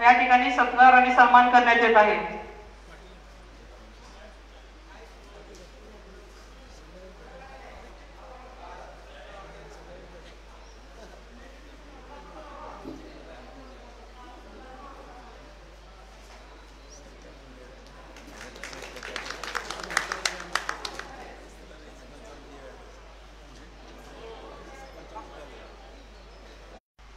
या ठिकाणी सत्कार आणि सन्मान करण्यात येत आहे।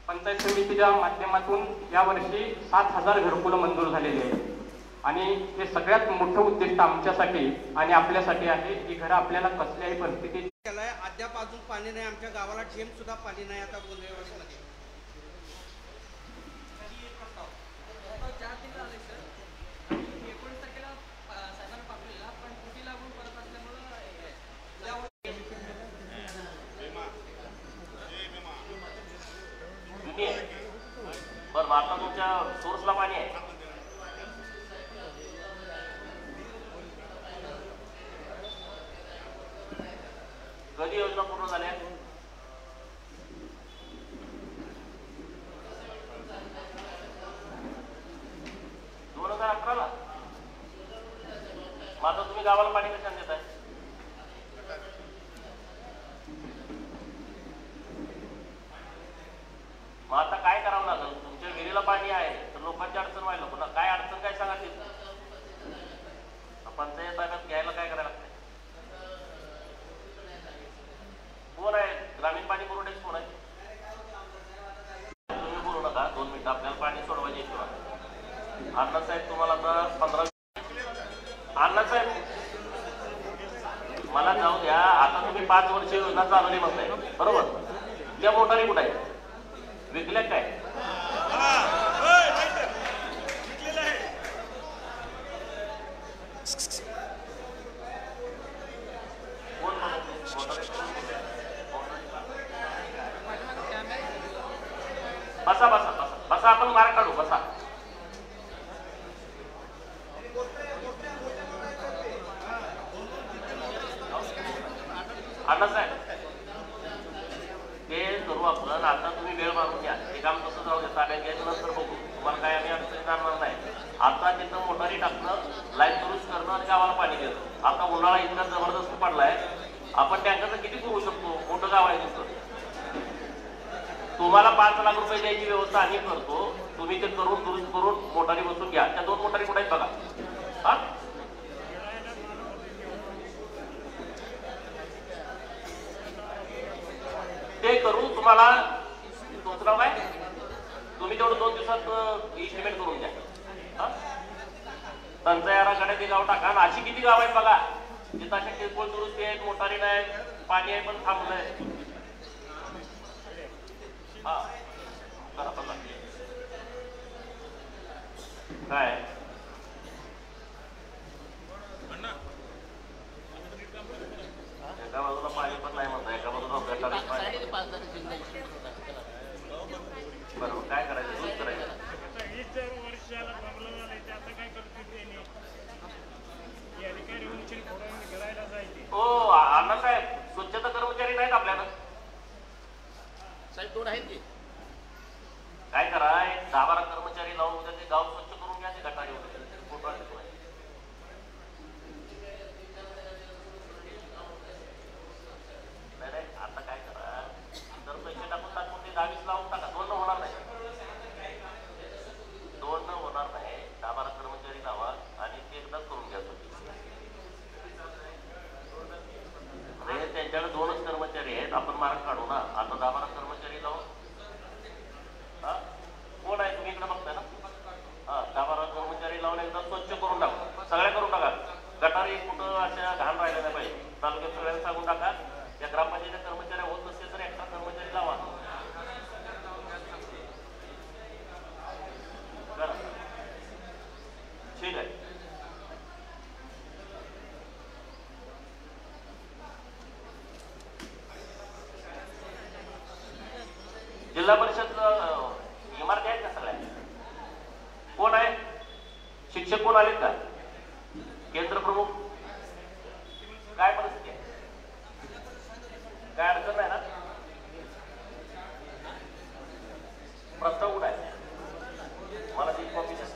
पंचायत समितीच्या माध्यमातून यावर्षी 7,000 घरकुलं मंजूर झालेली आहेत आणि हे सगळ्यात मोठं उद्दिष्ट आमच्यासाठी आणि आपल्यासाठी आहे की घर आपल्याला कसल्याही परिस्थितीत अद्याप अजून पाणी नाही। आमच्या गावाला थेंब सुद्धा पाणी नाही। आता बोंदेवाडीमध्ये बरं, आता तुमच्या सोर्सला पाणी आहे? कधी योजना पूर्ण झाल्या? 2011ला? मग आता तुम्ही गावाला पाणी कशाने देताय? मग आता काय करावं लागेल? तुमच्या विहिरीला पाणी आहे तर लोकांची अडचण व्हायला नको ना? काय अडचण काय सांगा ती पंचायत ताब्यात घ्यायला काय करायला लागतंय? कोण आहे ग्रामीण पाणी पुरवठ्याचे? कोण आहे? तुम्ही बोलू नका, 2 मिनिटं आपल्याला पाणी सोडवायचे आहे। अण्णासाहेब तुम्हाला आता 15 अण्णासाहेब मला जाऊ द्या। आता तुम्ही 5 वर्ष योजना चालवली म्हणताय बरोबर? त्या मोटारी कुठे आहे? विकल्या काय? बसा बसा बसा बसा, आपण मार्क काढू, बसा। अण्णासाहेब ते करू आपण। आता तुम्ही वेळ मारून घ्या, हे काम कसं जाऊ द्या, ताब्यात घ्यायचं नंतर बघू। तुम्हाला काय आम्ही अडचणी आणणार नाही। आता तिथं मोटारी टाकणं, लाईन दुरुस्त करणं आणि गावाला पाणी देणं। आता उन्हाळा इतका जबरदस्त पडलाय, आपण टँकरचं किती करू शकतो? मोठं गाव आहे तुमचं। तुम्हाला 5 लाख रुपये द्यायची व्यवस्था आम्ही करतो, तुम्ही ते करून दुरुस्त करून मोटारी बसून घ्या। त्या 2 मोटारी कुठे आहेत बघा। हा ते करू। तुम्हाला तुमचं नाव काय? तुम्ही तेवढं 2 दिवसात इस्टिमेट करून द्या। पंचायराकडे ते गाव टाका। अशी किती गाव आहेत बघा जिथं अशा किरकोळ दुरुस्ती आहेत, मोटारी नाही, पाणी आहे पण थांबलंय। हा करा बघा काय एका बाजूला पाणी पण नाही म्हणता, एका बाजूला बरोबर। काय करायचं? दूध करायचं। हो अण्णासाहेब, स्वच्छता कर्मचारी नाहीत आपल्याला? साहेब 2 आहेत की? काय करा, 10-12 कर्मचारी लावून उद्या ते गाव स्वच्छ करून घ्या। ते गटारी वगैरे फोटो नाही। आता काय करा, जर पैसे टाकून टाकून ते 10-20 लावून टाका। 2 होणार नाही, 2 होणार नाही। 10-12 कर्मचारी लावा आणि ते एकदाच करून घ्या। त्यांच्याकडे 2च कर्मचारी आहेत, आपण मार्क काढू ना। आता 10-12 कर्मचारी लावून कोण आहे तुम्ही इकडे बघताय ना? 10-12 कर्मचारी लावून एकदा स्वच्छ करून टाका, सगळ्या करून टाका। गटारी कुठं अशा घाण राहिल्या नाही पाहिजे। तालुक्यात सगळ्यांना सांगून टाका। या ग्रामपंचायतीच्या कर्मचाऱ्या होत नसतील तर एक्स्ट्रा कर्मचारी लावा। ठीक आहे। जिल्हा परिषद इमारती आहेत का सगळ्या? कोण आहे? शिक्षक कोण आलेत का? केंद्र प्रमुख? काय परिस्थिती आहे? काय अडचण नाही ना? प्रस्ताव कुठं आहे? मला ती कॉपी द्या.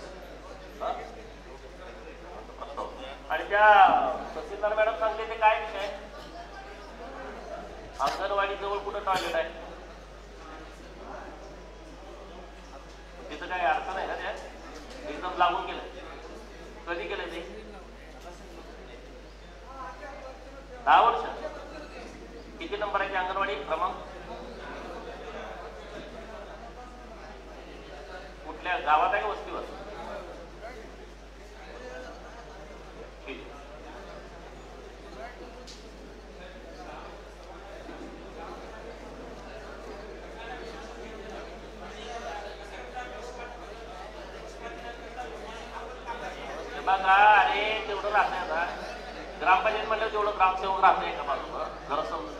आणि त्या तहसीलदार मॅडम सांगते ते काय विषय, अंगणवाडी जवळ कुठं टॉयलेट आहे, तिथं काय अडचण आहे का त्या, एकदम लागून गेलं, कधी केलं ते, 10 वर्ष. किती नंबर आहे अंगणवाडी क्रमांक, कुठल्या गावात आहे का वस्तीवर, बघा. अरे तेवढं राहतंय आता ग्रामपंचायत म्हणलं तेवढं ग्रामसेवक राहतंय का बाजूला, जरा समजून.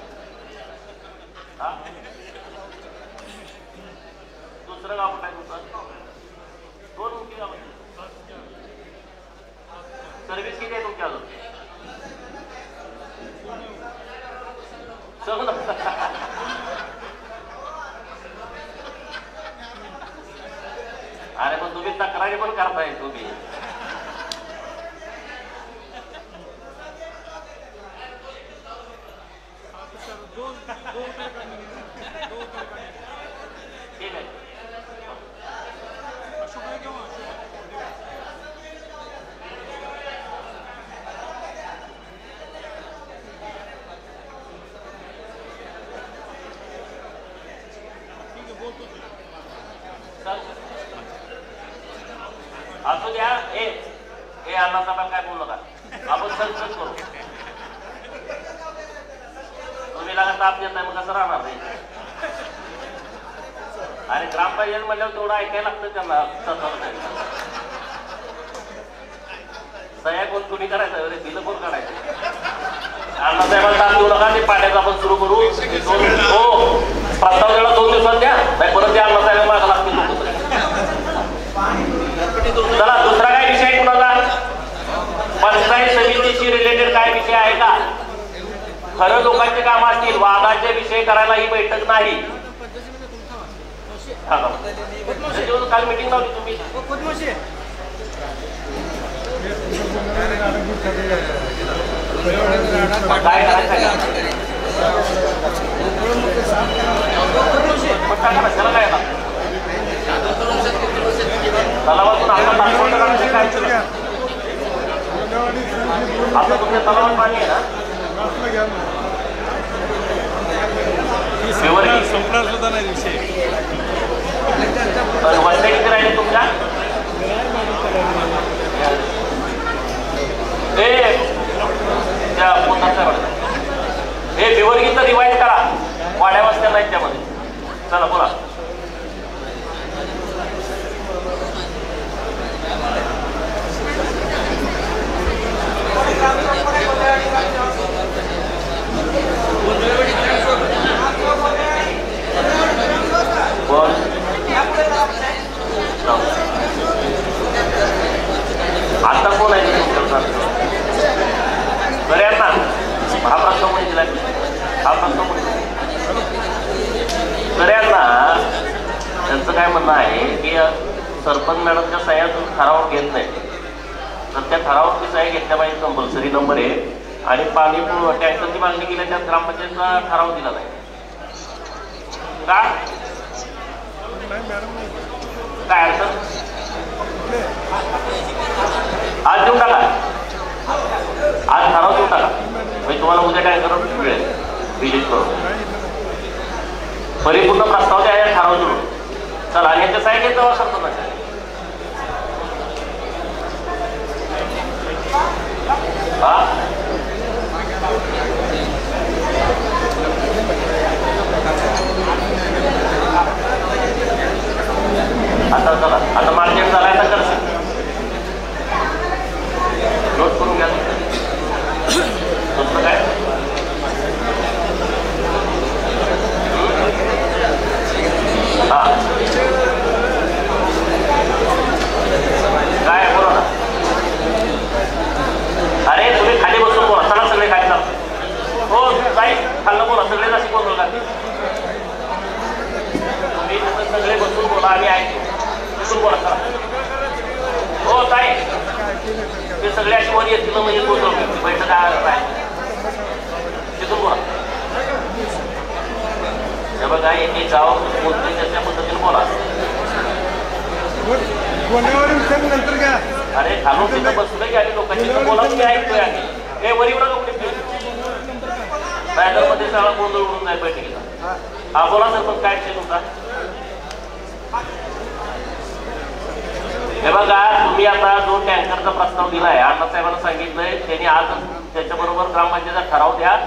दुसरं गाव कुठं आहे तुमचं, 2 मुख्य गाव सर्व्हिस किती आहे तुमच्या अजून, अरे पण तुम्ही तक्रारी पण करताय तुम्ही. ठीक आहे. असू द्या. हे अण्णासाहेब काय बोलू नका, आपण सर करू. तुम्ही लागा ताप देत नाही मग कसं राहणार नाही. आणि ग्रामपंचायत म्हणल्यावर तेवढं ऐकायला लागतं त्यांना. सह्या कोण तुम्ही करायचं, बिल कोण काढायचं. अण्णासाहेबांना ताप देऊ नका, ते पाण्याचं आपण सुरू करू. हो प्रस्ताव देणं 2 दिवसात द्या, नाही परत त्या अण्णासाहेब मागा लागतील लोक. चला दुसरा काय विषय कुणाला, पंचायत समितीशी रिलेटेड काय विषय आहे का, खरं लोकांचे काम असतील, वादाचे विषय करायला ही बैठक नाही. काल मीटिंग लावली तुम्ही, काय करायचं त्याला काय तलावातून आता टाकवलं काढायचं काय केलं, आता तुमच्या तलावात पाणी आहे ना, संपणार सुद्धा नाही विषय. वस्त्या किती राहिले तुमच्या, त्या पोताच्या हे बिवर्गीचं रिवाईज करा, वाड्या वस्त्या नाहीत त्यामध्ये. चला बोला. आता कोण आहे बरे आहेत ना, हा प्रस्ताव कोणी दिला, हा प्रस्ताव कोणी बरे आहेत ना. त्यांचं काय म्हणणं आहे की सरपंच मॅडमच्या सह्या ठराव घेत नाही, तर त्या ठरावाची सह्या घेतल्या पाहिजे कंपल्सरी नंबर 1. आणि पाणी टँकरची मागणी केली त्यात ग्रामपंचायतचा ठराव दिला नाही का, काय अडचण, आज देऊन टाका, आज ठराव देऊन टाका, म्हणजे तुम्हाला उद्या टँकर मिळेल विजिट करून. परिपूर्ण प्रस्ताव द्या ठराव देऊन. चला आणि याच्या साईड येत सरतो ना आता. चला आता मार्केट झालाय तर कर नोट करून घ्या. दुसरं काय हा काय बोला ना. अरे तुम्ही खाली बसून बोला, चला सगळे खाली चालतो. हो काही खाल्लं बोला, सगळे अशी बोलू का तुम्ही सगळे बसून बोला, आम्ही ऐकतो. बसून बोला चला. गावामध्ये येतील म्हणजे कोण बैठक आहे तिथून बोला. हे बघा एक एक गाव बोलतोय त्याच्या पद्धतीने बोला. अरे खालून तिथं बसलोय की आणि लोकांची बोला तुम्ही ऐकतोय आणि हे वरी एवढा कुठे बॅनरमध्ये सगळा गोंधळ उडून जाईल बैठकीचा. हा बोला सर पण काय विषय तुमचा. हे बघा तुम्ही आता जो टँकरचा प्रस्ताव दिलाय अण्णासाहेबांना सांगितलंय त्यांनी आज त्याच्याबरोबर ग्रामपंचायतीचा ठराव द्या.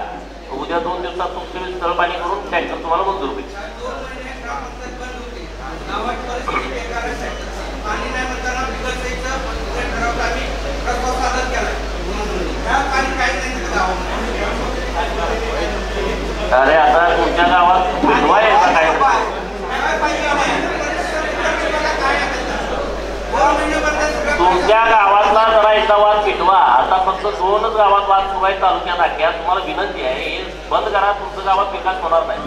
उद्या 2 दिवसात तुमचे स्थळ पाणी करून टँकर तुम्हाला मंजूर होईल. अरे आता तुमच्या गावात पिटवा यायचा काय तुमच्या गावातला जरा एकदा वाद पिटवा. आता फक्त 2च गावात वाद सुरू आहे तालुक्यात अख्या. तुम्हाला विनंती आहे हे बंद करा. तुमच्या गावात विकास होणार नाही.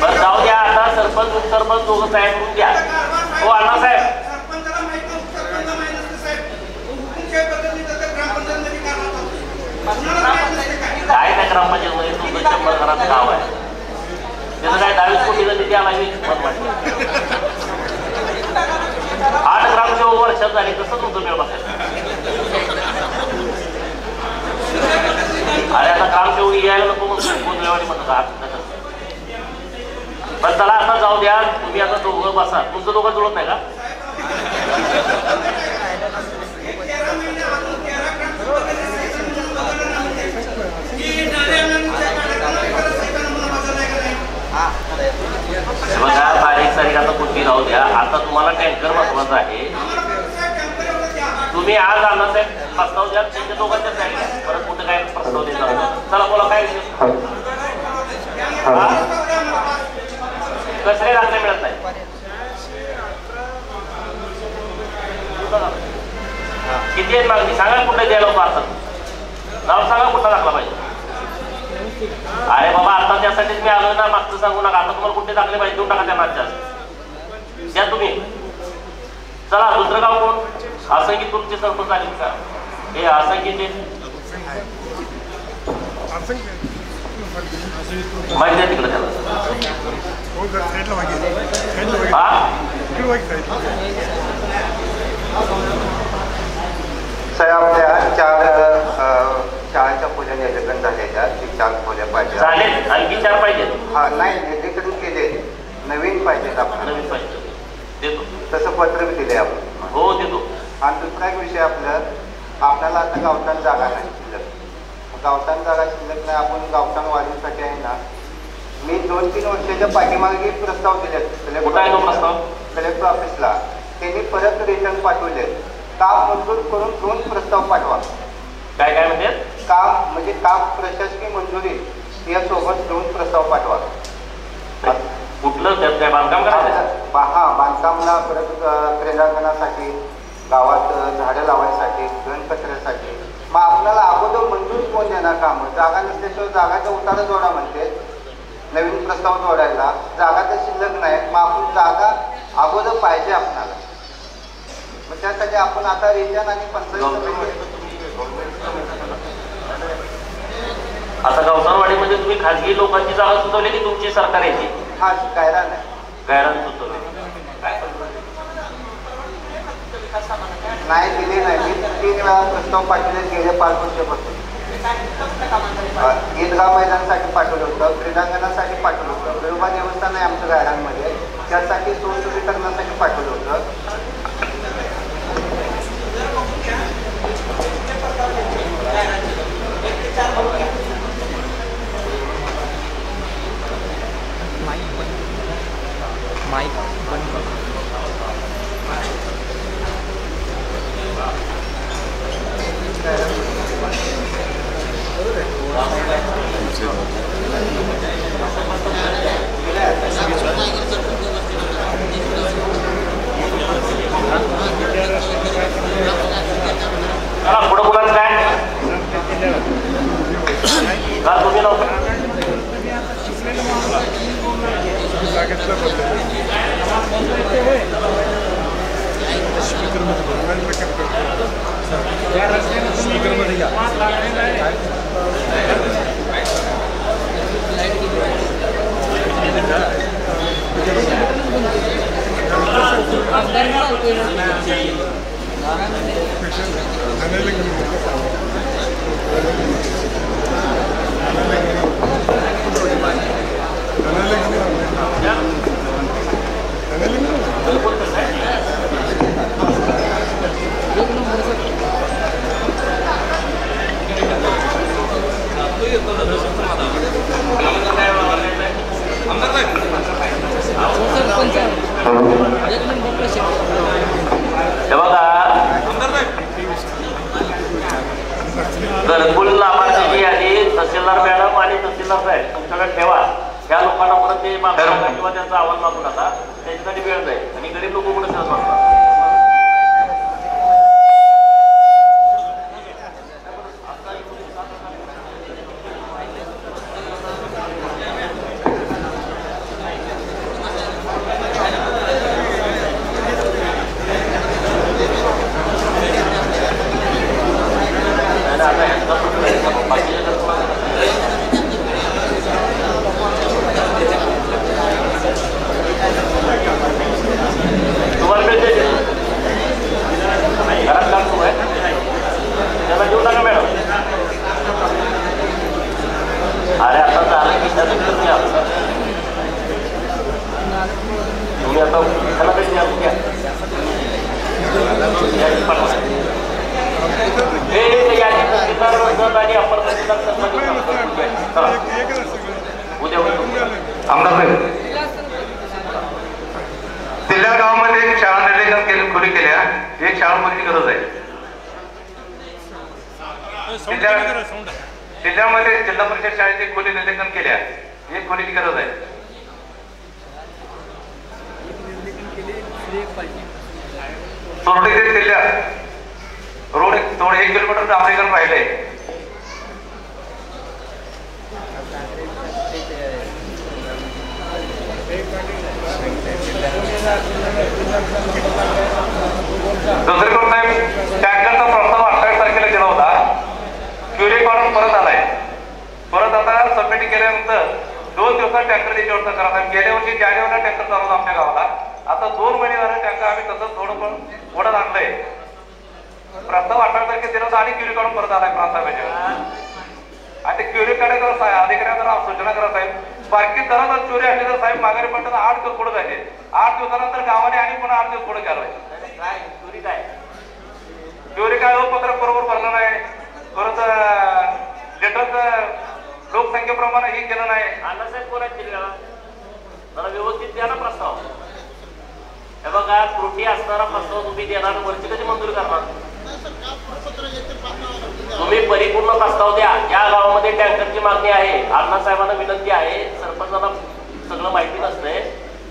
बरं जाऊ द्या. आता सरपंच उपसरपंच दोघं साहेब करून द्या. हो अण्णासाहेब काय त्या ग्रामपंचायतमध्ये तुमचं 100 घराचं गाव आहे त्याचं काय 22 कोटीचा निधी आला मी मत वाटलं. 8 ग्रामसेवक वर्षात झाले कसं तुमचं मेळ बसायचं. अरे आता ग्रामसेवक यायला नको म्हणून म्हणतात. पण चला आता जाऊ द्या. तुम्ही आता दोघं बसा. तुमचं दोघं जुळत नाही का. बघा बारीक सारीक आता कुठली राहू द्या. आता तुम्हाला टँकर महत्वाचा आहे. तुम्ही आज अण्णासाहेब प्रस्ताव द्या त्यांच्या दोघांच्या साईड परत कुठं काय प्रस्ताव देणार. चला बोला काय विषय. कसले दाखले मिळत नाही. किती आहेत मागणी सांगा. कुठे द्यायला होतं आता नाव सांगा कुठला दाखला पाहिजे. अरे बाबा आता त्यासाठीच मी आलोय ना. मागचं सांगू नका. आता तुम्हाला कुठे दाखले पाहिजे देऊन टाका त्या मागच्या द्या तुम्ही. चला दुसरं गाव कोण. असंख्य तुमचे सरपंच आले का हे असंख्यचे माहिती द्या तिकडे त्याला. साहेब आपल्या 4 शाळांच्या खोल्या निवेदन झालेल्या 4 खोल्या पाहिजे. चालेल आणखी 4 पाहिजेत. हा नाही निवेदन केले नवीन पाहिजेत. आपण नवीन पाहिजे देतो. तसं पत्र बी दिले आपण. हो देतो. आणि दुसरा एक विषय आपल्याला आता गावठाण जागा नाही शिल्लक. गावठाण जागा शिल्लक नाही. आपण गावठाण वाढीसाठी आहे ना मी 2-3 वर्षाच्या पाठीमागे प्रस्ताव दिले. कुठं आहे तो प्रस्ताव. कलेक्टर ऑफिसला त्यांनी परत रिटर्न पाठवले. काम मंजूर करून 2 प्रस्ताव पाठवा. काय काय म्हणजे काम म्हणजे काम प्रशासकीय मंजुरी यासोबत 2 प्रस्ताव पाठवा. कुठलं त्यात काय बांधकाम करायचं. हा बांधकामला परत क्रीडांगणासाठी गावात झाडं लावायसाठी घनकचऱ्यासाठी. मग आपल्याला अगोदर मंजूर कोण देणार काम. जागा नसल्याशिवाय जागाचा उतारा जोडा म्हणते. नवीन प्रस्ताव जोडायला जागा तर शिल्लक नाही. मग आपण जागा अगोदर पाहिजे आपल्याला. मग त्यासाठी आपण आता रिजन आणि पंचायत आता गावसानवाडीमध्ये तुम्ही खाजगी लोकांची जागा सुचवली की तुमची सरकार याची. हा गायरान आहे. गायरान सुचवली नाही दिली नाही. मी 3 वेळा प्रस्ताव पाठवले गेले 5 वर्षापासून. ईदगाह मैदानासाठी पाठवलं होतं. क्रीडांगणासाठी पाठवलं होतं. विरोबा देवस्थान आहे आमच्या गायरांमध्ये त्यासाठी सुशोभीकरणासाठी पाठवलं होतं. माईक बंद कर. पुढं बोलायचं काय का तुम्ही नव्हतं घरकुल लाभार्थी यादी तहसीलदार मॅडम आणि तहसीलदार साहेब तुमच्याकडे ठेवा. ह्या लोकांना परत ते मागू नका किंवा त्यांचा अहवाल मागू नका, त्यांच्यासाठी वेळ जाईल आणि गरीब लोक कुठे सहज वाटतात. तिल्ल्या गावामध्ये एक शाळा निर्देशन खोली केल्या, एक शाळा मुलीची गरज आहे. जिल्ह्यामध्ये जिल्हा परिषद शाळेची खोली निर्देशन केल्या, एक खोलीची गरज आहे. सोरडे ते जिल्ह्यात रोड 1 किलोमीटर डांबरीकरण राहिले. दुसरीकडून टँकरचा प्रस्ताव 28 तारखेला दिला होता. क्युरी काढून परत आलाय. परत आता सबमिट केल्यानंतर 2 दिवसात टँकर द्यायची व्यवस्था करा. गेल्या वर्षी जानेवारीला टँकर चालू होता आमच्या गावाला. आता 2 महिने झाले टँकर आम्ही तसंच थोडं पण ओढत आणलंय. प्रस्ताव 28 तारखेला दिला होता आणि क्युरी काढून परत आलाय प्रांताबाईच्या. आणि ते क्युरी काढायला अधिकाऱ्यांना सूचना करत आहे. बाकी जरा जर चोरी असली तर साहेब माघारी पडतात 8 दिवस पुढे झाले. 8 दिवसानंतर गावाने आणि पुन्हा 8 दिवस पुढे घ्यावं. चोरी काय पत्र बरोबर भरलं नाही. परत लेटरचं लोकसंख्येप्रमाणे हे केलं नाही. अण्णासाहेब कोणाच दिली जरा व्यवस्थित द्या ना प्रस्ताव. हे बघा त्रुटी असणारा प्रस्ताव तुम्ही देणार, वरची कधी मंजूर करणार? तुम्ही परिपूर्ण प्रस्ताव द्या. या गावामध्ये टँकरची मागणी आहे, अण्णासाहेबांना विनंती आहे. सरपंचांना सगळं माहिती नसते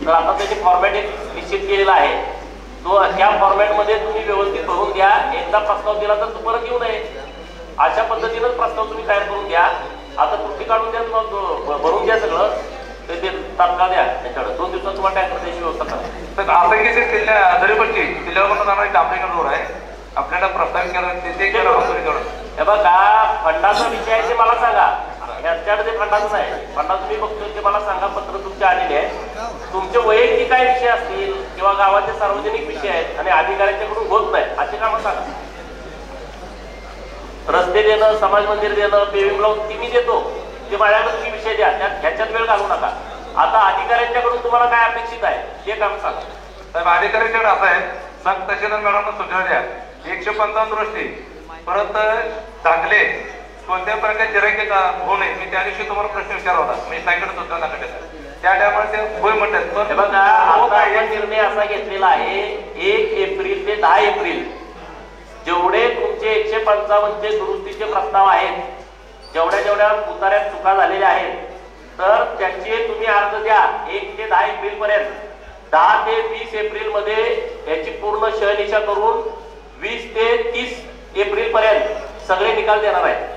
तर आता त्याची फॉर्मॅट निश्चित केलेला आहे. तो त्या फॉर्मॅटमध्ये तुम्ही व्यवस्थित भरून द्या. एकदा प्रस्ताव दिला तर तो परत येऊ नये. अशा पद्धतीनं प्रस्ताव तुम्ही तयार करून द्या. आता त्रुटी काढून द्या, भरून द्या सगळं. ते तात्काळ द्या. त्याच्याकडे 2 दिवसात तुम्हाला टँकर द्यायची व्यवस्था करा. तर आता की ते दरीपट्टी किल्ल्यावर जाणारी डांबरीकरण रोड आहे. आपल्याला प्रस्तावित केलं ते केलं. हे बघा फंडाचा विषय आहे ते मला सांगा. ह्याच्याकडे ते फंडाचं नाही. फंडा तुम्ही बघतोय ते मला सांगा. पत्र तुमचे आलेले आहे. तुमचे वैयक्तिक काय विषय असतील किंवा गावाचे सार्वजनिक विषय आहेत आणि अधिकाऱ्यांच्याकडून होत नाही असे कामं सांगा. रस्ते देणं, समाज मंदिर देणं, पेविंग ब्लॉक ती मी देतो. ते माझ्याकडे तुम्ही विषय द्या. ह्याच्यात वेळ घालू नका. आता अधिकाऱ्यांच्याकडून तुम्हाला काय अपेक्षित आहे ते काम सांगा. साहेब अधिकाऱ्यांच्याकडे असं आहे, संत तहसीलदार मॅडमना सूचना द्या. 155 दृष्टी परत दाखले कोणत्याही प्रकारचे गिऱ्हाईक होऊ नये. मी त्या दिवशी तुम्हाला प्रश्न विचारला होता. मी सांगितलं सूचना दाखले त्या टायमाला ते होय म्हणतात. हे बघा आता निर्णय असा घेतलेला आहे 1 एप्रिल ते 10 एप्रिल जेवढे तुमचे 155चे दुरुस्तीचे प्रस्ताव आहेत, जेवढ्या उतार्यात चुका झालेल्या आहेत तर त्याचे तुम्ही अर्ज द्या 1 ते 10 एप्रिल पर्यंत. 10 ते 20 एप्रिल मध्ये याची पूर्ण शहनिशा करून 20 ते 30 एप्रिल पर्यंत सगळे निकाल देणार आहेत.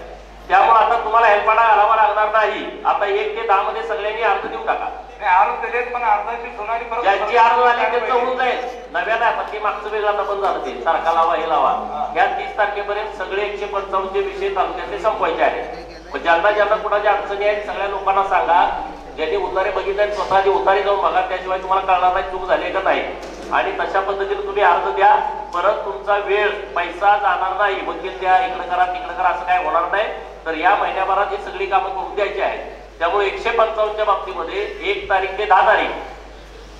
त्यामुळे आता तुम्हाला हेलपाडा घालावा लागणार नाही. आता 1 ते 10 मध्ये सगळ्यांनी अर्ज देऊन टाका. अर्ज दिलेत पण अर्जाची सुनावणी ज्यांची अर्ज झाली त्यांचं होऊन जाईल. नव्यानं आता ते मागचं वेगळं आता पण झालं. ते सारखा लावा हे लावा. या 30 तारखेपर्यंत सगळे 155 विषय तालुक्यातले संपवायचे आहेत. ज्यांना कुणाच्या अडचणी आहेत सगळ्या लोकांना सांगा. ज्यांनी उतारे बघितले स्वतःची उतारी जाऊन बघा. त्याशिवाय तुम्हाला कळणार नाही चूक झाली का नाही. आणि तशा पद्धतीने तुम्ही अर्ज द्या. परत तुमचा वेळ पैसा जाणार नाही. वकील द्या, इकडे करा तिकडे करा असं काय होणार नाही. तर या महिन्याभरात ही सगळी कामं करून द्यायची आहेत. त्यामुळे 155च्या बाबतीमध्ये 1 तारीख ते 10 तारीख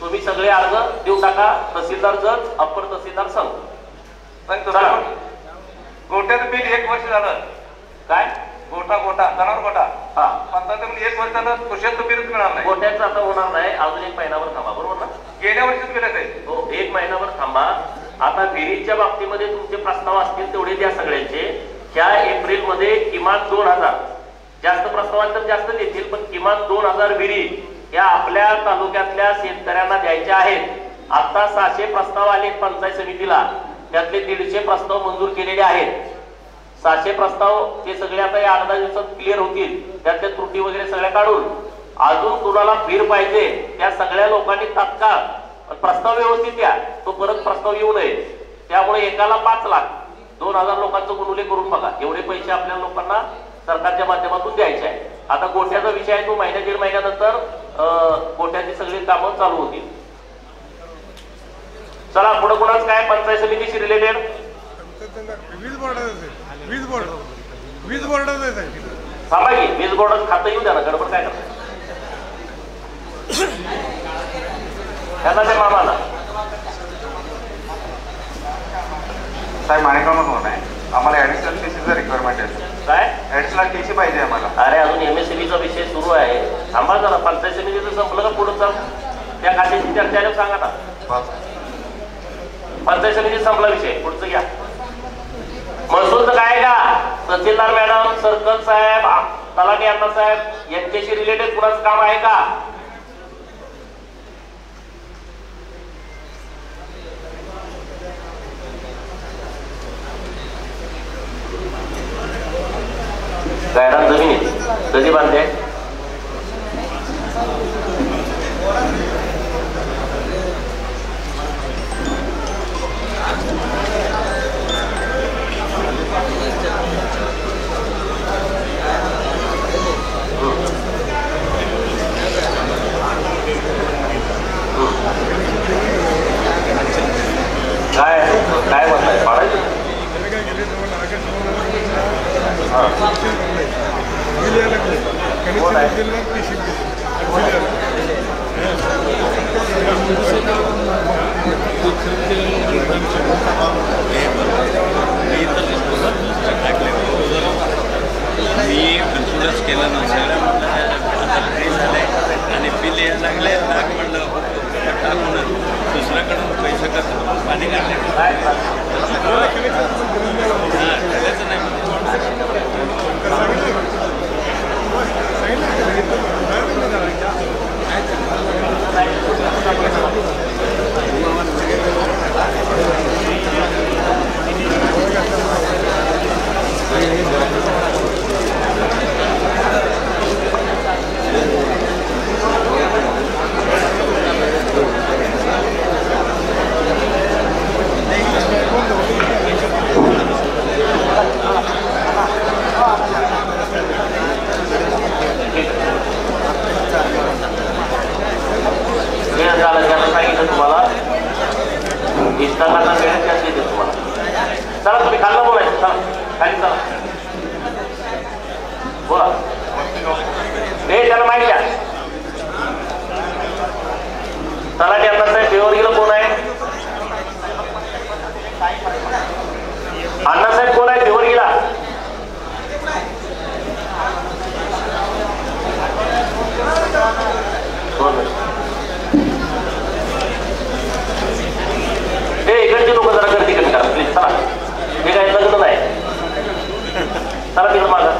तुम्ही सगळे अर्ज देऊन टाका. तहसीलदार जज, अप्पर तहसीलदार संघ. गोट्याचं बिल 1 वर्ष झालं. काय गोटा जनावर गोटा वर्ष आता कृषीचं बिलच मिळणार नाही. गोट्याचं आता होणार नाही, अजून 1 महिनाभर थांबा, बरोबर ना? गेल्या वर्षीच बिल आहे. हो, 1 महिनाभर थांबा. आता विहिरीच्या बाबतीमध्ये तुमचे प्रस्ताव असतील तेवढे द्या सगळ्यांचे. ह्या एप्रिलमध्ये किमान 2000, जास्त प्रस्तावात तर जास्त देतील, पण किमान 2000 विहिरी या आपल्या तालुक्यातल्या शेतकऱ्यांना द्यायच्या आहेत. आता 600 प्रस्ताव आले पंचायत समितीला, त्यातले 150 प्रस्ताव मंजूर केलेले आहेत. 600 प्रस्ताव ते सगळे आता या 8-10 दिवसात क्लिअर होतील, त्यातल्या त्रुटी वगैरे सगळ्या काढून. अजून कुणाला वीर पाहिजे त्या सगळ्या लोकांनी तात्काळ प्रस्ताव व्यवस्थित द्या, तो परत प्रस्ताव येऊ नये. त्यामुळे एकाला 5 लाख 2000 लोकांचं गुणुले करून बघा, एवढे पैसे आपल्या लोकांना सरकारच्या माध्यमातून द्यायचे आहे. आता गोठ्याचा विषय आहे, तो 1-1.5 महिन्यानंतर गोठ्याची सगळी कामं चालू होतील. चला पुढे कुणाच काय पंचायत समितीशी रिलेटेड? वीज बोर्ड थांबा की, वीज बोर्डात खातं येऊ द्या ना, गडबड काय करता त्यांना ते मामाला साहेब माणिकराव कोण आहे, आम्हाला ऍडिशनल टीसीचा रिक्वायरमेंट आहे. काय ऍडिशनल टीसी पाहिजे आम्हाला. अरे अजून MSCBचा विषय सुरू आहे, थांबा जरा. पंचायत समितीचं संपलं का पुढं चाल, त्या खात्याची चर्चा सांगा ना. पंचायत समिती संपला विषय, पुढचं घ्या. महसूलचं काय का, तहसीलदार मॅडम, सर्कल साहेब, तलाठी अण्णा साहेब यांच्याशी रिलेटेड कुणाचं काम आहे का? गायरान जमिनी कधी बांधते? काय म्हणताय पाडायचं? कोण आहे? मी कन्सिडर्स केलं नसेल, आता फ्री झालंय आणि बिल यायला लागले, लाग म्हणलं टाकून दुसऱ्याकडून पैसे कसं पाणी काढले तुम्हाला इष्टांना वेळ त्याच देते तुम्हाला. चला तुम्ही खाल्लं बोलायचं, चला खाली चला बोला. हे त्याला माहिती आहे. तलाठी अण्णासाहेब बेवर्गीला कोण आहे? अण्णासाहेब कोण आहे बेवर्गीला? इकडचे लोक जरा गर्दी कमी करा प्लीज. चला हे काय लग्न नाही, चला तिकडं मागा,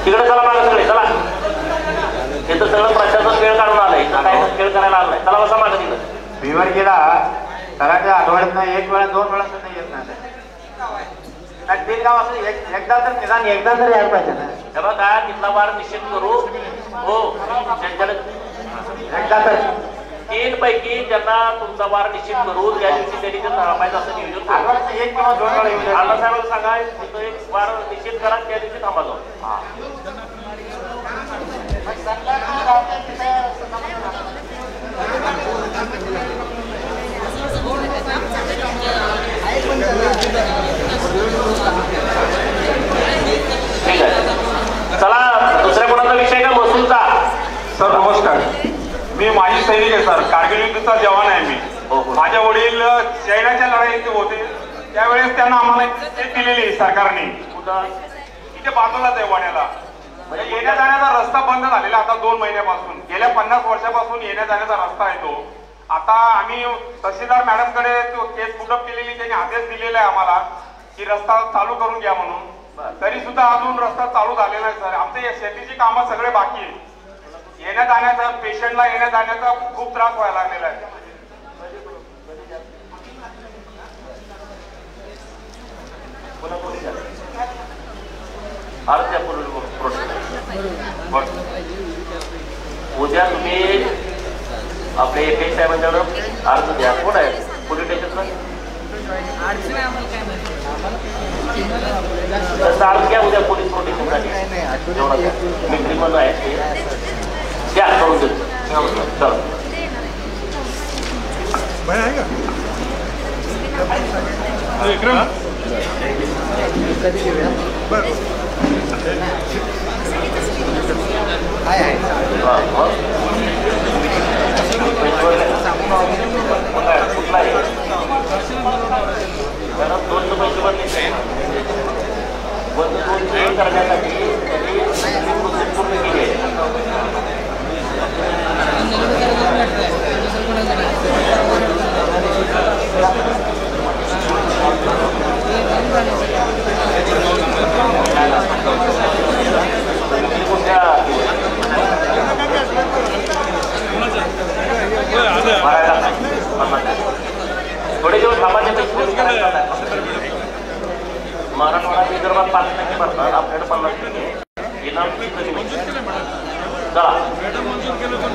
तिकडे चला मागा सगळे. चला इथं सगळं प्रशासन वेळ काढून आलंय, काय खेळ करायला आलं नाही. चला बसा मागा तिकडं. भिवर गेला तलाच्या आठवड्यात नाही, 1 वेळा 2 वेळा सुद्धा येत नाही. तीन गाव असं एकदा तर निदान एकदा तरी यायला पाहिजे ना. तेव्हा काय तिथला वार निश्चित करू. हो एकदा तर 3 पैकी त्यांना तुमचा वार निश्चित करू, त्या दिवशी त्यांनी थांबायचं असं नियोजन करू. 1 किंवा 2 वेळा येऊ. अण्णासाहेबांना सांगा तिथं एक वार निश्चित करा, त्या दिवशी थांबा जाऊ. ठीक आहे. चला दुसऱ्या कोणाचा विषय का महसूलचा? सर नमस्कार, मी माजी सैनिक आहे सर, कारगिल युद्धचा जवान आहे मी. माझे वडील चैनाच्या लढाईत होते, त्यावेळेस त्यांना आम्हाला दिलेली सरकारने. कुठं? इथे बाजूलाच आहे वाड्याला. म्हणजे येण्या जाण्याचा रस्ता बंद झालेला आता 2 महिन्यापासून. गेल्या 50 वर्षापासून येण्या जाण्याचा रस्ता आहे तो. आता आम्ही तहसीलदार मॅडमकडे तो केस पुटअप केलेली, त्यांनी आदेश दिलेला आहे आम्हाला की रस्ता चालू करून घ्या म्हणून. तरी सुद्धा अजून रस्ता चालू झालेला नाही सर. आमचे शेतीची कामं सगळे बाकी आहे. येण्या जाण्याचा, पेशंटला येण्या जाण्याचा खूप त्रास व्हायला लागलेला आहे. उद्या तुम्ही आपले एपीएस साहेबांच्याकडे अर्ज द्या. कोण आहे पोलीस स्टेशनचा? तसं अर्ज घ्या उद्या पोलीस प्रोटेक्शनसाठी. मिलिटरी म्हणून आहे ते द्या, करून देतो. चला दोनशे पैसे बनले करण्यासाठी पूर्ण केली आहे. थोडे दिवस थांबाचे पैसे मराठवाडा विदर्भात 5% भरतात, आपल्याकडे 50% इनाम. चला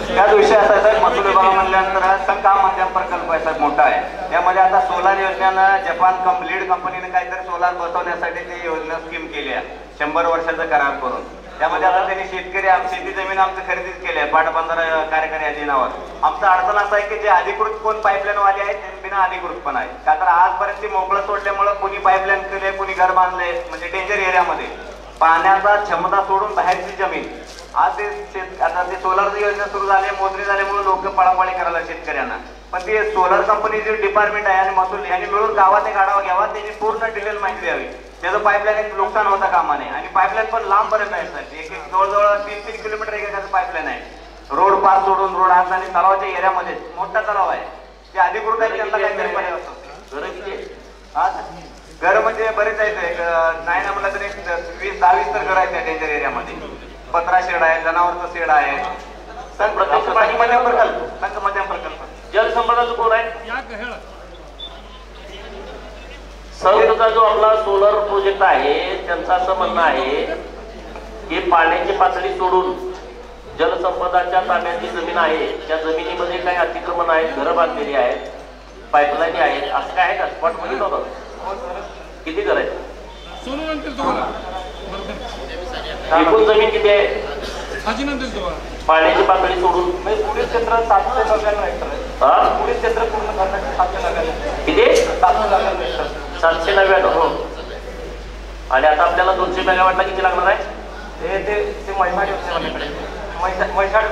त्याच विषय असा आहे, महसूल विभाग म्हणल्यानंतर संकाम मध्यम प्रकल्प आहे साहेब, मोठा आहे. त्यामध्ये आता सोलार योजनेनं जपान लीड कंपनीने काहीतरी सोलार बसवण्यासाठी ती योजना स्कीम केली आहे 100 वर्षाचा करार करून. त्यामध्ये आता त्यांनी शेती जमीन आमचं खरेदीच केली आहे पाटबंधारा कार्यकारी अधिनावर. आमचं अडचण असं आहे की जे अधिकृत कोण पाईपलाईन वाले आहेत ते बिना अधिकृत पण आहे. का तर आजपर्यंत ती मोकळं सोडल्यामुळे कुणी पाईपलाईन केले, कुणी घर बांधले, म्हणजे डेंजर एरियामध्ये पाण्याचा क्षमता सोडून बाहेरची जमीन. आज आता ते सोलार योजना सुरू झाली, मोजणी झाल्यामुळे लोक पळापळी करायला शेतकऱ्यांना. पण ते सोलार कंपनी जे डिपार्टमेंट आहे आणि महसूल यांनी मिळून गावात एक आढावा घ्यावा, त्याची पूर्ण डिटेल माहिती द्यावी. त्याचं पाईपलाईन नुकसान होता कामा नये. आणि पाईपलाईन पण लांब पर्यंत आहे सर, एक जवळजवळ 3-3 किलोमीटर एखादं पाईपलाईन आहे. रोड पार सोडून रोड आज आणि तलावाच्या एरियामध्ये मोठा तलाव आहे, ते अधिकृत आहे, त्यांना काहीतरी पर्याय असतो. घर म्हणजे बरेच आहेत, नाही ना म्हटलं तरी 20-22 तर घर आहेत त्या डेंजर एरियामध्ये. पत्रा शेड आहे, जनावरचा शेड आहे. मध्यम प्रकल्प जलसंपदाचा कोण आहे? संघचा जो आपला सोलर प्रोजेक्ट आहे त्यांचं असं म्हणणं आहे की पाण्याची पातळी सोडून जलसंपदाच्या ताब्याची जमीन आहे, त्या जमिनीमध्ये काही अतिक्रमण आहेत, घरं बांधलेली आहेत, पाईपलाईन आहेत, असं काय आहे का? स्पॉट बघितलं होतं? किती घर आहेत? एकूण जमीन किती आहे? पाण्याची पातळी सोडून पोलीस क्षेत्र 799 हेक्टर आहे. पोलीस क्षेत्र पूर्ण करण्यासाठी 799. किती? 799. 799. आणि आता आपल्याला 200 मेगावॅटला किती लागणार आहे? ते म्हैसाळ योजनेकडे म्हैसाळ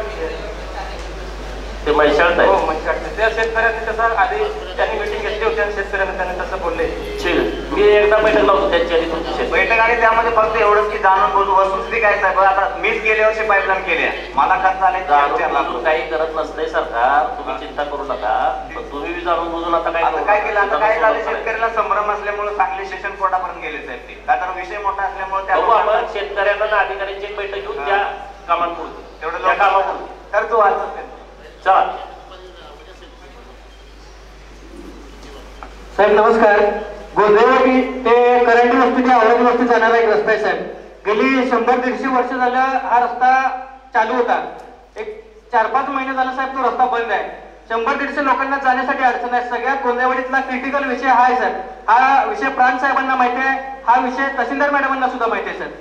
ते म्हैसाळच आहे. हो म्हैसाळ. त्या शेतकऱ्यांनी तसं आधी त्यांनी मिटिंग घेतली होती आणि शेतकऱ्यांनी त्यांनी तसं बोलले. मी एकदा बैठक लावतो त्यांची आणि तुमची बैठक. आणि त्यामध्ये फक्त एवढंच की जाणून बोलू वस्तुस्थिती काय साहेब, आता मीच गेल्या वर्षी पाईपलाईन केली आहे, मला खर्च आले 4 लाख. काही करत नसतंय सरकार, तुम्ही चिंता करू नका. पण तुम्ही जाणून बुजून आता काय केलं? आता काय झालं, शेतकऱ्याला संभ्रम असल्यामुळे सांगली सेशन कोर्टापर्यंत गेले साहेब ते. का तर विषय मोठा असल्यामुळे आपण शेतकऱ्यांना अधिकाऱ्यांची एक बैठक घेऊन त्या कामांपुरतं तेवढं त्या कामापुरतं तर तू वाचत. चला साहेब नमस्कार. गोंदेवाडी ते करंटी वस्ती ते औरंगी वस्ती जाणारा एक रस्ता आहे साहेब. गेली 100-150 वर्ष झालं हा रस्ता चालू होता. एक 4-5 महिने झाला साहेब तो रस्ता बंद आहे. 100-150 लोकांना जाण्यासाठी अडचण आहे. सगळ्यात गोंदेवाडीतला क्रिटिकल विषय हा आहे सर. हा विषय प्रांत साहेबांना माहिती आहे, हा विषय तहसीलदार मॅडमांना सुद्धा माहिती आहे सर.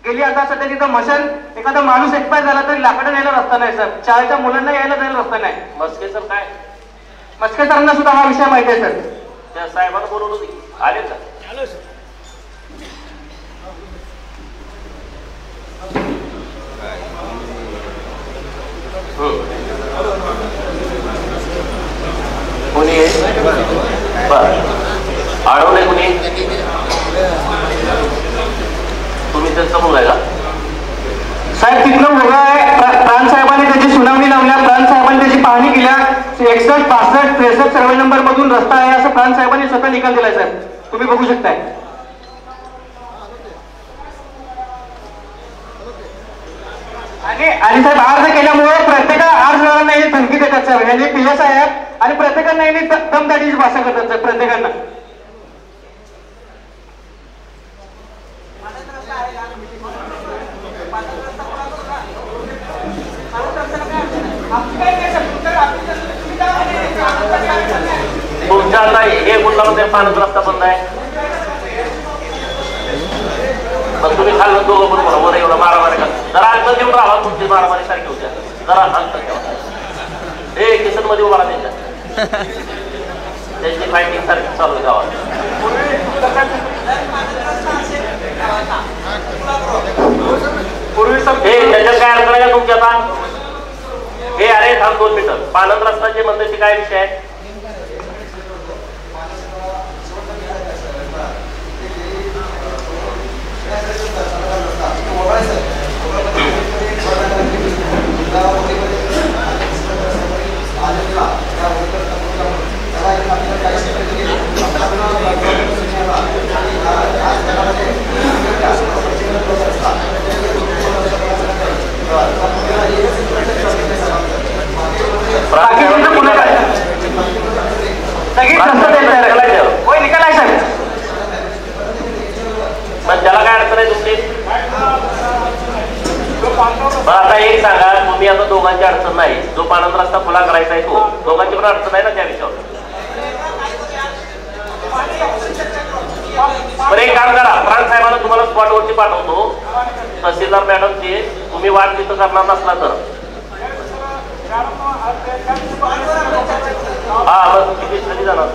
गेली आता सध्या तिथं मशन एखादा माणूस एक्सपायर झाला तरी लाकडं न्यायला रस्ता नाही सर. शाळेच्या मुलांना यायला जायला रस्ता नाही. मस्के सर काय? मस्के सरांना सुद्धा हा विषय माहिती आहे सर. त्या साहेबांना बोलवलं आले का? कोणी अडवलंय कोणी? तुम्ही त्यांचा मुलगा आहे का? साहेब तिथनं उभा आहे, प्रांतसाहेबांनी त्याची सुनावणी लावल्या, प्रांतसाहेबांनी त्याची पाहणी केल्या, 61, 62, 63 सर्वे नंबर मधून रस्ता आहे असं प्रांतसाहेबांनी स्वतः निकाल दिलाय साहेब, तुम्ही बघू शकताय. आणि साहेब अर्ज केल्यामुळे प्रत्येकाला अर्जदारांना हे धमकी देतात साहेब, ह्याने PS आहेत आणि प्रत्येकांना यांनी दमदाटीची भाषा करतात साहेब प्रत्येकांना. तुमच्या आता हे कुठला पाण्याचा रस्ता बंद आहे, पण तुम्ही खाल्लं दोघं पण बरोबर एवढं मारामारी का जरा अंतर देऊन राहा, तुमची मारामारी सारखी होत्या, जरा अंतर ठेवा. हे किसन मध्ये उभा राहा, त्यांची फायटिंग सारखी चालू आहे गावात. हे त्याच्यात काय अर्थ नाही का तुमच्या आता हे अरे थांब 2 मिनिटं. पानंद रस्ताचे मंदिरचे काय विषय आहे? त्याला काय अडचण आहे तुमची? आता एक सांगा, तुम्ही आता दोघांची अडचण नाही, जो पानंद रस्ता खुला करायचा आहे तो दोघांची पण अडचण आहे ना त्या विषयावर. बरं एक काम करा, प्रांत साहेबांना तुम्हाला स्पॉटवरती पाठवतो, तहसीलदार मॅडमची तुम्ही वाट तिथं करणार नसला तर हा मग किती कधी जाणार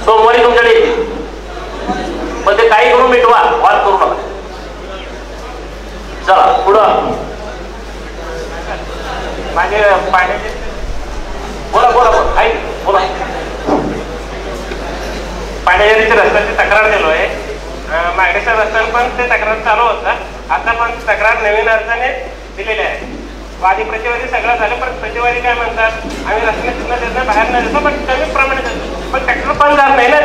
सोमवारी तुमच्याकडे येतील, पण ते काही करून मिटवा, वाद करू नका. चला पुढं माझे पाण्याचे बोला बोला बोला काही बोला. पाण्याच्या रस्त्याची तक्रार दिलोय, मागच्या रस्त्यावर पण ते तक्रार चालू होता, आता पण तक्रार नवीन अर्जाने दिलेली आहे. वादी प्रतिवादी सगळं झालं, पण प्रतिवादी काय म्हणतात, आम्ही रस्त्याने तिथनं देतो बाहेर नाही देतो, पण कमी प्रमाणे देतो, पण ट्रॅक्टर पण जात नाही ना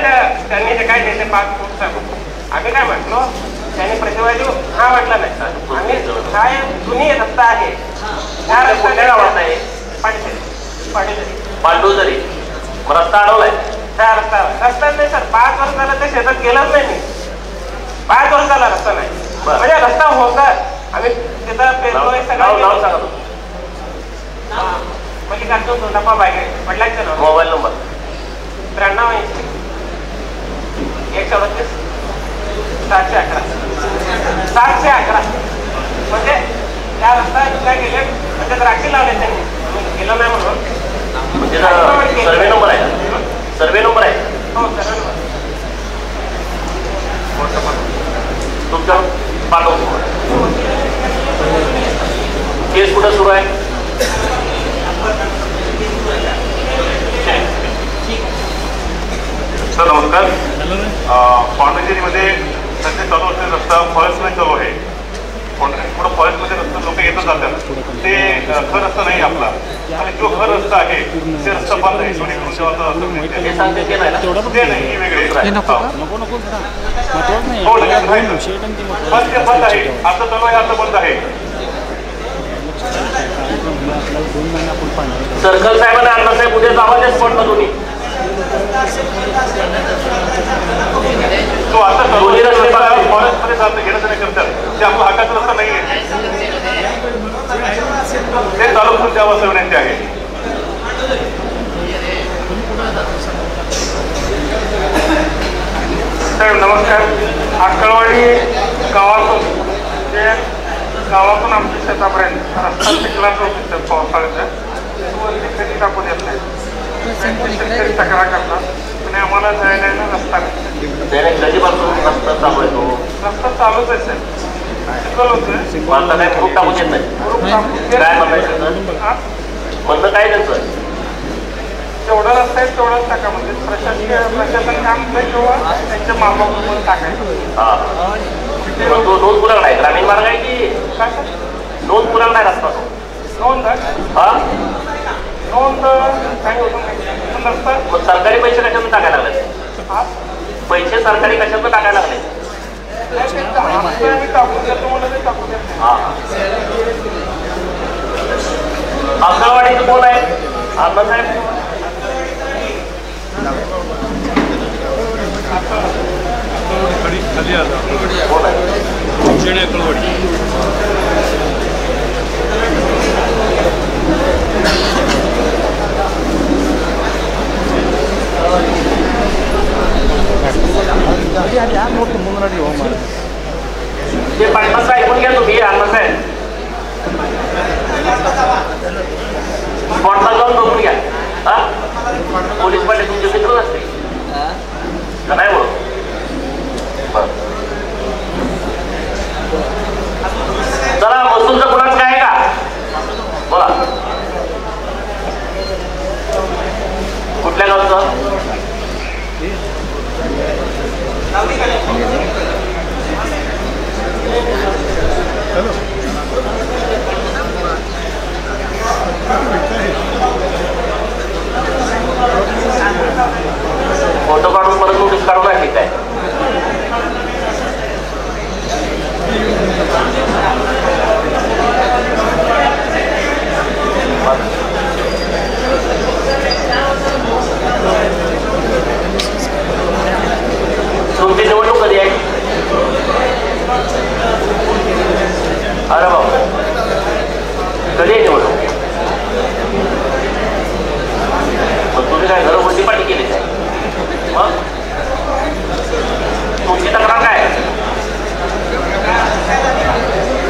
त्यांनी ते काय देते 5 फूट सांगून. आम्ही काय म्हटलो, त्यांनी प्रतिवादी हा म्हटला नाही, आम्ही काय जुनी रस्ता आहे त्या रस्त्याच्या गावात आहे पांडुजरी रस्ता अडवलाय त्या रस्ता नाही सर, 5 वर्ष झालं ते शेतात गेलंच नाही मी, 5 वर्ष झाला रस्ता नाही, म्हणजे रस्ता होता आम्ही तिथं पेरलोय सगळं. मल्लिकार्जुन सोनापा बागे वडिलांचं नाव, मोबाईल नंबर 9380 138 711 711. म्हणजे त्या रस्ता काय गेले म्हणजे द्राक्षे लावले त्यांनी, गेलं नाही म्हणून. सर्वे नंबर आहे, सर्वे नंबर आहे हो, सर्वे नंबर तुमच्या पाठवतो. केस कुठं सुरू आहे? सर नमस्कार. पांडुचेरीमध्ये सध्या चालू असलेला रस्ता फॉरेस्टमध्ये चालू आहे. पुढं फॉरेस्टमध्ये रस्ता लोक येतच जातात, ते खर रस्ता नाही आपला, आणि जो खर रस्ता आहे ते रस्ता बंद आहे. सोनी करून ते नाही वेगळे बंद आहे, आता चालू आहे, आता बंद आहे. सर्कल साहेबांना अण्णा साहेब उद्या जावा स्पॉटला तुम्ही. तो आता दोन्ही रस्ते फॉरेस्टमध्ये जातं घेणं नाही करतात, ते आपला हक्काचा रस्ता नाही आहे, ते चालू करून द्यावं असं विनंती आहे. साहेब नमस्कार. आकळवाडी गावातून आमच्या शेतापर्यंत रस्ता चिखलाचा होतो पावसाळ्याचा, कधी टाकू देत नाही, शेतकरी तक्रार करतात आणि आम्हाला जायला ना रस्ता कधीपासून रस्ता चालू आहे तो? रस्ता चालूच आहे सर, चिखल होतोय, मला काय खूप टाकून येत नाही. काय म्हणायचं म्हणणं काय त्यांचं? जेवढा रस्ता आहे तेवढाच टाका, म्हणजे प्रशासन काम नाही किंवा त्यांच्या मालमत्तेवर टाकायचं. हा रोज कुणाकडे आहे? ग्रामीण मार्ग आहे की नोंद पुरावा नाही रस्ता तो. नोंद हा नोंद काय होतं नसतं. मग सरकारी पैसे कशातून टाकायला लागले? पैसे सरकारी कशातून टाकायला लागले? अंगणवाडीचं कोण आहे? अण्णासाहेब खाली आला कोण आहे? शेण्याकळवाडी. ते पाठीमागचं ऐकून घ्या तुम्ही. अण्णासाहेब स्पॉटला जाऊन बघून घ्या. हा पोलीस पाटील तुमचे मित्र असते का नाही? बोल चला वस्तूंचं कुणाच काय का बोला. कुठल्या गावचं? फोटो काढून परत नोटीस काढून आहे ठीक आहे. तुमची निवडणूक कधी आहे? अरे बाबा कधी आहे निवडणूक? मग तुम्ही काय घरगुती पाठी केली काय? मग तुमची तक्रार काय?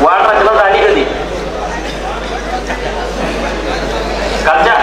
वाढ रचना झाली कधी? कालच्या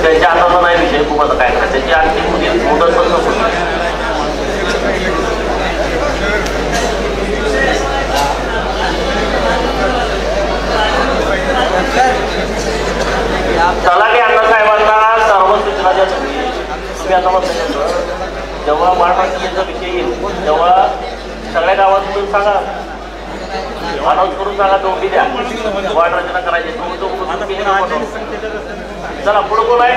त्यांच्या हाताचा नाही विषय. तुम्हाला काय करायचं? त्यांची आणखी मुदत पण नको. तलाठी अण्णासाहेबांना सर्व सूचना द्या. तुम्ही आता मग जेव्हा महाराष्ट्राचा विषय येईल तेव्हा सगळ्या गावात तुम्ही सांगा, अनाऊन्स करून सांगा, नोंदी द्या, वाढ रचना करायची. चला पुढे कोण आहे?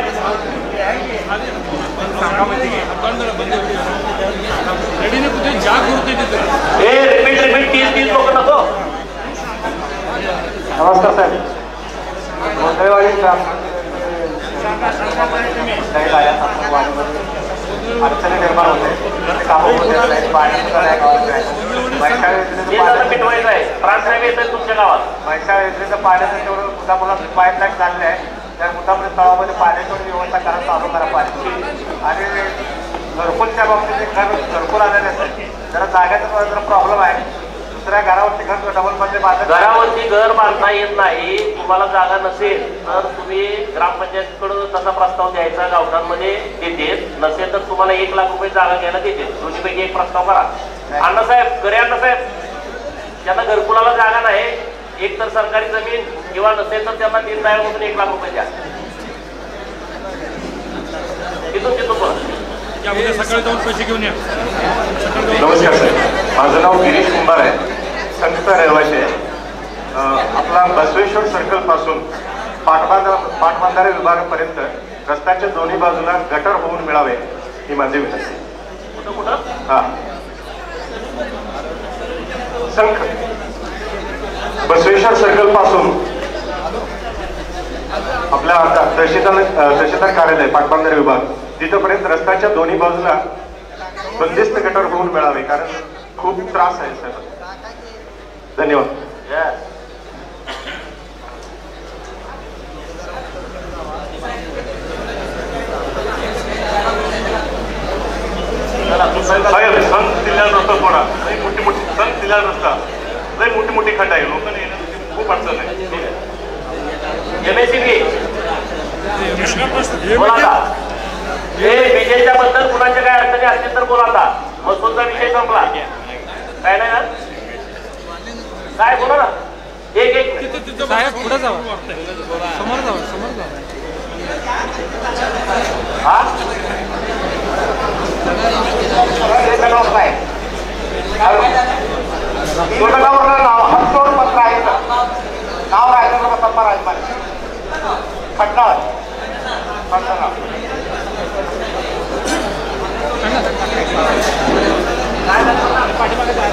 रिपीट 30 लोक नको. नमस्कार साहेब. गोंधळवाडी अडचणी निर्माण होते. कामं मिटवायचं आहे. प्राणसाहेब येत आहे तुमच्या गावात. पैसा योजनेचं पाण्याचं तेवढं मुद्दामुला पाईपलाईन झालेलं आहे. त्या मुद्दामुळे तळामध्ये पाण्याची व्यवस्था करा, चालू करा पाण्याची. आणि घरकुलच्या बाबतीत घरकुल आलेले असते. जरा जागेचा जरा प्रॉब्लेम आहे. दुसऱ्या घरावरती घर डबल मध्ये घरावरती घर बांधता येत नाही. तुम्हाला जागा नसेल तर तुम्ही ग्रामपंचायतीकडून तसा प्रस्ताव द्यायचा. गावठांमध्ये देते. नसेल तर तुम्हाला 1 लाख रुपये जागा घ्यायला देते. दोन्हीपैकी एक प्रस्ताव करा. अण्णासाहेब करे, अण्णासाहेब ज्यांना घरकुलाला जागा नाही, एक तर सरकारी जमीन किंवा नसेल तर त्यांना 3 जागामधून 1 लाख रुपये द्या. तिथून परत सकाळी जाऊन पैसे घेऊन या. नमस्कार साहेब. माझं नाव गिरीश कुंभार आहे. संघचा रहिवासी आहे. आपला बसवेश्वर सर्कल पासून पाटबंधारे विभागापर्यंत रस्त्याच्या दोन्ही बाजूला गटर होऊन मिळावे ही माझी विनंती. हा संघ बसवेश्वर सर्कल पासून आपल्या तहसीलदार कार्यालय पाटबंधारे विभाग तिथपर्यंत रस्त्याच्या दोन्ही बाजूला बंदिस्त गटर होऊन मिळावे, कारण खूप त्रास आहे साहेब. धन्यवाद. साहेब दिलेला रस्ता थोडा लई मोठी मोठी संघ दिलेला रस्ता लई मोठी मोठी खड्डा आहे लोकांना येणं खूप अडचण आहे. विजयच्या बद्दल कुणाच्या काय अडचणी असतील तर बोला आता. मसूरचा विषय संपला काय नाही ना काय बोला ना एक एक साहेब पुढे जावा समोर जावा समोर जावा. हा हस्तोड पत्र आहे नाव राहिलं सप्पा राजमान खटनाळ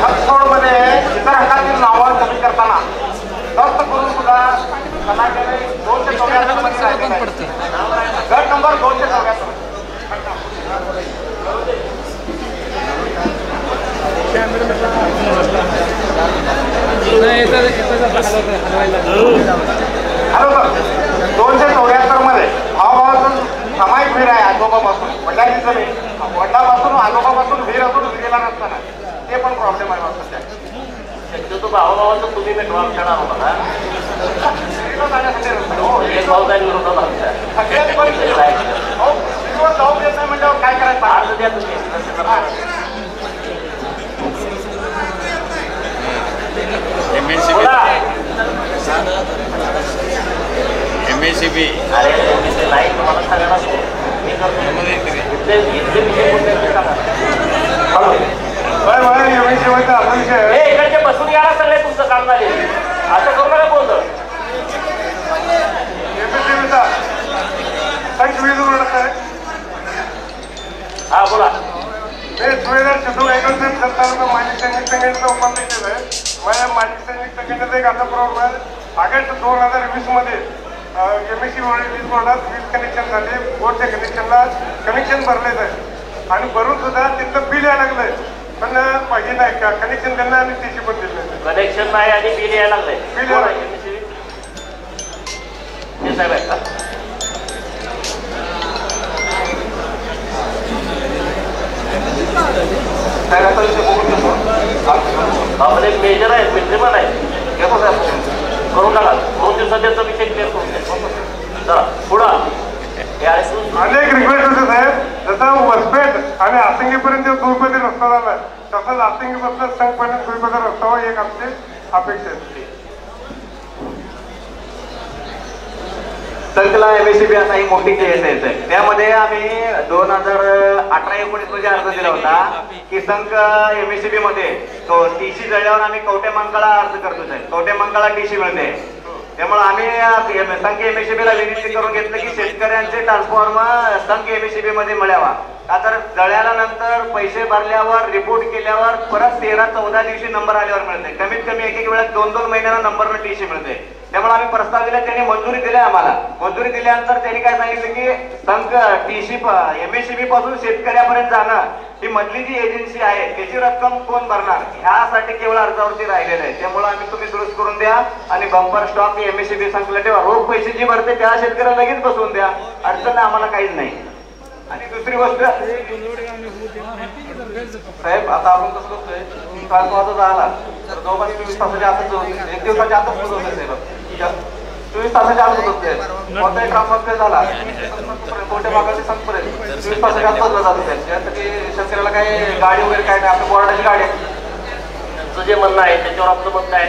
हस्तोड मध्ये इतर हक्कातील नावं कमी करताना जास्त करून सुद्धा समाजाने 274 मध्ये राहिलेलं आहे. गट नंबर 274 274 मध्ये भावापासून सामायिक वीर आहे. आजोबापासून वडिलांची जमीन वडिलापासून आजोबापासून वीर असून विजेला नसताना ते पण प्रॉब्लेम आहे सध्या. शक्यतो भावाभावाचं तुम्ही पेटवा आमच्याकडे आम्हाला एक भाऊ काय विरोधात आमच्या सगळ्यात पण जाऊ देत नाही म्हणजे काय करायचं आज द्या तुम्ही MSCB अरे नाही तुम्हाला सांगा इकडचे बसून यायला सगळे तुमचं काम झाले असं करू नका बोलतो. हा बोला सुवेदार शिंदू एकत्रित करताना माजी सैनिक संघटनेचा उपाध्यक्ष आहे. माझ्या माजी सैनिक संघटनेचा एक असा प्रॉब्लेम ऑगस्ट 2020 मध्ये MSC वीज बोर्डात वीज कनेक्शन झाले. बोर्डच्या कनेक्शनला कनेक्शन भरलेच आहे आणि भरून सुद्धा तिथं बिल यायला लागलंय पण पाहिजे नाही का कनेक्शन त्यांना आणि TC पण दिलं कनेक्शन नाही आणि बिल यायला लागलंय. बिल यायला साहेब आहे का आपले मेजर आहेत मित्रिमान आहे करून टाका 2 दिवसात त्याचा विषय क्लिअर करून द्या. चला पुढं अनेक रिक्वेस्ट होते साहेब. जसं वसपेठ आणि आसिंगीपर्यंत दूरपर्यंत रस्ता झाला तसंच आसिंगीपासून संघपर्यंत दूरपर्यंत रस्ता एक आमची अपेक्षा आहे. संकला MSCB असा एक मोठी केस आहे. त्यामध्ये आम्ही 2018-19 मध्ये अर्ज दिला होता की संघ MSCB मध्ये तो TC जळल्यावर आम्ही कवटेमंकाळा अर्ज करतो साहेब. कवटेमंकाळा TC मिळते. त्यामुळे आम्ही संघ MSCB ला विनंती करून घेतलं की शेतकऱ्यांचे ट्रान्सफॉर्मर संघ MSCB मध्ये मिळावा. का तर जळल्यानंतर पैसे भरल्यावर रिपोर्ट केल्यावर परत 13-14 दिवशी नंबर आल्यावर मिळते. कमीत कमी एक वेळा 2-2 महिन्याला नंबर TC मिळते. त्यामुळे आम्ही प्रस्ताव दिला त्यांनी मंजुरी दिली. आम्हाला मंजुरी दिल्यानंतर त्यांनी काय सांगितलं की संघ TC MSCB पासून शेतकऱ्यापर्यंत जाणं ही मधली जी एजन्सी आहे त्याची रक्कम कोण भरणार ह्यासाठी केवळ अर्जावरती राहिलेलं आहे. त्यामुळे आम्ही तुम्ही दुरुस्त करून द्या आणि बंपर स्टॉक MSCB संकलन ठेवा. रोख पैसे जी भरते त्या शेतकऱ्याला लगेच बसवून द्या. अडचण आम्हाला काहीच नाही. आणि दुसरी गोष्ट साहेब आता आपण कसं करतोय ट्रान्सफॉर्मर आला तर जवळपास 24 तासाच्या आतच 1 दिवसाच्या आतच होत होते साहेब. 24 तासाच्या आत होत होते. कोणताही ट्रान्सफॉर्मर झाला कोणत्या भागाचे संपर्यंत 24 तासाच्या आत बदलत जातो साहेब. यासाठी शेतकऱ्याला काही गाडी वगैरे काय नाही. आपल्या बोर्डाची गाडी आहे. तुमचं जे म्हणणं आहे त्याच्यावर आपलं मत काय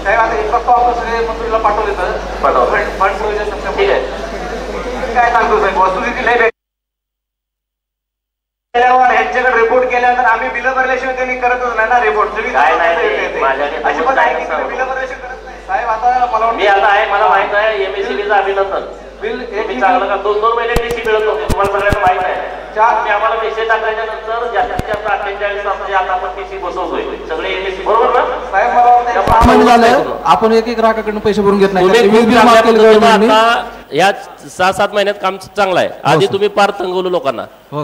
साहेब आता एक प्रस्ताव आपण सगळे मंजुरीला पाठवले तर फंड प्रोव्हिजन ठीक आहे. काय सांगतो साहेब वस्तुस्थिती लय ह्यांच्याकडे रिपोर्ट केल्यानंतर आम्ही बिल भरल्याशिवाय त्यांनी करतच नाही ना रिपोर्ट. काय नाही अशी पण आहे की बिल भरल्याशिवाय करत नाही साहेब. आता मला मी आता आहे मला माहित आहे MSCBचं अभिनंदन बिल हे चांगलं का 2-2 महिने TC मिळत होते तुम्हाला सगळ्यांना माहित आहे. मी आम्हाला मेसेज टाकायच्या नंतर जास्तीत जास्त 48 तासाच्या आता आपण TC बसवतोय सगळे MSCB बरोबर ना साहेब. मला सामान्य झालं आपण एक ग्राहकाकडून पैसे भरून घेत नाही. या 6-7 महिन्यात काम चांगलं आहे. आधी तुम्ही पार तंगवलं लोकांना. हो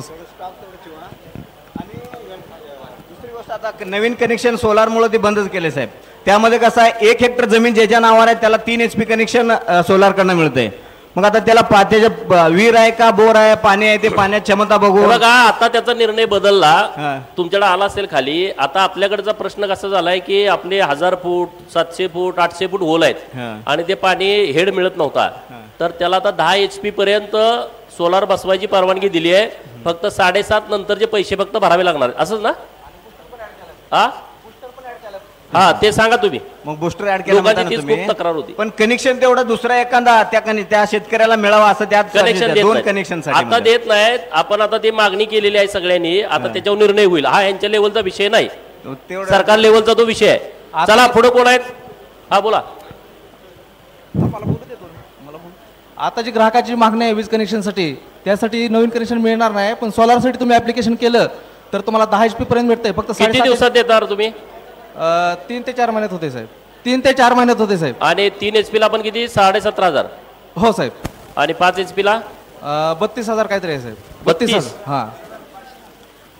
आता नवीन कनेक्शन सोलारमुळे ते बंदच केले साहेब. त्यामध्ये कसं आहे 1 हेक्टर जमीन ज्याच्या नावावर आहे त्याला 3 HP कनेक्शन सोलार कडनं मिळतंय. मग आता त्याला त्याच्या विहीर आहे का बोर आहे पाणी आहे ते पाण्यात क्षमता बघू बघा आता त्याचा निर्णय बदलला तुमच्याकडे आला असेल खाली. आता आपल्याकडचा प्रश्न कसा झालाय की आपले 1000 फूट 700 फूट 800 फूट होल आहेत आणि ते पाणी हेड मिळत नव्हता. तर त्याला आता 10 HP पर्यंत सोलार बसवायची परवानगी दिली आहे. फक्त 7.5 नंतरचे पैसे फक्त भरावे लागणार असंच ना. हा ते सांगा तुम्ही. मग बुस्टर ऍड केलं तक्रार होती पण कनेक्शन तेवढा दुसरा एखादा त्या शेतकऱ्याला मिळावा असं त्यात कनेक्शन दोन कनेक्शन आता देत नाहीत. आपण आता ते मागणी केलेली आहे सगळ्यांनी. आता त्याच्यावर निर्णय होईल. हा यांच्या लेवलचा विषय नाही सरकार लेवलचा तो विषय आहे. चला पुढे कोण आहेत. हा बोला. आता जी ग्राहकाची मागणी आहे वीज कनेक्शनसाठी त्यासाठी नवीन कनेक्शन मिळणार नाही. पण सोलारसाठी तुम्ही ऍप्लिकेशन केलं तर तुम्हाला 10 HP पर्यंत मिळतंय. फक्त किती दिवसात देणार तुम्ही. 3 ते 4 महिन्यात होते साहेब. 3 ते 4 महिन्यात होते साहेब. आणि 3 HP ला पण किती 17,500. हो साहेब. आणि 5 HP ला 32,000 काहीतरी आहे साहेब. 32,000 हा.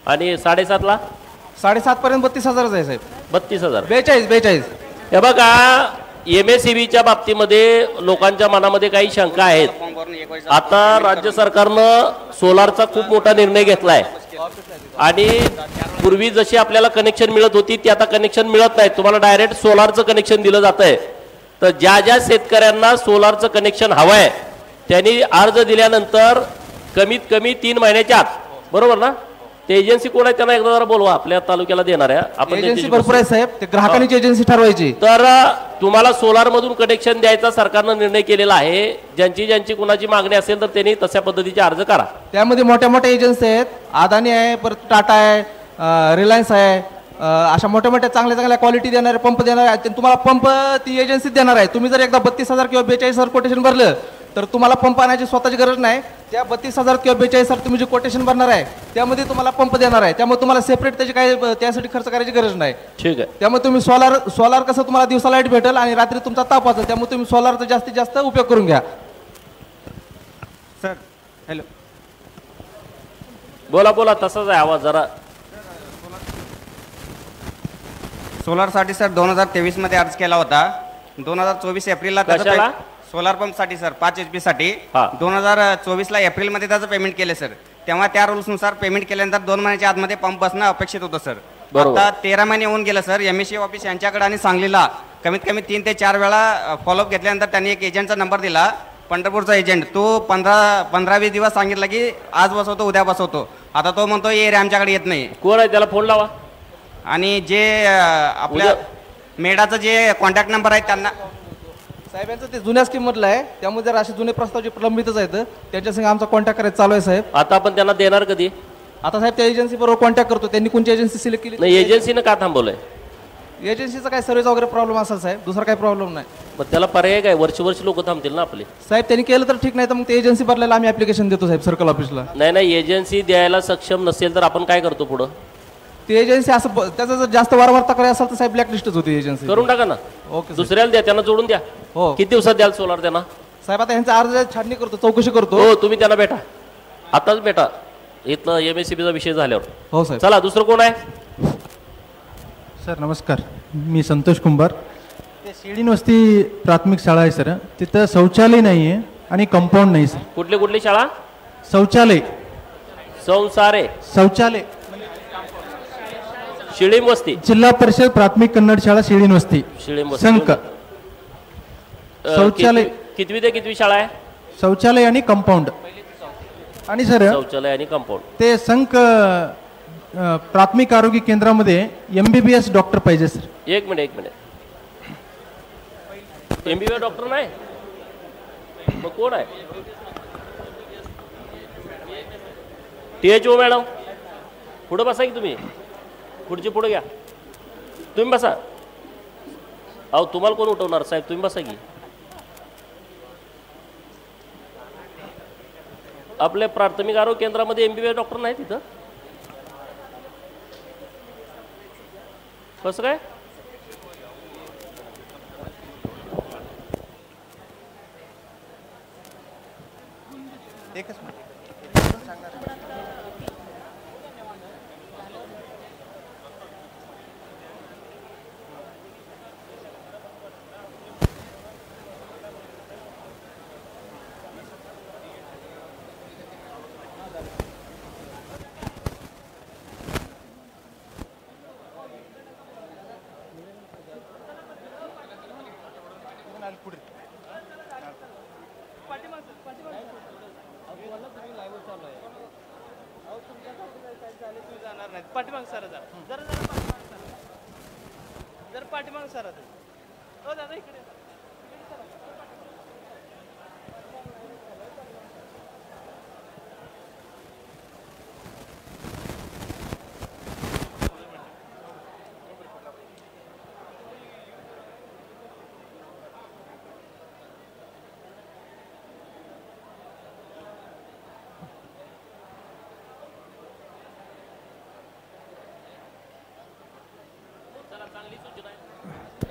आणि 7.5 ला 7.5 पर्यंत 32,000 आहे साहेब. 32,000 42. हे बघा MSEBच्या बाबतीमध्ये लोकांच्या मनामध्ये काही शंका आहेत. आता राज्य सरकारनं सोलारचा खूप मोठा निर्णय घेतलाय आणि पूर्वी जशी आपल्याला कनेक्शन मिळत होती ती आता कनेक्शन मिळत नाही. तुम्हाला डायरेक्ट सोलारचं कनेक्शन दिलं जात आहे. तर ज्या ज्या शेतकऱ्यांना सोलारचं कनेक्शन हवं आहे त्यांनी अर्ज दिल्यानंतर कमीत कमी 3 महिन्याच्या आत बरोबर ना. ते एजन्सी कोण आहे त्यांना एकदा जरा बोलवा. आपल्या तालुक्याला देणार आहे आपण. एजन्सी भरपूर आहे साहेब. ते ग्राहकांची एजन्सी ठरवायची. तर तुम्हाला सोलार मधून कनेक्शन द्यायचा सरकारनं निर्णय केलेला आहे. ज्यांची कुणाची मागणी असेल तर त्यांनी तशा पद्धतीचे अर्ज करा. त्यामध्ये मोठ्या मोठ्या एजन्सी आहेत. अदानी आहे, परत टाटा आहे, रिलायन्स आहे. अशा मोठ्या मोठ्या चांगल्या क्वालिटी देणारे पंप देणार आहे. तुम्हाला पंप ती एजन्सी देणार आहे. तुम्ही जर एकदा 32,000 किंवा 42,000 कोटेशन भरलं तर तुम्हाला पंप आणायची स्वतःची गरज नाही. त्या 32,000 किंवा 42,000 तुम्ही जे कोटेशन भरणार आहे त्यामध्ये तुम्हाला पंप देणार आहे. त्यामुळे तुम्हाला सेपरेट त्याची काही त्यासाठी खर्च करायची गरज नाही. ठीक आहे. त्यामुळे तुम्ही सोलार कसं तुम्हाला दिवसा लाईट भेटेल आणि रात्री तुमचा ताप वाचेल. त्यामुळे तुम्ही सोलारचा जास्तीत जास्त उपयोग करून घ्या. सर हॅलो बोला तसाच आहे आवाज जरा. सोलारसाठी सर 2023 मध्ये अर्ज केला होता. 2024 एप्रिलला सोलार पंपसाठी सर 5 HP साठी 2024 ला एप्रिलमध्ये त्याचं पेमेंट केलं सर. तेव्हा त्या रूल्सनुसार पेमेंट केल्यानंतर 2 महिन्याच्या आतमध्ये पंप बसणं अपेक्षित होतं सर. आता 13 महिने होऊन गेलं सर. MSE ऑफिस यांच्याकडे आणि सांगलीला कमीत कमी 3 ते 4 वेळा फॉलोअप घेतल्यानंतर त्यांनी एक एजंटचा नंबर दिला. पंढरपूरचा एजंट. तो 15-20 दिवस सांगितलं की आज बसवतो उद्या बसवतो. आता तो म्हणतो ये रे आमच्याकडे येत नाही. कोण आहे त्याला फोन लावा. आणि जे आपल्या मेडाचं जे कॉन्टॅक्ट नंबर आहे त्यांना साहेबांचं ते जुन्या स्कीम मधलं आहे. त्यामुळे जर असे जुने प्रस्ताव जे प्रलंबितच आहेत त्यांच्या संग आमचा कॉन्टॅक्ट करायचा चालू आहे साहेब. आता आपण त्यांना देणार कधी. आता साहेब त्या एजन्सी बरोबर कॉन्टॅक्ट करतो. त्यांनी कोणती एजन्सी सिलेक्ट केली नाही. एजन्सीनं का थांबवलंय. एजन्सीचा काय सर्व्हिस वगैरे प्रॉब्लेम असेल साहेब. दुसरा काही प्रॉब्लेम नाही. मग त्याला पर्याय काय. वर्ष लोक थांबतील ना आपले. साहेब त्यांनी केलं तर ठीक नाही तर मग ते एजन्सी भरलेला आम्ही ऍप्लिकेशन देतो साहेब सर्कल ऑफिसला. नाही एजन्सी द्यायला सक्षम नसेल तर आपण काय करतो पुढं. ते एजन्सी असं त्याचा जर जास्त वारंवार तक्रार असेल तर साहेब ब्लॅकलिस्टच होती एजन्सी. करून टाका ना. ओके. दुसऱ्याला द्या. त्यांना जोडून द्या. हो. किती दिवसात द्याल सोलार त्यांना. साहेब आता यांचा अर्ज छाननी करतो चौकशी करतो. हो तुम्ही त्यांना भेटा. आताच भेटा. इथलं MSEBचा विषय झाल्यावर. हो साहेब. चला दुसरं कोण आहे. सर नमस्कार. मी संतोष कुंभार. ते शिळीन वस्ती प्राथमिक शाळा आहे सर. तिथं शौचालय नाही आहे आणि कंपाऊंड नाही सर. कुठली शाळा. शौचालय शौचालय शिळीम वस्ती जिल्हा परिषद प्राथमिक कन्नड शाळा शिळीन वस्ती संक. शौचालय कितवी ते कितवी शाळा आहे. शौचालय आणि कंपाऊंड. आणि सर शौचालय आणि कंपाऊंड ते संक प्राथमिक आरोग्य केंद्रामध्ये MBBS डॉक्टर पाहिजे सर. एक मिनिट MBBS डॉक्टर नाही. मग कोण आहे. THO मॅडम पुढे बसा की तुम्ही. पुढे घ्या. तुम्ही बसा. अहो तुम्हाला कोण उठवणार साहेब. तुम्ही बसा की. आपल्या प्राथमिक आरोग्य केंद्रामध्ये MBBS डॉक्टर नाही तिथं. कसं काय. होणार नाही. पाठीमाग सर जरा जरा जरा पाठीमाग सर, जर पाठीमाग सर हो दादा इकडे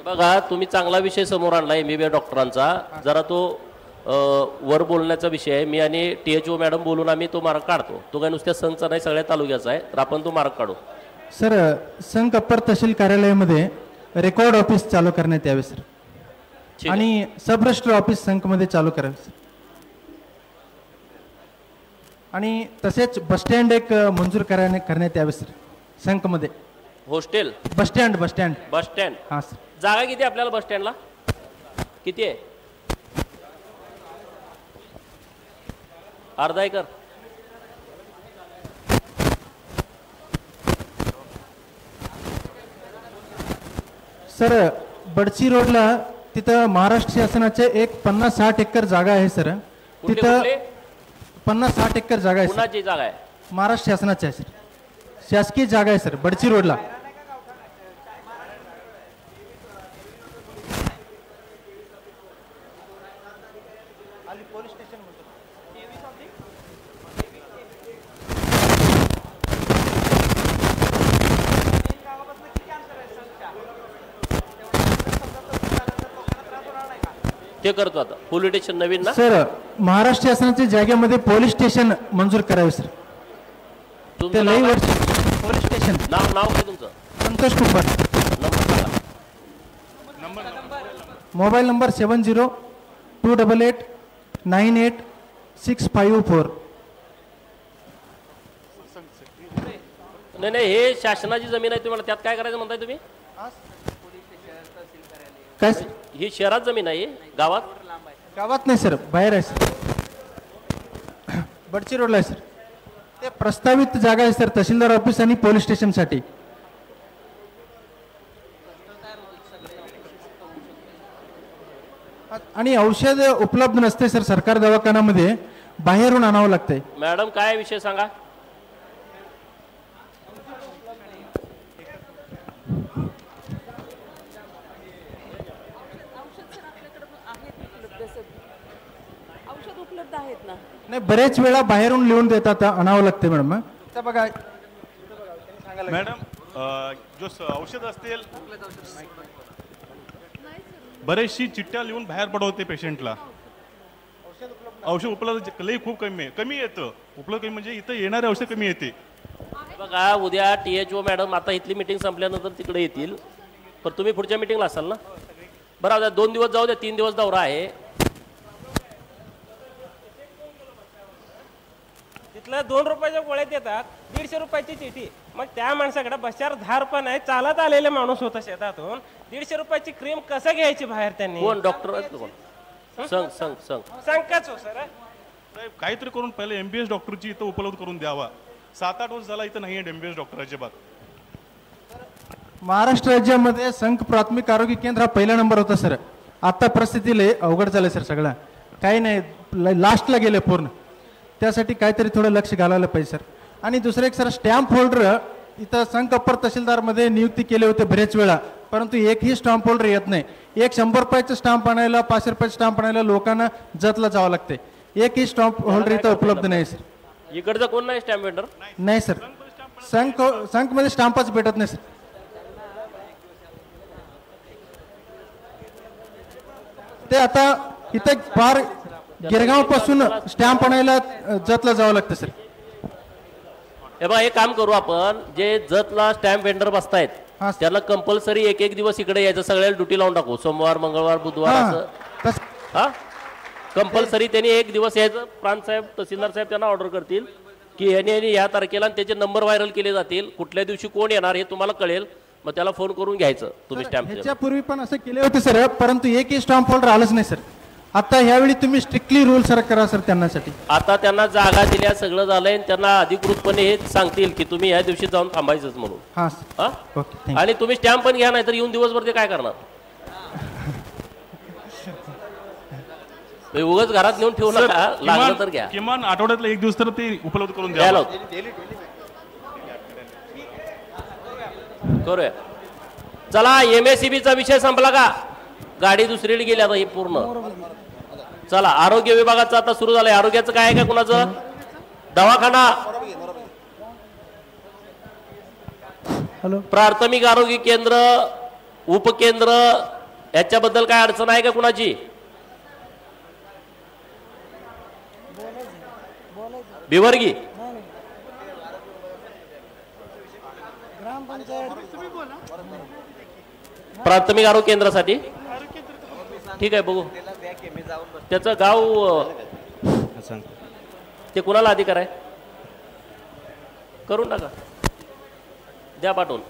बघा. तुम्ही चांगला विषय समोर आणला MBBS डॉक्टरांचा. जरा तो वर बोलण्याचा विषय आहे. मी आणि THO मॅडम बोलून आम्ही तो मार्ग काढतो. तो काय नुसत्या संघचा नाही, सगळ्या तालुक्याचा आहे. तर आपण तो मार्ग काढू. सर संघ अप्पर तहसील कार्यालयामध्ये रेकॉर्ड ऑफिस चालू करण्यात यावे सर, आणि सब रजिस्टर ऑफिस संघमध्ये चालू करावे सर. आणि तसेच बसस्टँड एक मंजूर करण्यात यावे सर संघमध्ये. हॉस्टेल बसस्टँड हां सर. जागा किती आपल्याला बस स्टँडला किती आहे? अर्धा एकर. सर बडची रोडला तिथं महाराष्ट्र शासनाचे एक 50-60 एकर जागा आहे सर. तिथं 50-60 एकर जागा आहे. कुणाची जागा आहे? महाराष्ट्र शासनाची आहे सर. शासकीय जागा आहे सर बडची रोडला. ते करतो आता. पोलीस स्टेशन नवीन ना सर. महाराष्ट्र शासनाच्या जागेमध्ये पोलीस स्टेशन मंजूर करावे सर. ते लई वर्ष पोलीस स्टेशन. नाव काय तुमचं? संतोष कुंभार. Mobile number 7028898654. नाही हे शासनाची जमीन आहे. तुम्हाला त्यात काय करायचं म्हणताय तुम्ही? काय ही शहरात जमीन आहे गावात? गावात नाही सर, बाहेर आहे सर. बडची रोडला आहे सर. ते प्रस्तावित जागा आहे सर तहसीलदार ऑफिस आणि पोलीस स्टेशनसाठी. आणि औषध उपलब्ध नसते सर सरकार दवाखान्यामध्ये, बाहेरून आणावं लागतंय. मॅडम काय विषय सांगा? औषध उपलब्ध आहेत ना? नाही, बरेच वेळा बाहेरून लिहून देतात, आणावं लागते मॅडम. तर बघा मॅडम, जो औषध असतील बरेचशी चिठ्ठ्या लिहून बाहेर पडवते पेशंटला. औषध उपलब्ध लई खूप कमी येतं. उपलब्ध कमी म्हणजे इथं येणारे औषध कमी येते. बघा उद्या THO मॅडम आता इथली मीटिंग संपल्यानंतर तिकडे येतील. पण तुम्ही पुढच्या मीटिंगला असाल ना? बरं 2 दिवस जाऊ द्या, 3 दिवस दौरा आहे. तिथलं 2 रुपयाच्या गोळ्या देतात, 150 रुपयाची चिठी. मग त्या माणसाकडे बसच्यावर 10 रुपये नाही, चालत आलेले माणूस होता शेतातून. 150 रुपयाची क्रीम कसं घ्यायची बाहेर त्यांनी? कोण डॉक्टर? सांग सांगकाच हो सर. काहीतरी करून पहिले MBBS डॉक्टरची इथं उपलब्ध करून द्यावा. 7-8 वर्ष झाला इथं नाही MBBS डॉक्टर अजिबात. महाराष्ट्र राज्यामध्ये संघ प्राथमिक आरोग्य केंद्र हा पहिला नंबर होता सर. आता परिस्थिती लय अवघड झालं सर. सगळं काही नाही, लास्टला गेले पूर्ण. त्यासाठी काहीतरी थोडं लक्ष घालायला पाहिजे सर. आणि दुसरं एक सर, स्टॅम्प होल्डर इथं संघ अप्पर तहसीलदारमध्ये नियुक्ती केले होते बरेच वेळा, परंतु एकही स्टॅम्प होल्डर येत नाही. एक 100 रुपयाचं स्टॅम्प आणायला, 500 रुपयाचं स्टॅम्प आणायला लोकांना जतला जावं लागते. एकही स्टॅम्प होल्डर इथं उपलब्ध नाही सर. इकडचं कोण नाही स्टॅम्प वेंडर? नाही सर, संघमध्ये स्टॅम्पच भेटत नाही सर. ते आता इथं फार गिरगाव पासून स्टॅम्प आणायला जतला जावं लागतं सर. हे बघा, हे काम करू आपण. जे जतला स्टॅम्प वेंडर बसतायत त्याला कंपल्सरी एक दिवस इकडे यायचं. सगळ्याला ड्युटी लावून टाकू. सोमवार, मंगळवार, बुधवार असं. हा कंपल्सरी त्यांनी एक दिवस यायचं. प्रांत साहेब, तहसीलदार साहेब त्यांना ऑर्डर करतील की यांनी या तारखेला, त्याचे नंबर व्हायरल केले जातील. कुठल्या दिवशी कोण येणार हे तुम्हाला कळेल. मग त्याला फोन करून घ्यायचं तुम्ही स्टॅम्प. ह्याच्यापूर्वी पण असं केले होते सर, परंतु एकही स्टॅम्प होल्डर आलंच नाही सर. आता ह्यावेळी तुम्ही स्ट्रिक्टली रूल सर करा सर त्यांनासाठी. आता त्यांना जागा दिल्या, सगळं झालंय, त्यांना अधिकृतपणे हे सांगतील की तुम्ही ह्या दिवशी जाऊन थांबायचंच म्हणून. हां ओके. आणि तुम्ही स्टॅम्प पण घ्या, नाही तर येऊन दिवसभर ते काय करणार? उगाच घरात नेऊन ठेवू नका, लागलं तर घ्या. किमान आठवड्यातला एक दिवस तर ते उपलब्ध करून द्या. करूया. चला, MSCBचा विषय संपला का? गाडी दुसरीकडे गेली आता ही पूर्ण. चला, आरोग्य विभागाचं आता सुरू झालंय. आरोग्याचं काय आहे का कुणाचं? दवाखाना, प्राथमिक आरोग्य केंद्र, उपकेंद्र, याच्याबद्दल काय अडचण आहे का कुणाची? बिवर्गी प्राथमिक आरोग्य केंद्रासाठी ठीक आहे, बघू त्याचं गाव ते कुणाला अधिकार आहे? करून टाका, द्या पाठवून.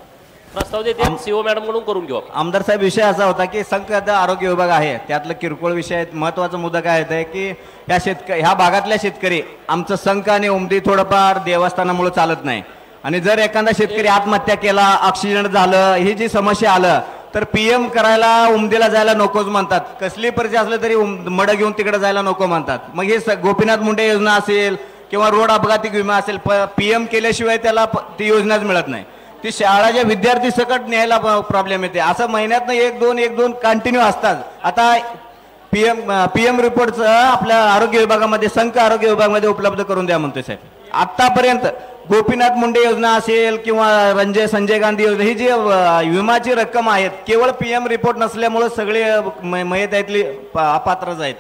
प्रस्ताव देते CO मॅडम कडून करून घेऊ. आमदार साहेब, विषय असा होता की संघ आरोग्य विभाग आहे, त्यातलं किरकोळ विषय महत्वाचा मुद्दा काय आहे की ह्या भागातल्या शेतकरी आमचं संघ आणि उमदी थोडंफार देवस्थानामुळे चालत नाही. आणि जर एखादा शेतकरी आत्महत्या केला, ऑक्सिजन झालं, ही जी समस्या आलं तर PM करायला उमदीला जायला नकोच म्हणतात. कसली परिस्थिती असलं तरी मड घेऊन तिकडे जायला नको म्हणतात. मग हे गोपीनाथ मुंडे योजना असेल किंवा रोड अपघाती विमा असेल, PM केल्याशिवाय त्याला ती योजनाच मिळत नाही. ती शाळाच्या विद्यार्थी सकट न्यायला प्रॉब्लेम येते. असं महिन्यातनं एक दोन कंटिन्यू असतात. आता PM रिपोर्टचं आपल्या आरोग्य विभागामध्ये, संघ आरोग्य विभागामध्ये उपलब्ध करून द्या म्हणतोय साहेब. आतापर्यंत गोपीनाथ मुंडे योजना असेल किंवा संजय गांधी योजना, ही जी विमाची रक्कम आहेत केवळ PM रिपोर्ट नसल्यामुळे सगळे मयतातली अपात्रच आहेत.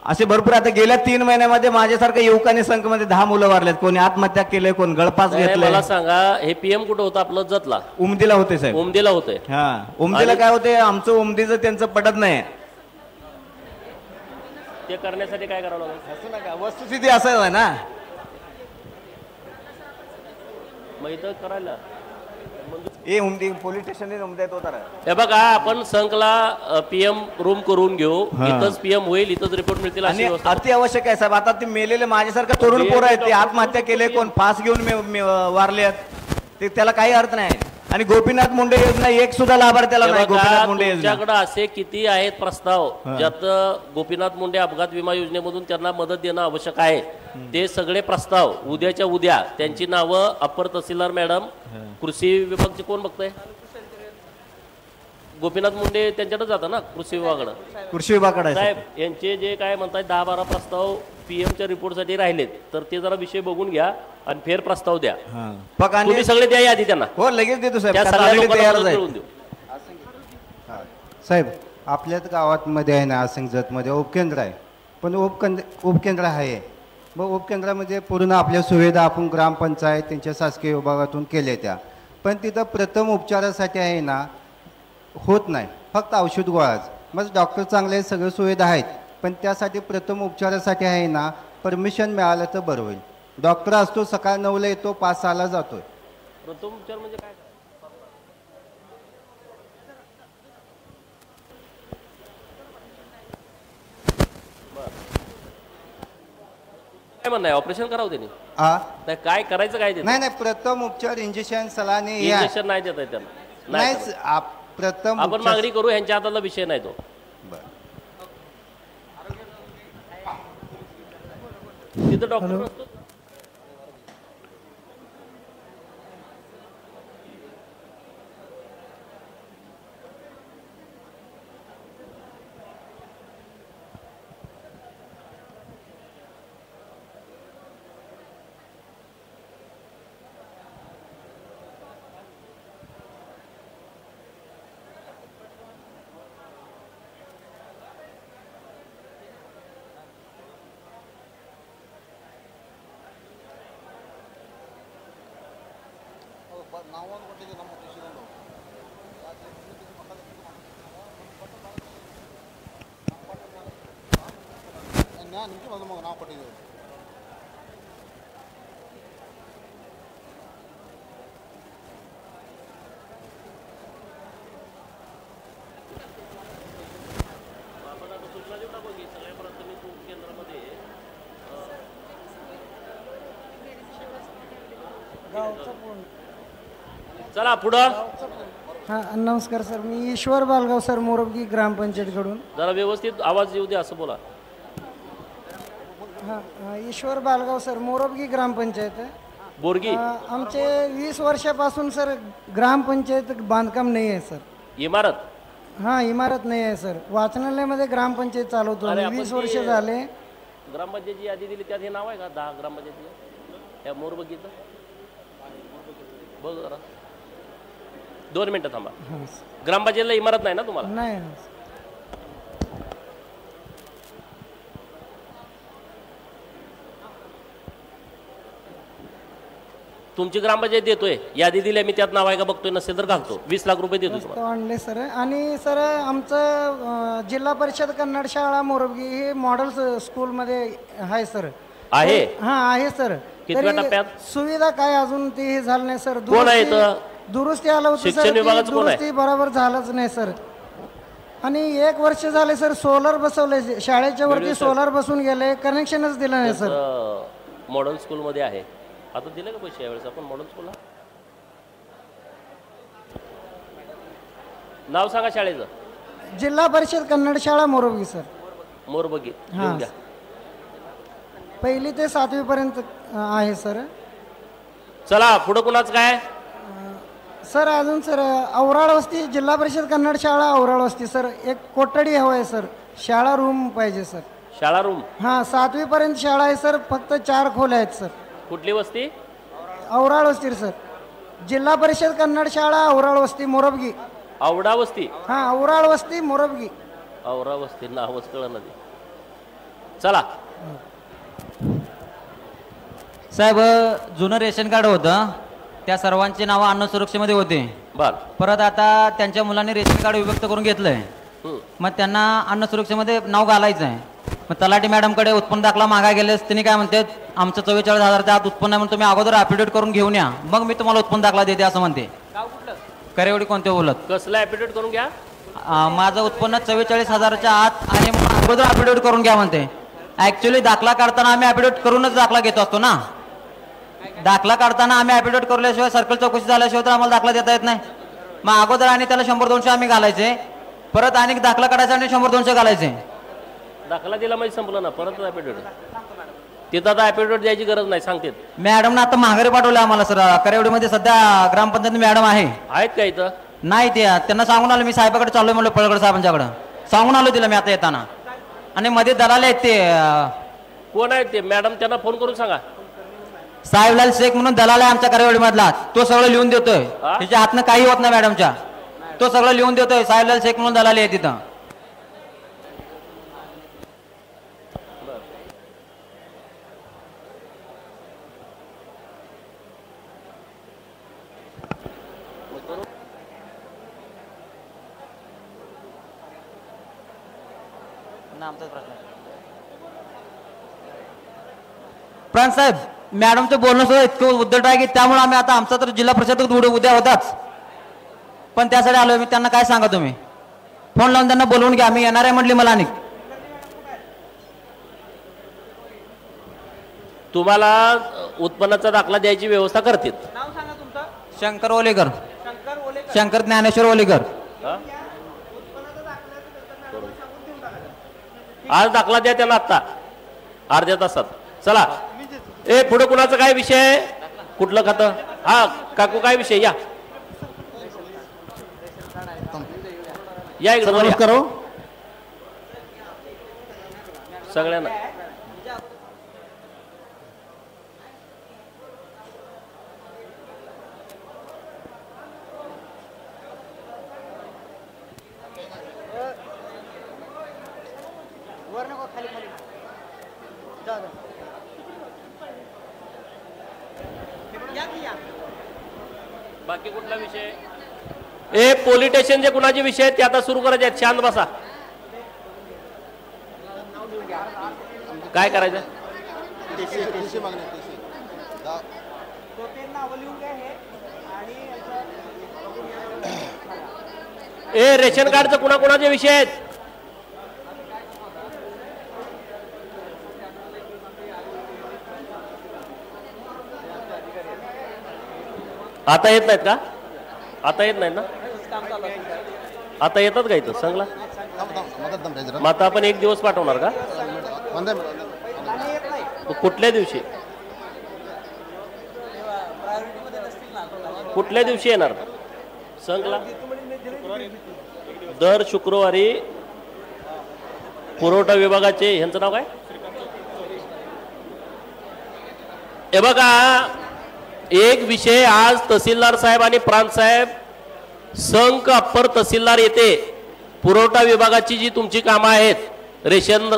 असे भरपूर. आता गेल्या 3 महिन्यामध्ये माझ्यासारख्या युवकांनी संघमध्ये 10 मुलं वारलेत. कोणी आत्महत्या केले, कोण गळपास घेतले. मला सांगा, हे PM कुठं होतं आपलं? जतला, उमदीला होते साहेब. उमदीला होते. हा, उमदीला काय होते, आमचं उमदीचं त्यांचं पटत नाही. ते करण्यासाठी काय करावं लागेल? वस्तुस्थिती असं आहे ना, मग इथं करायला पोलीस स्टेशन हे बघा, आपण संघला PM रूम करून घेऊ, इथंच PM होईल, इथंच रिपोर्ट मिळतील. अति आवश्यक आहे साहेब. आता ते मेलेले माझ्यासारखं तरुण पोरं आहेत, ते आत्महत्या केले, कोण फास घेऊन वारले, त्याला काही अर्थ नाही. आणि गोपीनाथ मुंडे योजना एक सुद्धा लाभार्थ्याला नाही. गोपीनाथ मुंडे तुमच्याकडे असे किती आहेत प्रस्ताव ज्यात गोपीनाथ मुंडे अपघात विमा योजनेमधून त्यांना मदत देणं आवश्यक आहे, ते सगळे प्रस्ताव उद्याच्या उद्या त्यांची नावं अपर तहसीलदार मॅडम, कृषी विभागचे कोण बघताय? गोपीनाथ मुंडे त्यांच्याकडे जातात ना, कृषी विभागाकडे. साहेब यांचे जे काय म्हणतात 10-12 प्रस्ताव PM च्या रिपोर्टसाठी राहिलेत, तर ते जरा विषय बघून घ्या आणि फेर प्रस्ताव द्या. तुम्ही सगळे द्या यादी त्यांना. हो, लगेच देतो साहेब. साहेब, आपल्याच गावामध्ये आहे ना, आसंगजतमध्ये उपकेंद्र आहे, पण उपकेंद्र आहे. मग उपकेंद्रामध्ये पूर्ण आपल्या सुविधा आपण ग्रामपंचायत त्यांच्या शासकीय विभागातून केल्या त्या, पण तिथं प्रथम उपचारासाठी आहे ना होत नाही, फक्त औषध गोळाच. मग डॉक्टर चांगले, सगळ्या सुविधा आहेत, पण त्यासाठी प्रथम उपचारासाठी आहे ना परमिशन मिळालं तर बरं होईल. डॉक्टर असतो, सकाळ 9ला येतो, 5-6ला जातोय. प्रथम उपचार म्हणजे काय? काय म्हणणं आहे? ऑपरेशन करावं त्यांनी? नाही, काय करायचं काय? नाही, प्रथम उपचार, इंजेक्शन, सलानी. इंजेक्शन नाही देत आहे त्यांना. नाही, प्रथम आपण मागणी करू, ह्यांच्या हातातला विषय नाही तो. तिथं डॉक्टर नसतो. सूचना चला पुढं. हा नमस्कार सर, मी ईश्वर बालगाव सर, मोरबगी ग्रामपंचायतकडून. जरा व्यवस्थित आवाज येऊ दे, असं बोला. हा ईश्वर बालगाव सर, मोरबगी ग्रामपंचायत आहे. बोरगी. आमचे 20 वर्षापासून सर ग्रामपंचायत बांधकाम नाही आहे सर. इमारत. हा इमारत नाही आहे सर. वाचनालयामध्ये ग्रामपंचायत चालवतो अरे, 20 वर्ष झाले. ग्रामपंचायतीची यादी दिली त्यात हे नाव आहे का? 10 ग्रामपंचायती या मोरबगीचं. बघ जरा 2 मिनिटं थांबा. ग्रामपंचायतीला इमारत नाही ना तुम्हाला? नाही. तुमची ग्रामपंचायत देतोय, यादी दिली मी, त्यात नाव आहे का बघतोय, नसेल तर घालतो. 20 लाख रुपये देतो तुम्हाला. आणले सर. आणि सर आमचं जिल्हा परिषद कन्नड शाळा मोरबगी हे मॉडेल स्कूलमध्ये आहे सर. आहे? हा आहे सर. कितव्या टप्प्यात? सुविधा काय अजून ते हे झालं नाही सर. कोण आहे इथं? दुरुस्ती आलं होतं शिक्षण सर, विभागाचं कोण आहे? दुरुस्ती बरोबर झालंच नाही सर. आणि 1 वर्ष झाले सर सोलर बसवले, शाळेच्या वरती सोलर बसून गेले, कनेक्शनच दिलं नाही सर. मॉडेल स्कूल मध्ये आहे. आता दिले का पैसे यावेळेस आपण मॉडेल स्कूलला? नाव सांगा शाळेचं. जिल्हा परिषद कन्नड शाळा मोरबगी सर. मोरबगी. हा. 1ली ते 7वी पर्यंत आहे सर. चला पुढे कुणाच काय सर? अजून सर औराळ वस्ती, जिल्हा परिषद कन्नड शाळा औराळ वस्ती सर. एक कोठडी हवं आहे सर. शाळा रूम पाहिजे सर. शाळा रूम? हा 7वी पर्यंत शाळा आहे सर. फक्त 4 खोल्या आहेत सर. कुठली वस्ती? औराळ वस्ती सर. जिल्हा परिषद कन्नड शाळा औराळ वस्ती मोरबगी. आवडा वस्ती? हा औराळ वस्ती मोरबगी. औरा वस्ती नावच कळलं नाही. चला साहेब, जुनं रेशन कार्ड होतं, त्या सर्वांची नावं अन्न सुरक्षेमध्ये होते. बर. परत आता त्यांच्या मुलांनी रेशन कार्ड विभक्त करून घेतलंय. मग त्यांना अन्न सुरक्षेमध्ये नाव घालायचं आहे. मग तलाठी मॅडमकडे उत्पन्न दाखला मागा गेलेस, त्यांनी काय म्हणतात, आमचं 44,000 आत उत्पन्न आहे म्हणून तुम्ही अगोदर ॲफिडेविट करून घेऊन या, मग मी तुम्हाला उत्पन्न दाखला देते असं म्हणते. करेवडी कोणते बोलत? कसलं ॲफिडेविट करून घ्या? माझं उत्पन्न 44,000च्या आत आणि मग अगोदर ॲफिडेविट करून घ्या म्हणते. ऍक्च्युली दाखला काढताना आम्ही ॲफिडेविट करूनच दाखला घेतो असतो ना. दाखला काढताना आम्ही ॲफिडेविट करल्याशिवाय, सर्कल चौकशी झाल्याशिवाय तर आम्हाला दाखला देता येत नाही. मग अगोदर आणि त्याला 100-200 आम्ही घालायचे, परत आणि दाखला काढायचा आणि 100-200 घालायचे. दाखला दिला म्हणजे संपलं ना, परत ॲफिडेविट. तिथं आता ॲफिडेविट द्यायची गरज नाही सांगते. मॅडमनं आता माघारी पाठवलं आम्हाला सर. करेवडीमध्ये सध्या ग्रामपंचायत मॅडम आहेत का इथं? नाही, त्यांना सांगून आलो मी, साहेबाकडे चाललोय म्हणलं, पळगड साहेबांच्याकडे सांगून आलो तिला मी आता येताना. आणि मध्ये दलाल आहेत ते. कोण आहेत ते? मॅडम त्यांना फोन करून सांगा. साहेबलाल शेख म्हणून दलाल आहे आमच्या करेवडी मधला, तो सगळं लिहून देतोय. त्याच्या हातनं काही होत नाही मॅडमच्या, तो सगळं लिहून देतोय. साहेबलाल शेख म्हणून दलाल आहे तिथं. प्रांत साहेब, मॅडमचं बोलणं सुद्धा इतकं उद्धट आहे की त्यामुळे आम्ही आता, आमचा तर जिल्हा परिषद उद्या होताच, पण त्यासाठी आलोय मी. त्यांना काय सांगा तुम्ही? फोन लावून त्यांना बोलवून घ्या, मी येणार आहे म्हटली मला. आणि तुम्हाला उत्पन्नाचा दाखला द्यायची व्यवस्था करतील. शंकर ओलेकर. शंकर ज्ञानेश्वर ओलेकर. आज दाखला द्या त्यांना आता अर्ध्या तासात. चला. ए पुढे कुणाचा काय विषय? कुठलं खातं? हा काकू काय विषय? या इकडे करो सगळ्यांना. बाकी कुठला विषय? ए पोलीस स्टेशन जे कुणाचे विषय आहेत ते आता सुरू करायचे आहेत. शांत बसा. काय करायचं? ए रेशन कार्डचं कुणाकुणाचे विषय आहेत? आता येत नाहीत का? आता येत नाहीत ना? आता येतात का इथं सांगला? मग आता आपण एक दिवस पाठवणार का? कुठल्या दिवशी? कुठल्या दिवशी येणार संघला? दर शुक्रवारी पुरवठा विभागाचे ह्यांचं नाव काय? हे बघा, एक विषय आज तहसीलदार साहेब आणि प्रांत साहेब संघ अप्पर तहसीलदार येते पुरवठा विभागाची जी तुमची कामं आहेत रेशन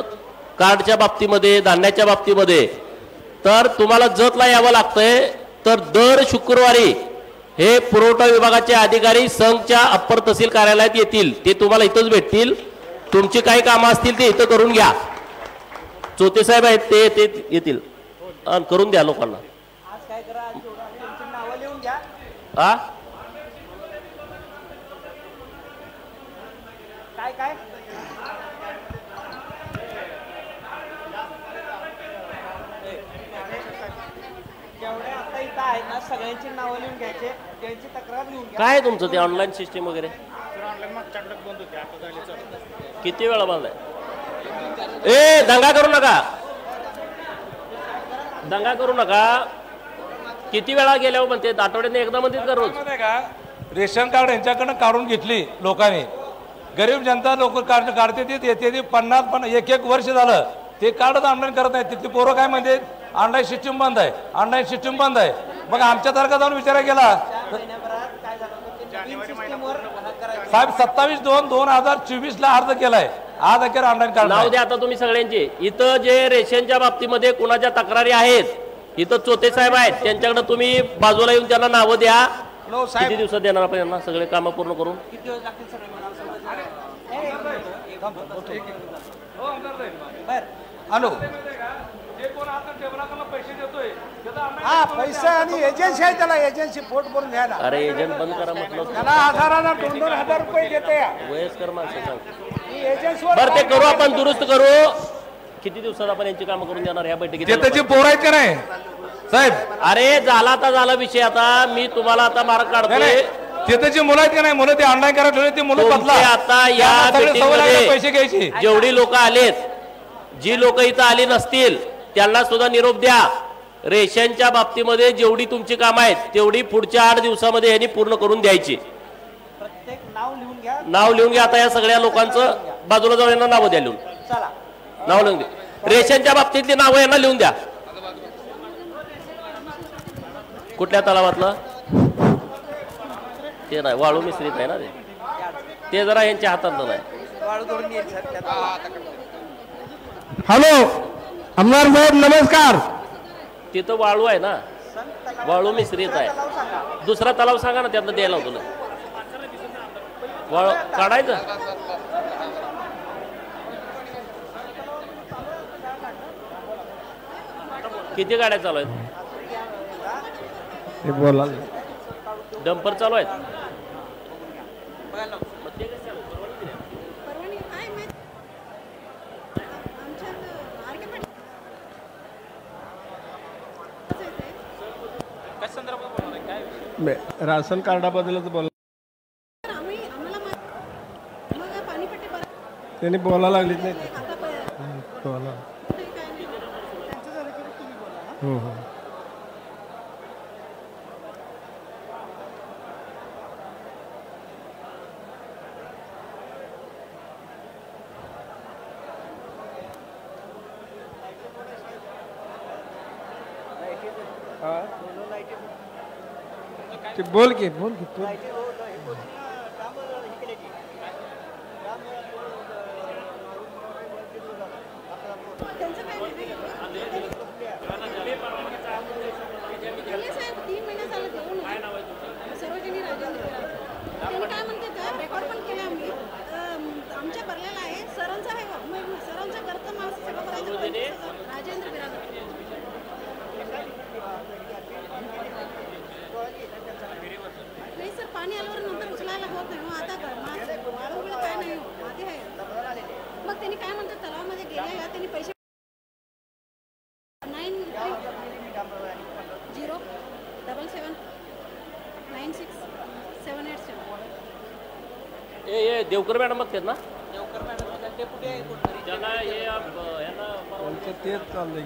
कार्डच्या बाबतीमध्ये, धान्याच्या बाबतीमध्ये, तर तुम्हाला जतला यावं लागतंय. तर दर शुक्रवारी हे पुरवठा विभागाचे अधिकारी संघच्या अप्पर तहसील कार्यालयात येतील. ते तुम्हाला इथंच भेटतील. तुमची काही कामं असतील ते इथं करून घ्या. चोते साहेब आहेत ते येतील आणि करून द्या लोकांना. हा काय काय जेवढे आता इथं आहेत ना सगळ्यांची नावं लिहून घ्यायचे, त्यांची तक्रार लिहून घ्या. काय तुमचं ते ऑनलाईन सिस्टीम वगैरे किती वेळा बांधलाय? ए दंगा करू नका, दंगा करू नका. किती वेळा गेल्यावर म्हणते आठवड्याने एकदा म्हणते का रोज? रेशन कार्ड यांच्याकडनं काढून घेतली लोकांनी. गरीब जनता लोक काढते ते येते 50 एक वर्ष झालं ते कार्डच ऑनलाईन करत नाही. तिथली पोरं काय म्हणते ऑनलाईन सिस्टीम बंद आहे, ऑनलाईन सिस्टीम बंद आहे. मग आमच्यासारखा जाऊन विचार केला साहेब 27/2/2024 ला अर्ज केलाय, आज अखेर ऑनलाईन कार्ड नाव द्या. आता तुम्ही सगळ्यांचे इथं जे रेशनच्या बाबतीमध्ये कुणाच्या तक्रारी आहेत, इथं चोते साहेब आहेत, त्यांच्याकडे तुम्ही बाजूला येऊन त्यांना नावं द्या. किती दिवसात देणार आपण यांना सगळे कामं पूर्ण करून? हॅलो हा पैसे आणि एजन्सी आहे, त्याला एजन्सी पोट भरून घ्यायला. अरे एजंट बंद करा म्हटलं. त्याला 1000 2,000 रुपये देते. वयस्कर माणसं सांग. एजन्सीवर बरं ते करू आपण, दुरुस्त करू. किती दिवसात आपण यांची कामं करून देणार या बैठकीत? त्याची पोरं आहेत का नाही साहेब? अरे झाला तर झाला विषय. आता मी तुम्हाला आता मार्ग काढतोय. त्याची मुलं आहेत का नाही? मुलं ते ऑनलाईन करायला ठेवले, ते मुलं बदला. आता या मीटिंगमध्ये पैसे घ्यायचे जेवढी लोक आलेत, जी लोक इथं आली नसतील त्यांना सुद्धा निरोप द्या. रेशनच्या बाबतीमध्ये जेवढी तुमची कामं आहेत तेवढी पुढच्या 8 दिवसामध्ये यांनी पूर्ण करून द्यायची. प्रत्येक नाव लिहून घ्या. नाव लिहून घ्या. आता या सगळ्या लोकांचं बाजूला जाऊन यांना नावं द्या लिहून. चला नाव लिहून द्या. रेशनच्या बाबतीतली नावं यांना लिहून द्या. कुठल्या तलावातलं? ते नाही, वाळू मिश्रित आहे ना ते जरा यांच्या हातात नाही. हॅलो आमदार साहेब नमस्कार. तिथं वाळू आहे ना, वाळू मिश्रित आहे. दुसरा तलाव सांगा ना त्यातलं द्यायला तुला. वाळू काढायचं. किती गाड्या चालू आहेत? बोला डंपर चालू आहेत. राशन कार्डाबद्दलच बोला. त्यांनी बोलायला लागलीच नाही. बोला. बोल की बोल की तू. आमच्या भरलेला आहे सरांचा आहे. सरांचा करता माणसं सगळं करायचं. राजेंद्र बिरादर. नाही सर, पाणी आल्यावर नंतर उचलायला होत नाही. मग आता वाळू काय नाही, माती आहे. मग त्यांनी काय म्हणतात तलावामध्ये गेले त्यांनी पैसे 9 0 7 7 ए देवकर मॅडम बघतात ना देवकर मॅडम डेप्युटी आहे कोणतरी त्यांना हे यांना तेच चाललंय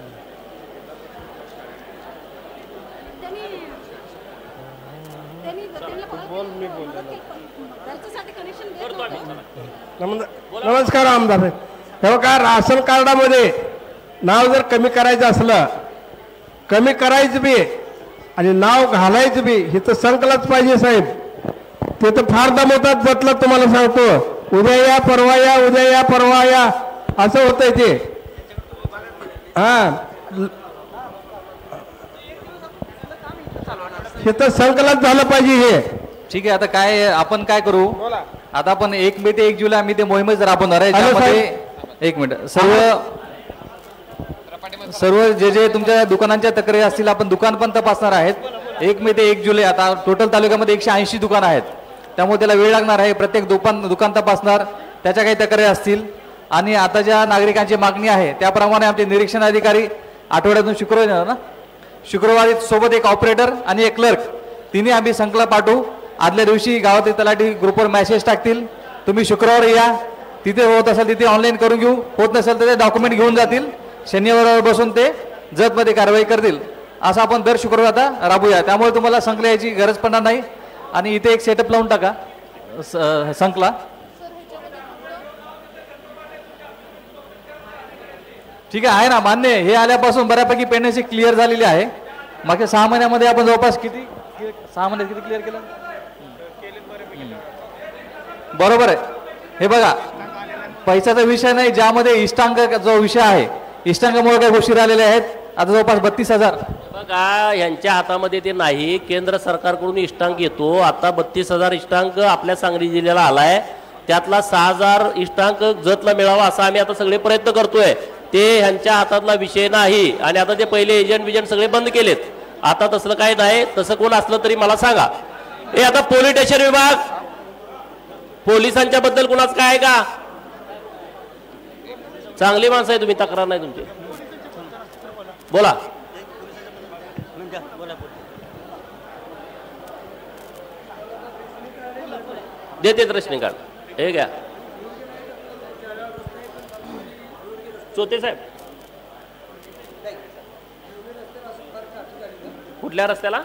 नमस्कार आमदार हे बघा, राशन कार्डामध्ये नाव जर कमी करायचं असलं, कमी करायचं बी आणि नाव घालायचं बी हे तर संकलाच पाहिजे साहेब. ते तर फार दमवतात जतला, तुम्हाला सांगतो. उद्या या परवा या, उद्या या परवा या असं होतंय ते. हा हे तर संकलन झालं पाहिजे हे. ठीक आहे, आता काय आपण काय करू, आता आपण 1 मे ते 1 जुलै आम्ही ते मोहीमच राबवणार आहे. त्यामध्ये 1 मिनिट सर्व जे तुमच्या दुकानांच्या तक्रारी असतील आपण दुकान पण तपासणार आहेत. 1 मे ते 1 जुलै आता टोटल तालुक्यामध्ये 180 दुकान आहेत, त्यामुळे त्याला वेळ लागणार आहे. प्रत्येक दुकान तपासणार, त्याच्या काही तक्रारी असतील आणि आता ज्या नागरिकांची मागणी आहे त्याप्रमाणे आमचे निरीक्षण अधिकारी आठवड्यातून शुक्रवारी सोबत एक ऑपरेटर आणि एक क्लर्क तिन्ही आम्ही संकला पाठवू. आदल्या दिवशी गावातील तलाठी ग्रुपवर मेसेज टाकतील, तुम्ही शुक्रवारी या, तिथे होत असेल तिथे ऑनलाईन करून घेऊ, होत नसेल तर ते डॉक्युमेंट घेऊन जातील, शनिवारावर बसून ते जतमध्ये कारवाई करतील. असं आपण दर शुक्रवार आता राबूया. त्यामुळे तुम्हाला संकला याची गरज पडणार नाही. आणि इथे एक सेटअप लावून टाका संकला. ठीक आहे ना, मान्य. हे आल्यापासून बऱ्यापैकी पेंडन्सी क्लिअर झालेली आहे. मागच्या 6 महिन्यामध्ये आपण जवळपास किती 6 महिन्यात किती क्लिअर केलं बरोबर आहे. हे बघा, पैशाचा विषय नाही, ज्यामध्ये इष्टांक जो विषय आहे, इष्टांकामुळे काही गोष्टी राहिलेल्या आहेत. आता जवळपास 32,000 बघा, यांच्या हातामध्ये ते नाही, केंद्र सरकारकडून इष्टांक येतो. आता 32,000 इष्टांक आपल्या सांगली जिल्ह्याला आलाय, त्यातला 6,000 इष्टांक जतला मिळावा असा आम्ही आता सगळे प्रयत्न करतोय. ते ह्यांच्या हातातला विषय नाही. आणि आता ते पहिले एजंट सगळे बंद केलेत. आता तसलं काय नाही. तसं कोण असलं तरी मला सांगा. हे आता पोलीस स्टेशन विभाग, पोलिसांच्या बद्दल कुणाच काय आहे का? चांगली माणसं आहे तुम्ही, तक्रार नाही तुमची. बोला. देते रेशनिंग कार्ड. हे घ्या चोते साहेब. कुठल्या रस्त्याला?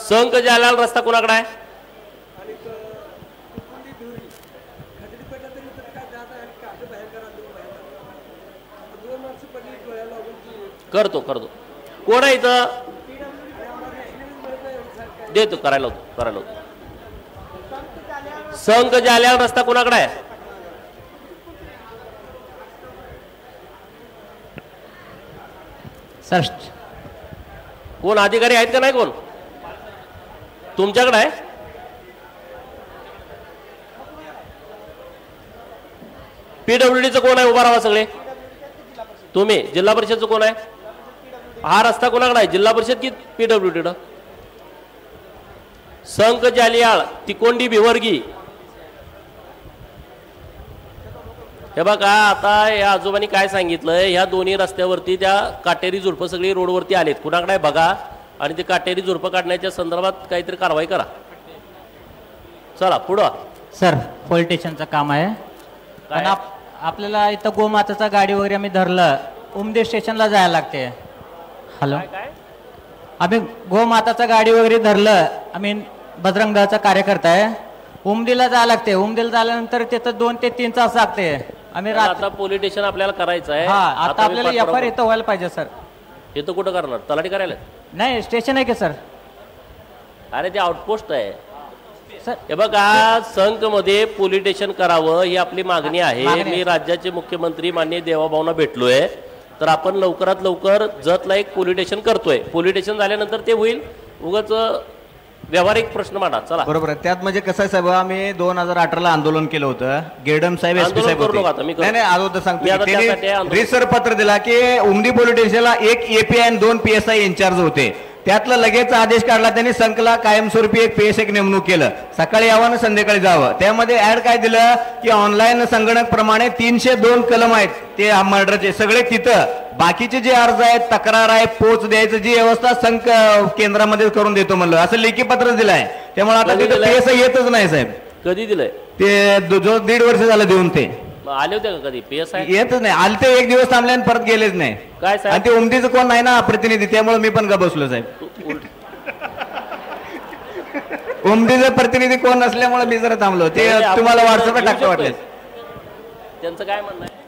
संक जालाल रस्ता कुणाकडे आहे? करतो कोण आहे इथं? देतो, करायला होतो. संक जाल्याल रस्ता कुणाकडे आहे? कोण अधिकारी आहेत का नाही? कोण तुमच्याकडे आहे? पीडब्ल्यूडीचं कोण आहे? उभा राहा सगळे तुम्ही. जिल्हा परिषदचं कोण आहे? हा रस्ता कोणाकडे आहे? जिल्हा परिषद की पीडब्ल्यूडी? संक जालियाळ तिकोंडी भिवर्गी. हे बघा, आता या आजोबांनी काय सांगितलंय, ह्या दोन्ही रस्त्यावरती त्या काटेरी झुडपं सगळी रोडवरती आलेत. कुणाकडे बघा आणि ते काटेरी झुडपं काढण्याच्या संदर्भात काहीतरी कारवाई करा. चला पुढं. सर, पोलीस स्टेशनचं काम आहे. पण आपल्याला इथं गोमाताचा गाडी वगैरे आम्ही धरलं, उमदी स्टेशनला जायला लागते. हॅलो, आम्ही गोमाताचा गाडी वगैरे धरलं, आम्ही बजरंग दळचा कार्यकर्ता आहे. उमदीला जायला लागते. उमदीला झाल्यानंतर तिथं 2 ते 3 तास लागते. आम्ही आता पोलीस स्टेशन आपल्याला करायचं आहे. आता आपल्याला एफआयआर इथं व्हायला पाहिजे सर. इथं कुठं करणार? तलाठी करायला? नाही, स्टेशन आहे की सर. अरे ते आउटपोस्ट आहे. हे बघा, संघ मध्ये पोलीस स्टेशन करावं ही आपली मागणी आहे. मी राज्याचे मुख्यमंत्री माननीय देवाभाऊंना भेटलोय, तर आपण लवकरात लवकर जतला एक पोलीस स्टेशन करतोय. पोलीस स्टेशन झाल्यानंतर ते होईल. उगाच व्यावहारिक प्रश्न मांडा. चला. बरोबर आहे. त्यात म्हणजे कसं आहे साहेब, आम्ही 2018ला आंदोलन केलं होतं. गेडम साहेब एसपी साहेब होते. नाही अगोदर सांगतो, रिसर पत्र दिला की उमदी पोलीस स्टेशनला 1 API आणि 2 PSI इन्चार्ज होते. त्यातला लगेच आदेश काढला त्यांनी संकला कायमस्वरूपी एक PSI नेमणूक केलं. सकाळी यावं आणि संध्याकाळी जावं. त्यामध्ये ऍड काय दिलं की ऑनलाईन संगणक प्रमाणे 302 कलम आहेत ते मर्डरचे सगळे तिथं. बाकीचे जे अर्ज आहेत, तक्रार आहे, पोच द्यायचं जी व्यवस्था संक केंद्रामध्ये करून देतो म्हणलं, असं लेखी पत्र दिलंय. त्यामुळे आता तिथं PSI येतच नाही साहेब. कधी दिलंय ते 1.5 वर्ष झालं देऊन ते आले होते का कधी PSI? येतच नाही. आले ते 1 दिवस थांबले आणि परत गेलेच नाही. काय साहेब? आणि ते उमदीचं कोण नाही ना प्रतिनिधी, त्यामुळे मी पण बसलो साहेब. उमदीचं प्रतिनिधी कोण नसल्यामुळे मी जरा थांबलो. ते तुम्हाला व्हॉट्सअपला टाकतो वाटलं. त्यांचं काय म्हणणं आहे?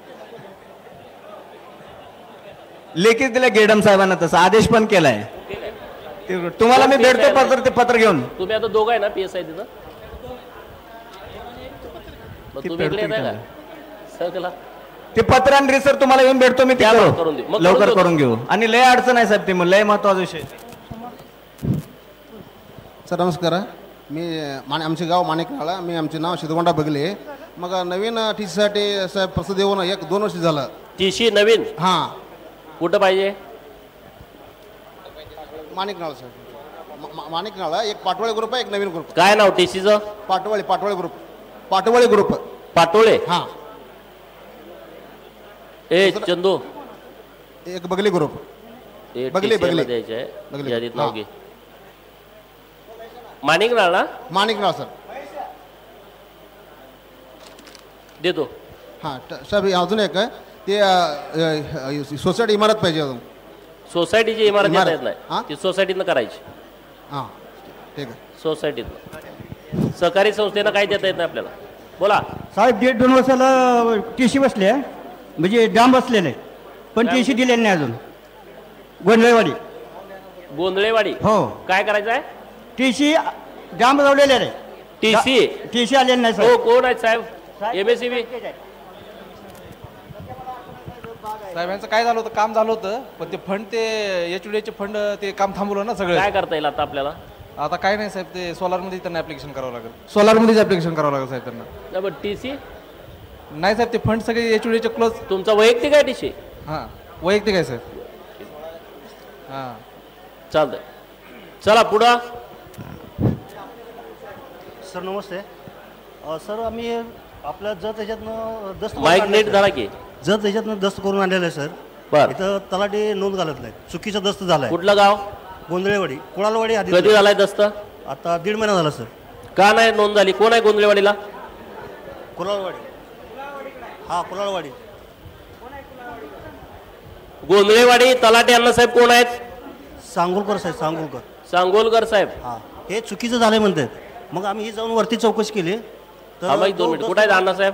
लेखीच दिलं गेडम साहेबांना, तसं आदेश पण केलाय. तुम्हाला मी भेटतो ते पत्र घेऊन. तुम्ही आता दोघं आहे ना PSI तिथं? मग तुम्ही इकडे येताय का सगळं? ते पत्र आणि रिसर तुम्हाला येऊन भेटतो मी, करून देऊ. लवकर करून घेऊ. आणि लय अडचण आहे साहेब, ते लय महत्वाचा विषय. सर नमस्कार. मी आमचे गाव माणिकनाळा, मी आमचे नाव शिदगोंडा बगले. मग नवीन TC साठी साहेब प्रसिद्ध येऊन 1-2 वर्ष झालं. TC नवीन? हां. कुठं पाहिजे? माणिकनाळा साहेब. माणिकनाळा एक पाटोळे ग्रुप आहे, एक नवीन ग्रुप. काय नाव TCचं? पाटोळे ग्रुप. पाटोळे ग्रुप. पाटोळे? हां. चंदू एक बगली ग्रुप. बगली द्यायचे आहे, यादीत नाव घे. माणिकनाळ ना? माणिकनाळ सर देतो. हां साहेब अजून एक आहे ते सोसायटी इमारत पाहिजे अजून. सोसायटीची इमारत देता येत नाही, ती सोसायटीनं करायची. हां ठीक आहे. सोसायटीतनं सहकारी संस्थेनं काही देता येत नाही आपल्याला. बोला साहेब. 1.5-2 वर्षाला TC बसले, म्हणजे डॅम बसलेले, पण TC दिलेले नाही अजून. गोंधळेवाडी. गोंधळेवाडी हो. काय करायचं आहे? TC डॅम लावलेले आहे. TC आलेले नाही साहेब. कोण आहेत साहेब? MSCB साहेबांचं काय झालं होतं, काम झालं होतं, पण ते फंड ते HUDचे फंड ते काम थांबवलं ना सगळं. काय करता येईल आता आपल्याला? आता काय नाही साहेब, ते सोलारमध्ये त्यांना ऍप्लिकेशन करावं लागेल. सोलारमध्येच ऍप्लिकेशन करावं लागेल साहेब त्यांना. TC नाही साहेब, ते फंड सगळे HUDचे क्लोज. तुमचा वैयक्तिक आहे TC? हां वैयक्तिक आहे साहेब. हां चालतंय. चला पुढं. सर नमस्ते. सर आम्ही आपल्या जत ह्याच्यातनं दस्त माईक नीट धरा की. जत ह्याच्यातनं दस्त करून आणलेलं आहे सर. इथं तलाठी नोंद घालत नाही, चुकीचा दस्त झालाय. कुठलं गाव? गोंधळेवाडी, कुळालवाडी. आधी कधी झालाय दस्त? आता 1.5 महिना झाला सर. का नाही नोंद झाली? कोण आहे गोंधळेवाडीला? कुळालवाडी. हा कुळालवाडी. गोंधळेवाडी तलाठी अण्णासाहेब कोण आहेत? सांगोलकर साहेब. सांगोलकर साहेब. हा हे चुकीचं झालंय म्हणतात. मग आम्ही ही जाऊन वरती चौकशी केली तर 2 मिनिट. कुठे आहेत अण्णासाहेब?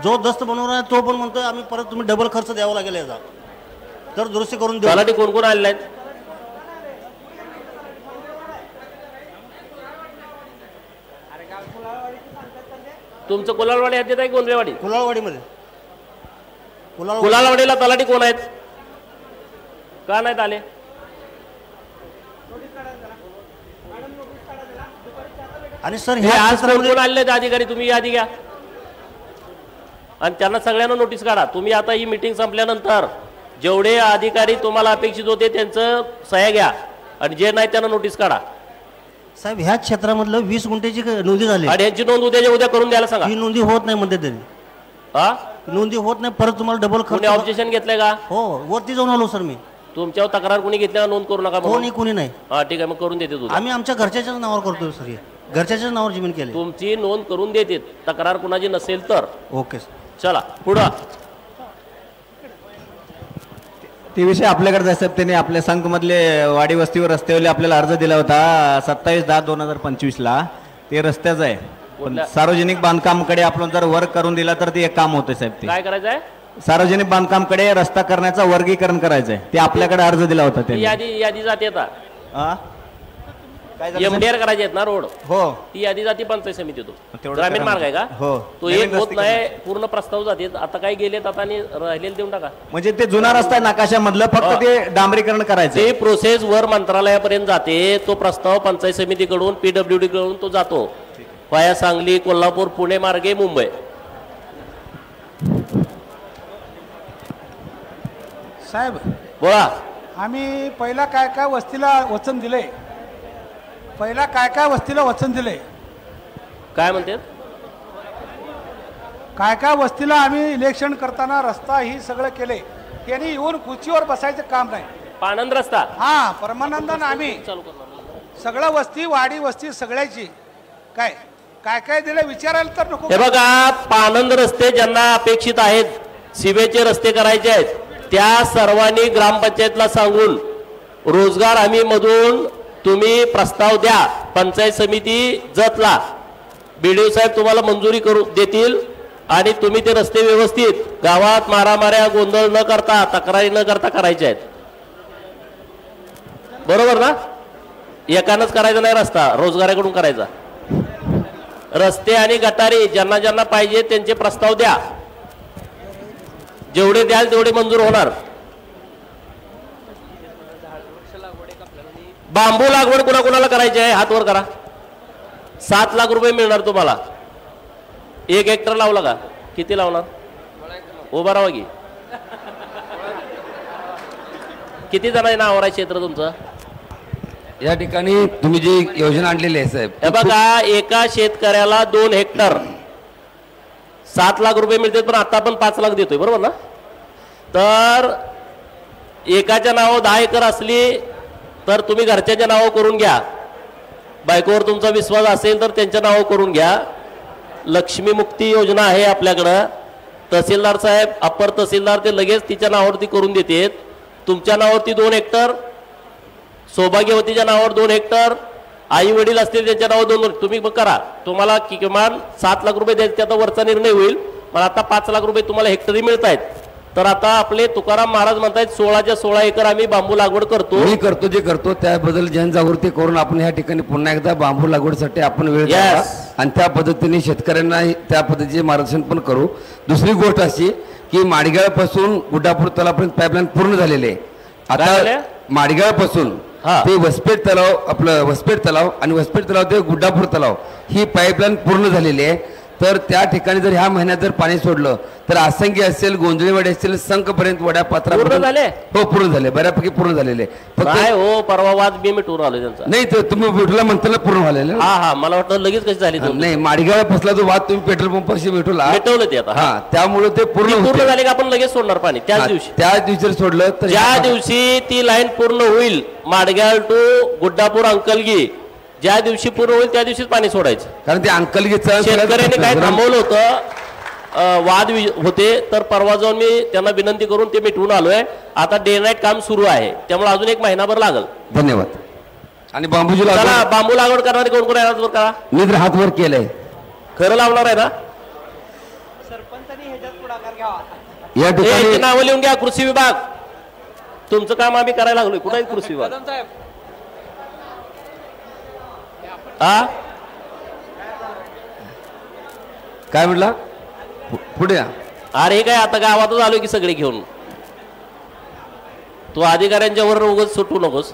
जो दस्त बनवणार आहे तो पण म्हणतोय आम्ही परत तुम्ही डबल खर्च द्यावा लागेल याचा, तर दुरुस्ती करून देऊ. तलाठी कोण कोण आलेले आहेत? तुमचं कुलालवाडी हद्दीत आहे गोंधळेवाडी? कुलालवाडीमध्ये. कुलालवाडीला तलाठी कोण आहेत? का नाहीत आले? आणि सर हे आज कोण आलेले अधिकारी? तुम्ही यादी घ्या आणि त्यांना सगळ्यांना नोटीस काढा. तुम्ही आता ही मीटिंग संपल्यानंतर जेवढे अधिकारी तुम्हाला अपेक्षित होते त्यांचं सह्या घ्या आणि जे नाही त्यांना नोटीस काढा. साहेब ह्या क्षेत्रामधलं 20 गुंठ्याची नोंदी झाली आणि यांची नोंद उद्या करून द्यायला सांगा. ही नोंदी होत नाही म्हणते तरी. हा नोंदी होत नाही, परत तुम्हाला डबल खर्च. ऑब्जेक्शन घेतलंय का? हो वरती जाऊन आलो सर मी. तुमच्यावर तक्रार कोणी घेतल्या? नोंद करू नका. कोणी नाही. हा ठीक आहे, मग करून देते तुझं. आम्ही आमच्या घरच्याच्याच नावावर करतोय सर. घरच्याच्याच नावावर जमीन केली. तुमची नोंद करून देते, तक्रार कुणाची नसेल तर. ओके. चला पुढं. ते विषय आपल्याकडे जायचं. त्यांनी आपल्या संघमधले वाडी वस्तीवर रस्त्यावर आपल्याला अर्ज दिला होता 27/10/2025 ते रस्त्याचं आहे. पण सार्वजनिक बांधकामकडे आपण जर वर्क करून दिला तर ते एक काम होतं साहेब. ते काय करायचं आहे? सार्वजनिक बांधकामकडे रस्ता करण्याचा वर्गीकरण करायचंय. ते आपल्याकडे अर्ज दिला होता त्यांनी. यादी जाते आता. MDR करायचे आहेत ना रोड? हो. ती यादी जाती पंचायत समितीतून. ग्रामीण मार्ग आहे का? हो. तो एक होत नाही, पूर्ण प्रस्ताव जाते. आता काय गेलेत आता आणि राहिलेले देऊन टाका. म्हणजे ते जुना रस्ता आहे नकाशामधलं, फक्त ते डांबरीकरण करायचं. ते प्रोसेस वर मंत्रालयापर्यंत जाते. तो प्रस्ताव पंचायत समितीकडून PWD कडून तो जातो वाया सांगली, कोल्हापूर, पुणे मार्गे मुंबई. साहेब बोला. आम्ही पहिला काय काय वस्तीला वचन दिले, पहिला काय काय वस्तीला वचन दिले, काय म्हणते काय काय वस्तीला आम्ही इलेक्शन करताना रस्ता ही सगळं केले. त्यांनी येऊन खुर्चीवर बसायचं काम नाही. पानंद रस्ता हा परमानंदानं आम्ही सगळं वस्ती वाडी वस्ती सगळ्याची काय काय काय दिलं विचारायला तर नको. हे बघा, पानंद रस्ते ज्यांना अपेक्षित आहेत, सिवेचे रस्ते करायचे आहेत, त्या सर्वांनी ग्रामपंचायतला सांगून रोजगार हमी मधून तुम्ही प्रस्ताव द्या. पंचायत समिती जतला BDO साहेब तुम्हाला मंजुरी करू देतील आणि तुम्ही ते रस्ते व्यवस्थित गावात मारामाऱ्या गोंधळ न करता तक्रारी न करता करायचे आहेत. बरोबर ना? एकानंच करायचा नाही रस्ता, रोजगाराकडून करायचा. रस्ते आणि गटारी ज्यांना ज्यांना पाहिजे त्यांचे प्रस्ताव द्या. जेवढे द्याल तेवढे मंजूर होणार. बांबू लागवड कुणाकुणाला करायची आहे हात वर करा. 7 लाख रुपये मिळणार तुम्हाला. 1 हेक्टर लावला का? किती लावणार? उभा राहा की. किती जणांना नावावर आहे क्षेत्र तुमचं? या ठिकाणी तुम्ही जी योजना आणलेली आहे साहेब, हे बघा, एका शेतकऱ्याला 2 हेक्टर 7 लाख रुपये मिळतात, पण आता आपण 5 लाख देतोय. बरोबर ना? तर एकाच्या नावावर 10 एकर असली तर तुम्ही घरच्याच्या नावावर करून घ्या. बायकोवर तुमचा विश्वास असेल तर त्यांच्या नावावर करून घ्या. लक्ष्मी मुक्ती योजना आहे आपल्याकडं. तहसीलदार साहेब, अप्पर तहसीलदार ते लगेच तिच्या नावावरती करून देतात. तुमच्या नावावरती 2 हेक्टर, सौभाग्यवतीच्या नावावर 2 हेक्टर, आई वडील असतील त्यांच्या नावावर 2. तुम्ही करा. तुम्हाला किमान 7 लाख रुपये द्यायचे, आता वरचा निर्णय होईल. पण आता 5 लाख रुपये तुम्हाला हेक्टरी मिळत आहेत. तर आता आपले तुकाराम महाराज म्हणतायत 16च्या 16 एकर आम्ही बांबू लागवड करतो. मी करतो जे करतो त्याबद्दल जनजागृती करून आपण या ठिकाणी पुन्हा एकदा बांबू लागवडीसाठी आपण वेळ द्यावा आणि त्या पद्धतीने शेतकऱ्यांना त्या पद्धतीचे मार्गदर्शन पण करू. दुसरी गोष्ट अशी की माडगाळपासून गुड्डापूर तलावापर्यंत पाईपलाईन पूर्ण झालेली आहे. आता माडगाळपासून ते वसपेठ तलाव, आपलं वसपेठ तलाव आणि वसपेठ तलाव ते गुड्डापूर तलाव ही पाईपलाईन पूर्ण झालेली आहे. तर त्या ठिकाणी जर ह्या महिन्यात जर पाणी सोडलं तर आसंगी असेल, गोंधळीवाडी असेल, संकपर्यंत वड्या पात्रा पूर्ण झाले. हो पूर्ण झाले, बऱ्यापैकी पूर्ण झालेले. काय हो, परवा वाद मी मिटवून आलो त्यांचा. नाही तर तुम्ही भेटला म्हणताना पूर्ण झालेलं. हा हा, मला वाटतं लगेच कशी झाली. नाही, माडगाव फसला जो वाद तुम्ही पेट्रोल पंपाशी मिटवला, मिटवलं ते आता. हा, त्यामुळे ते पूर्ण झाले का आपण लगेच सोडणार पाणी त्याच दिवशी. त्याच दिवशी सोडलं तर ज्या दिवशी ती लाईन पूर्ण होईल माडगाव टू गुड्डापूर अंकलगी, ज्या दिवशी पूर्ण होईल त्या दिवशीच पाणी सोडायचं. कारण ते अंकलगीचं शेतकऱ्यांनी काय थांबवलं होतं, वाद होते, तर परवा जाऊन मी त्यांना विनंती करून ते मिटवून आलोय. आता डे नाईट काम सुरू आहे, त्यामुळे अजून 1 महिनाभर लागल. धन्यवाद. आणि बांबूची लागवड, बांबू लागवड करणारे कोण कोण आहे करा. मी तर हात वर केलंय. खरं लावणार आहे ना? सरपंचांनी ह्याच्यात पुढाकार घ्यावा. या ठिकाणी नावं लिहून घ्या. कृषी विभाग, तुमचं काम आम्ही करायला लागलोय. कुठे आहे कृषी विभाग? काय म्हटला? पुढे अरे काय, आता गावातच आलो की सगळे घेऊन. तू अधिकाऱ्यांच्या वर उगाच सुटू नकोस.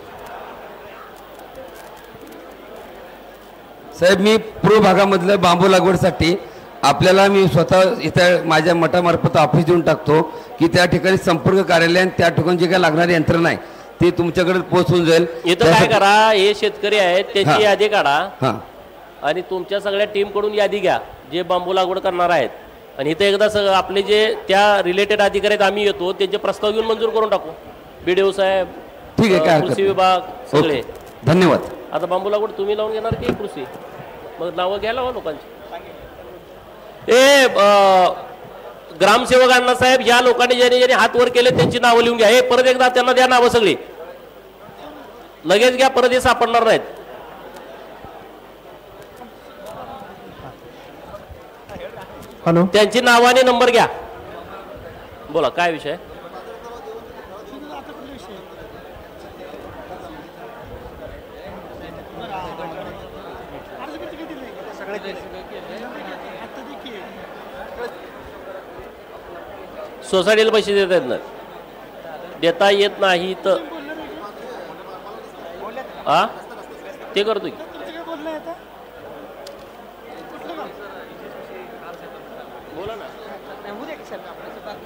साहेब, मी पूर्व भागामधल्या बांबू लागवडसाठी आपल्याला मी स्वतः इथं माझ्या मठामार्फत ऑफिस देऊन टाकतो की त्या ठिकाणी संपर्क कार्यालय आणि त्या ठिकाणी जे काही लागणारी यंत्रणा आहे ते तुमच्याकडे पोहोचून जाईल. इथं काय करा, हे शेतकरी आहेत त्यांची यादी काढा आणि तुमच्या सगळ्या टीम कडून यादी घ्या जे बांबू लागवड करणार आहेत. आणि इथं एकदा सगळं आपले जे त्या रिलेटेड अधिकारी आहेत आम्ही येतो त्यांचे प्रस्ताव घेऊन मंजूर करून टाकू. BDO साहेब, ठीक आहे, काय कृषी विभाग सगळे. धन्यवाद. आता बांबू लागवड तुम्ही लावून घेणार की कृषी? मग नावं घ्यायला हवं लोकांची. ग्रामसेवकांना साहेब, या लोकांनी ज्यांनी ज्यांनी हात वर केले त्यांची नावं लिहून घ्या. हे परत एकदा त्यांना द्या नावं सगळी, लगेच घ्या, परत हे सापडणार नाहीत. हॅलो, त्यांची नावाने नंबर घ्या. बोला, काय विषय? सोसायटीला पैसे देता येत नाही, देता येत नाही तर ते करतो की.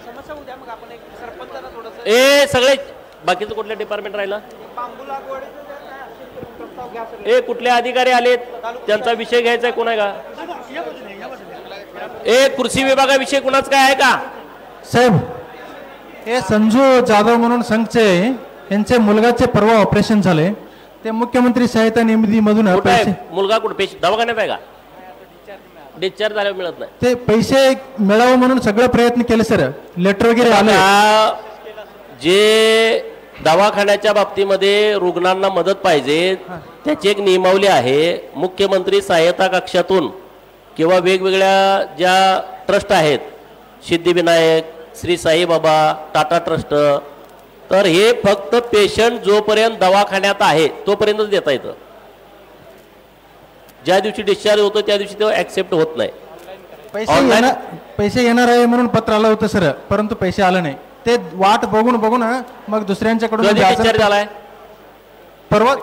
समस्या उद्या मग आपण एक सरपंचाला थोडंसं ए सगळे बाकीचं कुठलं डिपार्टमेंट राहिलं? ए कुठले अधिकारी आलेत त्यांचा विषय घ्यायचा आहे? कोण आहे का? ए कृषी विभागाविषयी कुणाच काय आहे का साहेब? हे संजू जाधव म्हणून संघचे यांचे मुलगाचे परवा ऑपरेशन झाले, ते मुख्यमंत्री सहायता निधीमधून मुलगा कुठे दवाखान्यात आहे का? डिस्चार्ज झाल्यावर मिळत नाही. ते पैसे मिळावं म्हणून सगळे प्रयत्न केले सर, लेटर वगैरे आले. जे दवाखान्याच्या बाबतीमध्ये रुग्णांना मदत पाहिजे त्याची एक नियमावली आहे. मुख्यमंत्री सहायता कक्षातून किंवा वेगवेगळ्या ज्या ट्रस्ट आहेत, सिद्धिविनायक, श्री साईबाबा, टाटा ट्रस्ट, तर हे फक्त पेशंट जोपर्यंत दवाखान्यात आहे तोपर्यंतच देता येतं. ज्या दिवशी डिस्चार्ज होतो त्या दिवशी तो ऍक्सेप्ट होत नाही. पैसे येणार आहे म्हणून पत्र आलं होतं सर, परंतु पैसे आले नाही. ते वाट बघून मग दुसऱ्यांच्याकडून डिस्चार्ज झालाय. परवा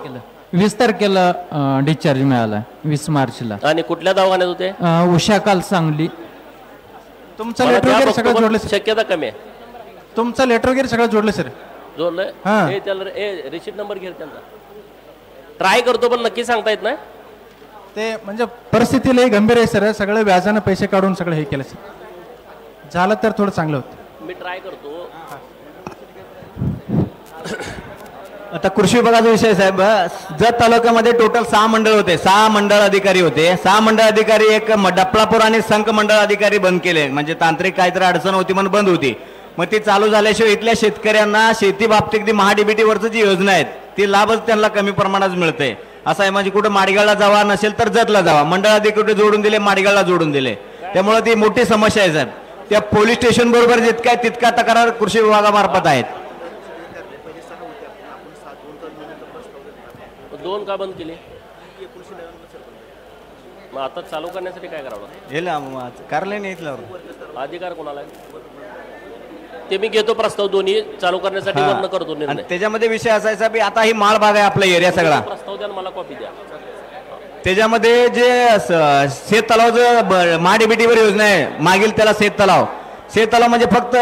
20 तारखेला डिस्चार्ज मिळाला, 20 मार्चला. आणि कुठल्या दवाखान्यात होते? उषा काल सांगली. तुमचं लेटर वगैरे सगळं जोडले सर? शक्यता कमी आहे. तुमचं लेटर वगैरे सगळं जोडले सर? जोडलंय. त्याला रिसिप्ट नंबर घे त्यांचा. ट्राय करतो पण नक्की सांगता येत नाही. ते म्हणजे परिस्थिती लई गंभीर आहे सर, सगळे व्याजानं पैसे काढून सगळं हे केलं सर. झालं तर थोडं चांगलं होतं. मी ट्राय करतो. आता कृषी विभागाचा विषय साहेब, जत तालुक्यामध्ये टोटल 6 मंडळ होते, 6 मंडळ अधिकारी होते. 6 मंडळ अधिकारी एक डपलापूर आणि संख मंडळ अधिकारी बंद केले, म्हणजे तांत्रिक काहीतरी अडचण होती म्हणून बंद होती. मग ती चालू झाल्याशिवाय इथल्या शेतकऱ्यांना शेती बाबतीत महाडीबीटी वरची जी योजना आहेत ती लाभच त्यांना कमी प्रमाणात मिळते. असं आहे, म्हणजे कुठं माडगाळला जावा नसेल तर जतला जावा, मंडळ अधिकारी जोडून दिले, माडगाळला जोडून दिले. त्यामुळे ती मोठी समस्या आहे साहेब. त्या पोलीस स्टेशन बरोबर जितका तितका तक्रार कृषी विभागामार्फत आहेत. 2 का बंद केले? मग आता चालू करण्यासाठी काय करावं? कार्यालय नाही अधिकार कोणाला? ते मी घेतो प्रस्ताव, दोन्ही चालू करण्यासाठी वर्ण करतो निर्णय. त्याच्यामध्ये विषय असायचा की आता ही माळ भाग आहे आपला एरिया सगळा, प्रस्ताव द्या मला कॉपी द्या. त्याच्यामध्ये जे शेत तलाव महाडीबीटीवर योजना आहे मागील, त्याला शेत तलाव म्हणजे फक्त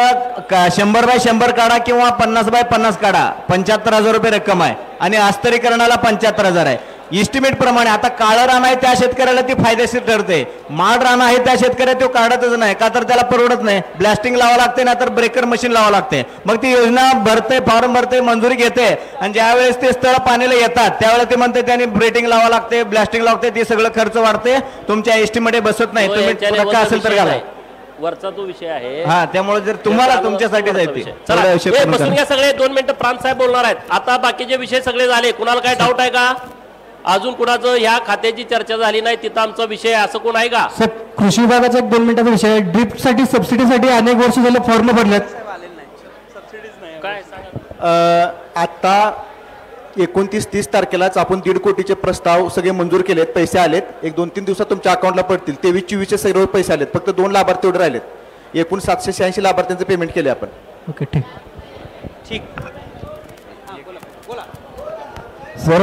100 बाय 100 काढा किंवा 50 बाय 50 काढा, 75,000 रुपये रक्कम आहे. आणि अस्तरीकरणाला 75,000 आहे. इस्टिमेट प्रमाणे आता काळं रान आहे त्या शेतकऱ्याला ती फायदेशीर ठरते, माळ रान आहे त्या शेतकऱ्याला तो काढतच नाही, का तर त्याला परवडत नाही. ब्लास्टिंग लावा लागते ना तर ब्रेकर मशीन लावा लागते. मग ती योजना भरते, फॉर्म भरते, मंजुरी घेते, आणि ज्यावेळेस ते स्थळ पाणीला येतात त्यावेळेस ते म्हणते त्यांनी ब्रेटिंग लावा लागते, ब्लास्टिंग लावते, ते सगळं खर्च वाढते, तुमच्या एस्टिमेट बसत नाही. तुम्ही काय असेल तर घाला, वरचा तो विषय आहे. हा, त्यामुळे जर तुम्हाला तुमच्यासाठी बसून घ्या सगळे. 2 मिनिटं प्रांत साहेब बोलणार आहेत. आता बाकीचे विषय सगळे झाले. कुणाला काय डाऊट आहे का? अजून कुणाचं ह्या खात्याची चर्चा झाली नाही तिथं आमचा विषय असं कोण आहे का? सर कृषी विभागाचा 2 मिनिटाचा विषय आहे. ड्रिप साठी सबसिडीसाठी अनेक वर्ष झालं फॉर्म भरलेत. काय सांगा? आता 29-30 तारखेलाच आपण 1.5 कोटीचे प्रस्ताव सगळे मंजूर केलेत, पैसे आलेत. 1-2-3 दिवसात तुमच्या अकाउंटला पडतील. 23-24 सर्व पैसे आलेत, फक्त 2 लाभार्थी एवढे राहिलेत. एकूण 786 लाभार्थ्यांचं पेमेंट केले आपण. ओके, ठीक. सर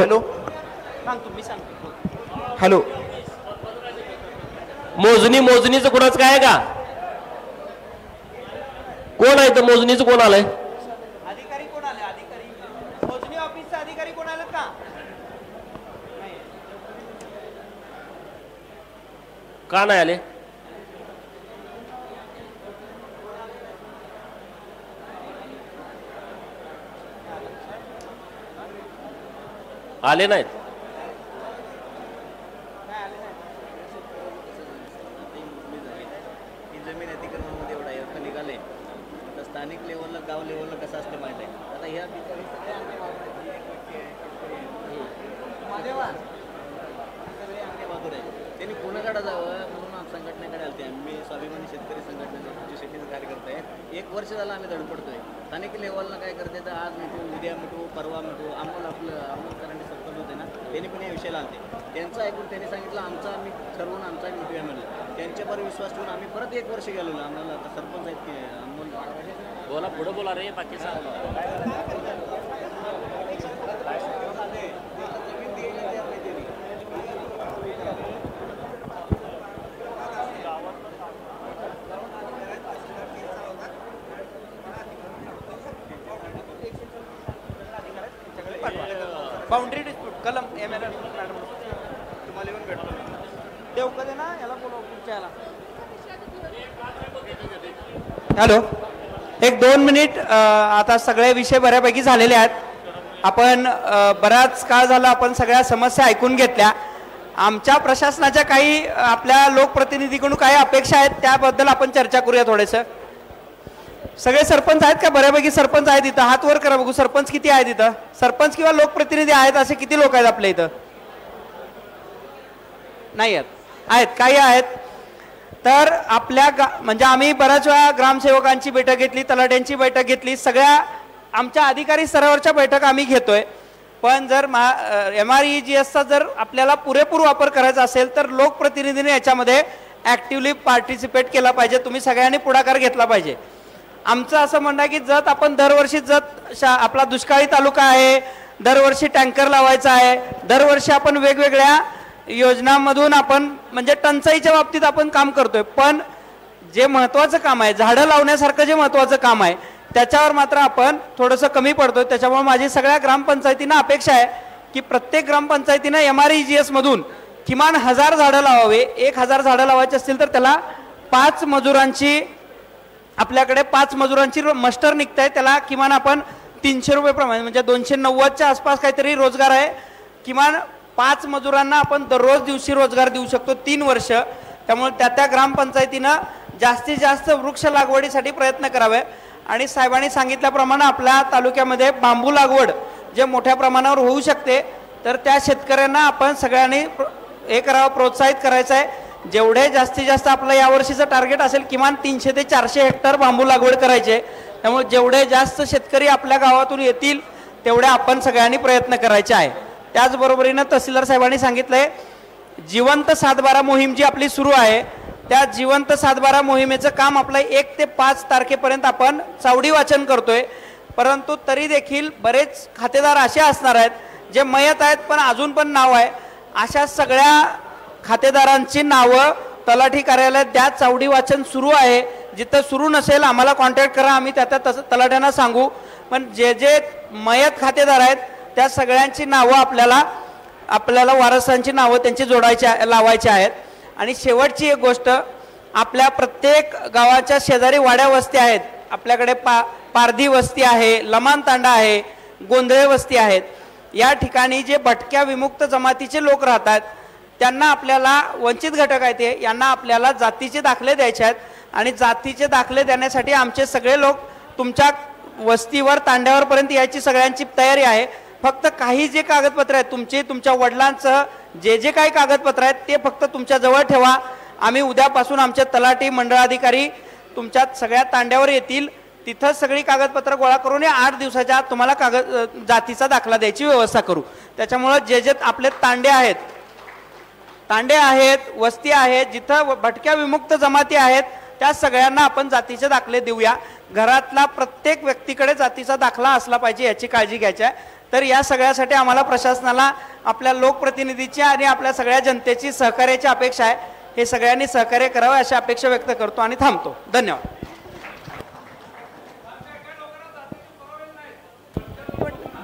हॅलो, मोजणीचं कोणाच काय आहे का? कोण आहे तर मोजणीचं कोण आलंय? अधिकारी कोण आले? अधिकारी मोजणी ऑफिसचा अधिकारी कोण आले का? का नाही आले? आले नाहीत. जमीन अतिक्रमणामध्ये एवढा अर्थ निघाले तर स्थानिक लेवलला, गाव लेवलला कसं असते माहिती आहे. आता ह्या त्यांनी कोणाकडे जावं म्हणून संघटनेकडे आलते. मी स्वाभिमानी शेतकरी संघटनेचे शेतीचे कार्यकर्ते आहे. 1 वर्ष झालं आम्ही धडपडतोय. स्थानिक लेवलला काय करते तर आज मिटू, उद्या मिटू, परवा मिटू. अमोल करांडे सरपंच होते ना, त्यांनी पण या विषयाला आलते. त्यांचं ऐकून त्यांनी सांगितलं आमचा आम्ही ठरवून आमचा मिटूया म्हणलं. त्यांच्यावर विश्वास ठेवून आम्ही परत 1 वर्ष गेलो. आम्हाला आता सरपंच आहेत की अमोल बोला, पुढे बोला रे. बाकी बाउंड्री डिस्प्यूट कलम MLR मॅडम तुम्हाला येऊन भेटतो देव कधी ना याला बोलव पुढच्या याला. हॅलो, एक 2 मिनिट. आता सगळे विषय बऱ्यापैकी झालेले आहेत. आपण बराच काळ झाला आपण सगळ्या समस्या ऐकून घेतल्या. आमच्या प्रशासनाच्या काही आपल्या लोकप्रतिनिधीकडून काही अपेक्षा आहेत त्याबद्दल आपण चर्चा करूया थोडेसं. सगळे सरपंच आहेत का? बऱ्यापैकी सरपंच आहेत इथं. हात वर करा बघू. सरपंच किती आहेत इथं? सरपंच किंवा लोकप्रतिनिधी आहेत असे किती लोक आहेत आपल्या इथं? नाही आहेत. काही आहेत. तर आपल्या म्हणजे आम्ही बऱ्याच वेळा ग्रामसेवकांची बैठक घेतली, तलाट्यांची बैठक घेतली, सगळ्या आमच्या अधिकारी स्तरावरच्या बैठक आम्ही घेतोय. पण जर MREGSचा जर आपल्याला पुरेपूर वापर करायचा असेल तर लोकप्रतिनिधीने याच्यामध्ये ऍक्टिव्हली पार्टिसिपेट केला पाहिजे. तुम्ही सगळ्यांनी पुढाकार घेतला पाहिजे. आमचं असं म्हणणं आहे की जत आपण दरवर्षी आपला दुष्काळी तालुका आहे, दरवर्षी टँकर लावायचा आहे, दरवर्षी आपण वेगवेगळ्या योजनांमधून आपण म्हणजे टंचाईच्या बाबतीत आपण काम करतोय. पण जे महत्त्वाचं काम आहे, झाडं लावण्यासारखं जे महत्त्वाचं काम आहे त्याच्यावर मात्र आपण थोडंसं कमी पडतोय. त्याच्यामुळे माझी सगळ्या ग्रामपंचायतींना अपेक्षा आहे की प्रत्येक ग्रामपंचायतीनं MREGS मधून किमान 1000 झाडं लावावे. 1000 झाडं लावायची असतील तर त्याला 5 मजुरांची आपल्याकडे 5 मजुरांची मस्टर निघताय. त्याला किमान आपण 300 रुपये प्रमाणे म्हणजे 290च्या आसपास काहीतरी रोजगार आहे. किमान 5 मजुरांना आपण दररोज दिवशी रोजगार देऊ शकतो 3 वर्ष. त्यामुळे त्या ग्रामपंचायतीनं जास्तीत जास्त वृक्ष लागवडीसाठी प्रयत्न करावे. आणि साहेबांनी सांगितल्याप्रमाणे आपल्या तालुक्यामध्ये बांबू लागवड जे मोठ्या प्रमाणावर होऊ शकते तर त्या शेतकऱ्यांना आपण सगळ्यांनी हे करावं, प्रोत्साहित करायचं आहे. जेवढे जास्तीत जास्त आपलं यावर्षीचं टार्गेट असेल किमान 300 ते 400 हेक्टर बांबू लागवड करायचे. त्यामुळे जेवढे जास्त शेतकरी आपल्या गावातून येतील तेवढे आपण सगळ्यांनी प्रयत्न करायचे आहे. त्याचबरोबरीनं तहसीलदार साहेबांनी सांगितलंय जिवंत 7/12 मोहीम जी आपली सुरू आहे त्या जिवंत 7/12 मोहिमेचं काम आपलं 1 ते 5 तारखेपर्यंत आपण चावडी वाचन करतोय. परंतु तरी देखील बरेच खातेदार असे असणार आहेत जे मयत आहेत पण अजून पण नाव आहे. अशा सगळ्या खातेदारांची नावं तलाठी कार्यालयात द्या. चावडी वाचन सुरू आहे. जिथं सुरू नसेल आम्हाला कॉन्टॅक्ट करा, आम्ही त्या तलाट्यांना सांगू. पण जे मयत खातेदार आहेत त्या सगळ्यांची नावं आपल्याला वारसांची नावं त्यांची लावायची आहेत. आणि शेवटची एक गोष्ट, आपल्या प्रत्येक गावाच्या शेजारी वाड्या वस्ती आहेत. आपल्याकडे पारधी वस्ती आहे, लमान तांडा आहे, गोंधळे वस्ती आहेत. या ठिकाणी जे भटक्या विमुक्त जमातीचे लोक राहतात त्यांना आपल्याला वंचित घटक आहेत ते यांना आपल्याला जातीचे दाखले द्यायचे आहेत. आणि जातीचे दाखले देण्यासाठी आमचे सगळे लोक तुमच्या वस्तीवर तांड्यावरपर्यंत यायची सगळ्यांची तयारी आहे. फक्त काही जे कागदपत्र आहेत तुमच्या वडिलांचं जे काही कागदपत्र आहेत ते फक्त तुमच्या जवळ ठेवा. आम्ही उद्यापासून आमचे तलाठी मंडळाधिकारी तुमच्या सगळ्या तांड्यावर येतील. तिथं सगळी कागदपत्र गोळा करून 8 दिवसाच्या आत तुम्हाला जातीचा दाखला द्यायची व्यवस्था करू. त्याच्यामुळं जे आपले तांडे आहेत, वस्ती आहेत, जिथं भटक्या विमुक्त जमाती आहेत त्या सगळ्यांना आपण जातीचे दाखले देऊया. घरातला प्रत्येक व्यक्तीकडे जातीचा दाखला असला पाहिजे याची काळजी घ्यायची आहे. तर या सगळ्यासाठी आम्हाला प्रशासनाला आपल्या लोकप्रतिनिधीची आणि आपल्या सगळ्या जनतेची सहकार्याची अपेक्षा आहे. हे सगळ्यांनी सहकार्य करावं अशी अपेक्षा व्यक्त करतो आणि थांबतो. धन्यवाद.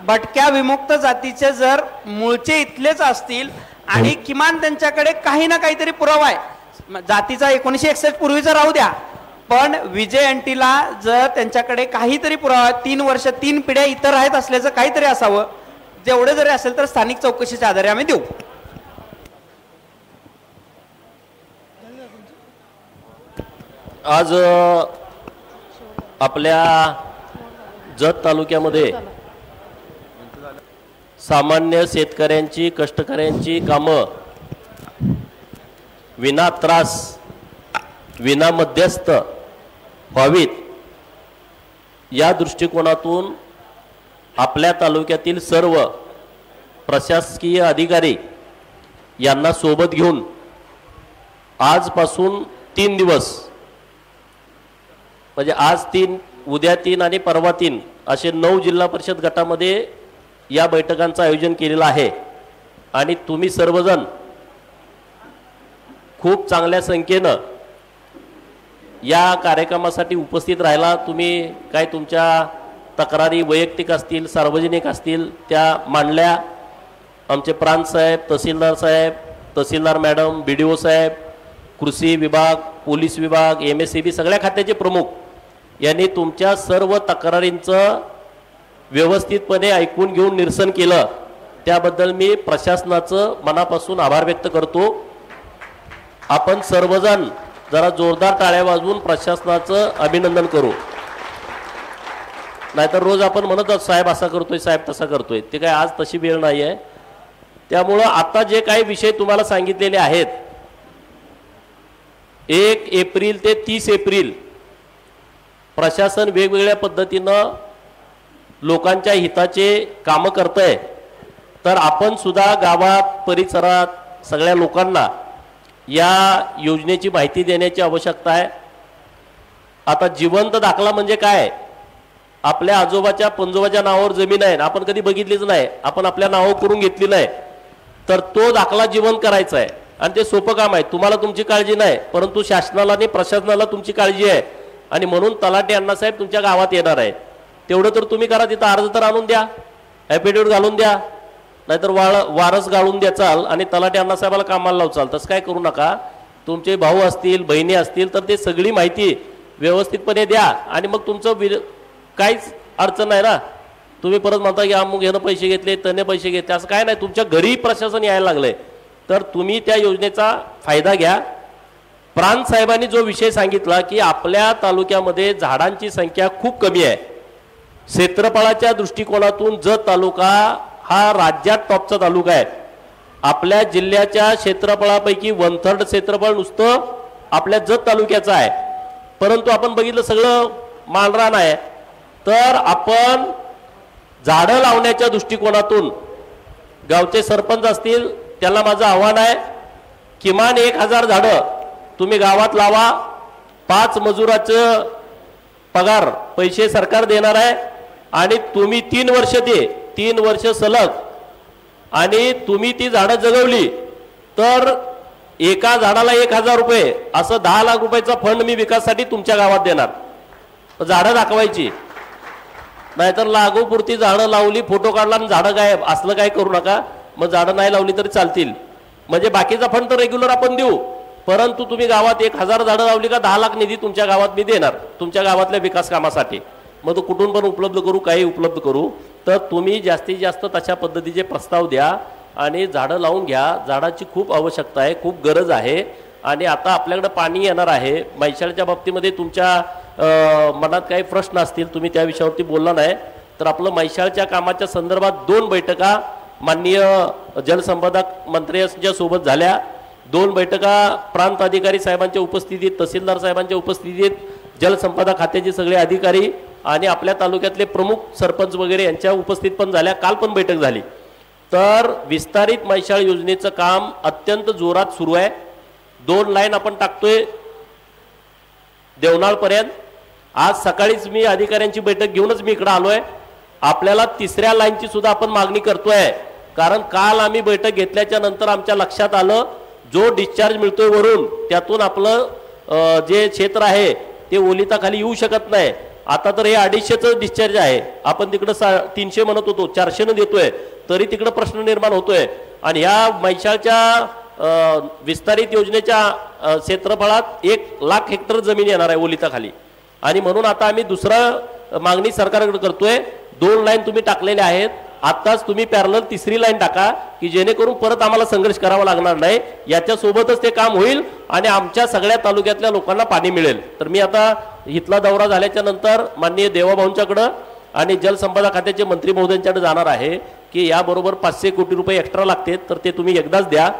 भटक्या विमुक्त जातीचे जर मूळचे इथलेच असतील आणि किमान त्यांच्याकडे काही ना काहीतरी पुरावा आहे, जातीचा 1961 पूर्वीचा राहू द्या, पण विजयंतीला जर त्यांच्याकडे काहीतरी पुरावा 3 वर्ष 3 पिढ्या इतर आहेत असल्याचं काहीतरी असावं, जेवढे जरी असेल तर स्थानिक चौकशीच्या आधारे आम्ही देऊ. आज आपल्या जत तालुक्यामध्ये सामान्य शेतकऱ्यांची कष्टकऱ्यांची कामं विना त्रास विना मध्यस्थ व्हावीत या दृष्टिकोनातून आपल्या तालुक्यातील सर्व प्रशासकीय अधिकारी यांना सोबत घेऊन आजपासून 3 दिवस म्हणजे आज 3, उद्या 3 आणि परवा 3 असे 9 जिल्हा परिषद गटामध्ये या बैठकांचं आयोजन केलेलं आहे. आणि तुम्ही सर्वजण खूप चांगल्या संख्येनं या कार्यक्रमासाठी उपस्थित राहिला. तुम्ही काय तुमच्या तक्रारी वैयक्तिक असतील सार्वजनिक असतील त्या मांडल्या आमचे प्रांत साहेब, तहसीलदार मॅडम, BDO साहेब, कृषी विभाग, पोलीस विभाग, MSCB सगळ्या खात्याचे प्रमुख यांनी तुमच्या सर्व तक्रारींचं व्यवस्थितपणे ऐकून घेऊन निरसन केलं, त्याबद्दल मी प्रशासनाचं मनापासून आभार व्यक्त करतो. आपण सर्वजण जरा जोरदार टाळ्या वाजवून प्रशासनाचं अभिनंदन करू. नाहीतर रोज आपण म्हणत आहोत साहेब असा करतोय, साहेब तसा करतोय, ते काय आज तशी वेळ नाही आहे. त्यामुळं आता जे काही विषय तुम्हाला सांगितलेले आहेत, 1 एप्रिल ते 30 एप्रिल प्रशासन वेगवेगळ्या पद्धतीनं लोकांच्या हिताचे कामं करतंय, तर आपण सुद्धा गावात परिसरात सगळ्या लोकांना या योजनेची माहिती देण्याची आवश्यकता आहे. आता जिवंत दाखला म्हणजे काय? आपल्या आजोबाच्या पंजोबाच्या नावावर जमीन आहे, आपण कधी बघितलीच नाही, आपण आपल्या नावावर करून घेतली नाही, तर तो दाखला जिवंत करायचा आहे. आणि ते सोपं काम आहे. तुम्हाला तुमची काळजी नाही, परंतु शासनाला आणि प्रशासनाला तुमची काळजी आहे. आणि म्हणून तलाठी अण्णासाहेब तुमच्या गावात येणार आहे. तेवढं तर तुम्ही करा, तिथं अर्ज तर आणून द्या, ॲफिडेव्हिट घालून द्या, नाहीतर वारस गाळून द्याचाल आणि तलाठी अण्णासाहेबाला कामाला लावचाल. तसं काय करू नका. तुमचे भाऊ असतील, बहिणी असतील, तर ते सगळी माहिती व्यवस्थितपणे द्या. आणि मग तुमचं काहीच अडचण नाही ना. तुम्ही परत म्हणता की अमुक ह्यानं पैसे घेतले, त्याने पैसे घेतले, असं काय नाही. तुमच्या घरी प्रशासन यायला लागलंय, तर तुम्ही त्या योजनेचा फायदा घ्या. प्रांत साहेबांनी जो विषय सांगितला की आपल्या तालुक्यामध्ये झाडांची संख्या खूप कमी आहे, क्षेत्रफळाच्या दृष्टिकोनातून जत तालुका हा राज्यात टॉपचा तालुका आहे. आपल्या जिल्ह्याच्या क्षेत्रफळापैकी 1/3 क्षेत्रफळ नुसतं आपल्या जत तालुक्याचं आहे, परंतु आपण बघितलं सगळं मानरान आहे. तर आपण झाडं लावण्याच्या दृष्टिकोनातून गावचे सरपंच असतील, त्यांना माझं आव्हान आहे, किमान 1000 झाडं तुम्ही गावात लावा. 5 मजुराचं पगार पैसे सरकार देणार आहे आणि तुम्ही 3 वर्ष सलग आणि तुम्ही ती झाडं जगवली तर एका झाडाला 1000 रुपये असं 10 लाख रुपयाचा फंड मी विकासासाठी तुमच्या गावात देणार. झाडं दाखवायची, नाहीतर लागूपुरती झाडं लावली, फोटो काढला आणि झाडं गायब, असलं काय करू नका. मग झाडं नाही लावली तरी चालतील, म्हणजे बाकीचा फंड तर रेग्युलर आपण देऊ, परंतु तुम्ही गावात 1000 झाडं लावली का 10 लाख निधी तुमच्या गावात मी देणार तुमच्या गावातल्या विकास कामासाठी. मग तो कुठून पण उपलब्ध करू, काही उपलब्ध करू. तर तुम्ही जास्तीत जास्त तशा पद्धतीचे प्रस्ताव द्या आणि झाडं लावून घ्या. झाडाची खूप आवश्यकता आहे, खूप गरज आहे. आणि आता आपल्याकडे पाणी येणार आहे. म्हैसाळच्या बाबतीमध्ये तुमच्या मनात काही प्रश्न असतील, तुम्ही त्या विषयावरती बोलला नाही, तर आपलं म्हैसाळच्या कामाच्या संदर्भात 2 बैठका माननीय जलसंपदा मंत्र्यांच्या सोबत झाल्या. 2 बैठका प्रांत अधिकारी साहेबांच्या उपस्थितीत, तहसीलदार साहेबांच्या उपस्थितीत, जलसंपदा खात्याचे सगळे अधिकारी आणि आपल्या तालुक्यातले प्रमुख सरपंच वगैरे यांच्या उपस्थित पण झाल्या. काल पण बैठक झाली. तर विस्तारित म्हैसाळ योजनेचं काम अत्यंत जोरात सुरू आहे. 2 लाईन आपण टाकतोय देवनाळपर्यंत. आज सकाळीच मी अधिकाऱ्यांची बैठक घेऊनच मी इकडे आलोय. आपल्याला 3ऱ्या लाईनची सुद्धा आपण मागणी करतोय, कारण काल आम्ही बैठक घेतल्याच्या नंतर आमच्या लक्षात आलं जो डिस्चार्ज मिळतोय वरून त्यातून आपलं जे क्षेत्र आहे ते ओलिताखाली येऊ शकत नाही. आता तर हे 250चं डिस्चार्ज आहे, आपण तिकडं 300 म्हणत होतो, 400 देतोय, तरी तिकडं प्रश्न निर्माण होतोय. आणि ह्या म्हैसाळच्या विस्तारित योजनेच्या क्षेत्रफळात 1 लाख हेक्टर जमीन येणार आहे ओलिताखाली. आणि म्हणून आता आम्ही दुसरा मागणी सरकारकडे करतोय. 2 लाईन तुम्ही टाकलेल्या आहेत, आत्ताच तुम्ही पॅरलल 3री लाईन टाका की जेणेकरून परत आम्हाला संघर्ष करावा लागणार नाही. याच्यासोबतच ते काम होईल आणि आमच्या सगळ्या तालुक्यातल्या लोकांना पाणी मिळेल. तर मी आता इथला दौरा झाल्याच्या नंतर माननीय देवाभाऊंच्याकडं आणि जलसंपदा खात्याचे मंत्री महोदयांच्याकडे जाणार आहे की याबरोबर 500 कोटी रुपये एक्स्ट्रा लागतात, तर ते तुम्ही एकदाच द्या,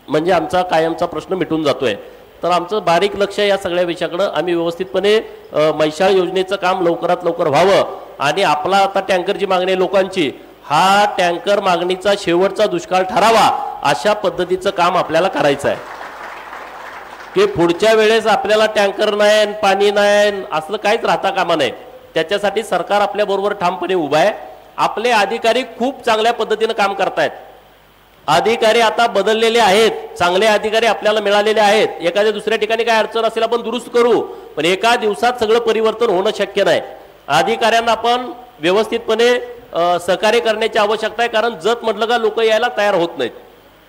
म्हणजे आमचा कायमचा प्रश्न मिटून जातोय. तर आमचं बारीक लक्ष या सगळ्या विषयाकडं. आम्ही व्यवस्थितपणे म्हैसाळ योजनेचं काम लवकरात लवकर व्हावं. आणि आपला आता टँकरची मागणी आहे लोकांची, हा टँकर मागणीचा शेवटचा दुष्काळ ठरावा अशा पद्धतीचं काम आपल्याला करायचं आहे की पुढच्या वेळेस आपल्याला टँकर नाही, पाणी नाही, असलं काहीच राहता कामा नये. त्याच्यासाठी सरकार आपल्याबरोबर ठामपणे उभा आहे. आपले अधिकारी खूप चांगल्या पद्धतीनं काम करतायत. अधिकारी आता बदललेले आहेत, चांगले अधिकारी आपल्याला मिळालेले आहेत. एखाद्या दुसऱ्या ठिकाणी काय अडचण असेल आपण दुरुस्त करू, पण एका दिवसात सगळं परिवर्तन होणं शक्य नाही. अधिकाऱ्यांना आपण व्यवस्थितपणे सहकार्य करण्याची आवश्यकता आहे, कारण जत म्हटलं का लोक यायला तयार होत नाहीत.